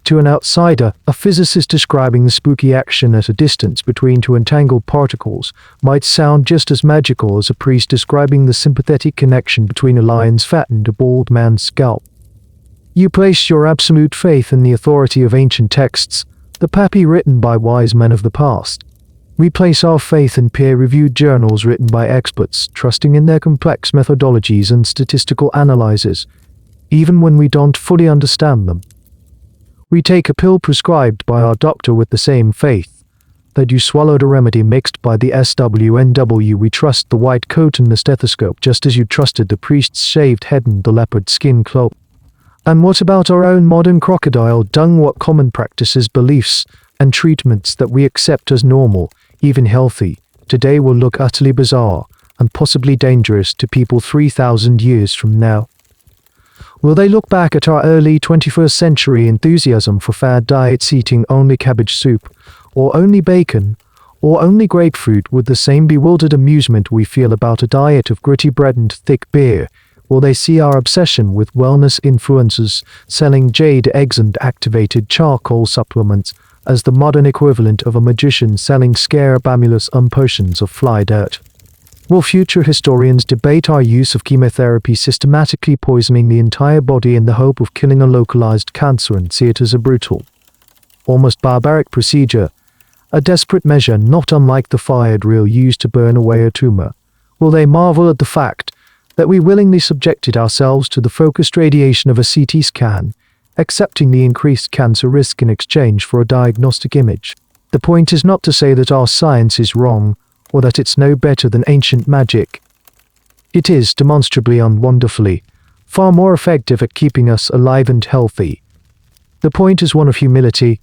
To an outsider, a physicist describing the spooky action at a distance between two entangled particles might sound just as magical as a priest describing the sympathetic connection between a lion's fat and a bald man's scalp. You place your absolute faith in the authority of ancient texts, the papy written by wise men of the past. We place our faith in peer-reviewed journals written by experts, trusting in their complex methodologies and statistical analyses, even when we don't fully understand them. We take a pill prescribed by our doctor with the same faith that you swallowed a remedy mixed by the SWNW. We trust the white coat and the stethoscope just as you trusted the priest's shaved head and the leopard skin cloak. And what about our own modern crocodile dung? What common practices, beliefs, and treatments that we accept as normal, even healthy, today will look utterly bizarre and possibly dangerous to people 3,000 years from now? Will they look back at our early 21st century enthusiasm for fad diets, eating only cabbage soup, or only bacon, or only grapefruit, with the same bewildered amusement we feel about a diet of gritty bread and thick beer? Will they see our obsession with wellness influencers selling jade eggs and activated charcoal supplements as the modern equivalent of a magician selling scare-bamulous potions of fly dirt? Will future historians debate our use of chemotherapy, systematically poisoning the entire body in the hope of killing a localized cancer, and see it as a brutal, almost barbaric procedure, a desperate measure not unlike the fire drill used to burn away a tumor? Will they marvel at the fact that we willingly subjected ourselves to the focused radiation of a CT scan, accepting the increased cancer risk in exchange for a diagnostic image? The point is not to say that our science is wrong, or that it's no better than ancient magic. It is, demonstrably and wonderfully, far more effective at keeping us alive and healthy. The point is one of humility.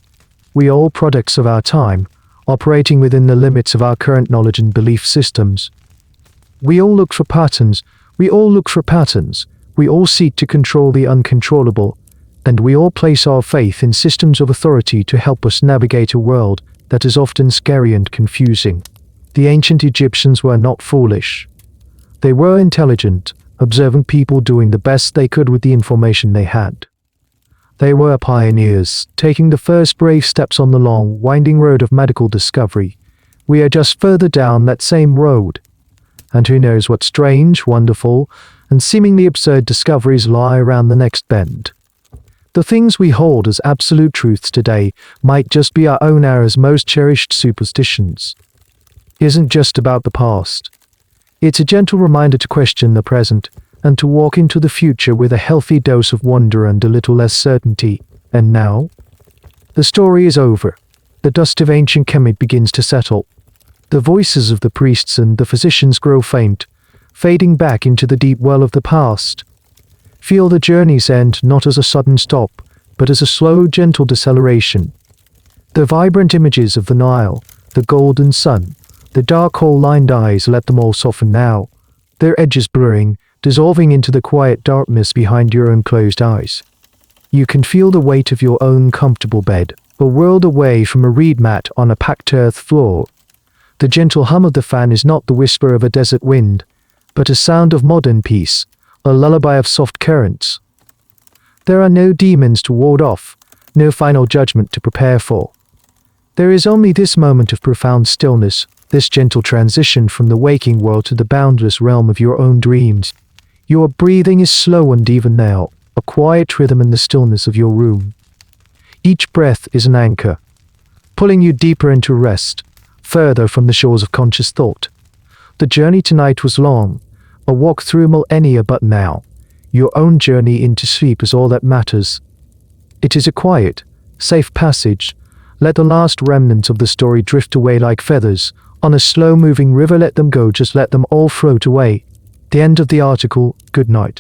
We are all products of our time, operating within the limits of our current knowledge and belief systems. We all look for patterns. We all seek to control the uncontrollable, and we all place our faith in systems of authority to help us navigate a world that is often scary and confusing. The ancient Egyptians were not foolish. They were intelligent, observant people doing the best they could with the information they had. They were pioneers, taking the first brave steps on the long, winding road of medical discovery. We are just further down that same road. And who knows what strange, wonderful, and seemingly absurd discoveries lie around the next bend. The things we hold as absolute truths today might just be our own era's most cherished superstitions. Isn't just about the past. It's a gentle reminder to question the present and to walk into the future with a healthy dose of wonder and a little less certainty. And now? The story is over. The dust of ancient Kemet begins to settle. The voices of the priests and the physicians grow faint, fading back into the deep well of the past. Feel the journey's end not as a sudden stop, but as a slow, gentle deceleration. The vibrant images of the Nile, the golden sun, the dark hole-lined eyes, let them all soften now, their edges blurring, dissolving into the quiet darkness behind your own closed eyes. You can feel the weight of your own comfortable bed, a world away from a reed mat on a packed earth floor. The gentle hum of the fan is not the whisper of a desert wind, but a sound of modern peace, a lullaby of soft currents. There are no demons to ward off, no final judgment to prepare for. There is only this moment of profound stillness, this gentle transition from the waking world to the boundless realm of your own dreams. Your breathing is slow and even now, a quiet rhythm in the stillness of your room. Each breath is an anchor, pulling you deeper into rest, further from the shores of conscious thought. The journey tonight was long, a walk through millennia, but now, your own journey into sleep is all that matters. It is a quiet, safe passage. Let the last remnants of the story drift away like feathers. On a slow-moving river, let them go, just let them all float away. The end of the article. Good night.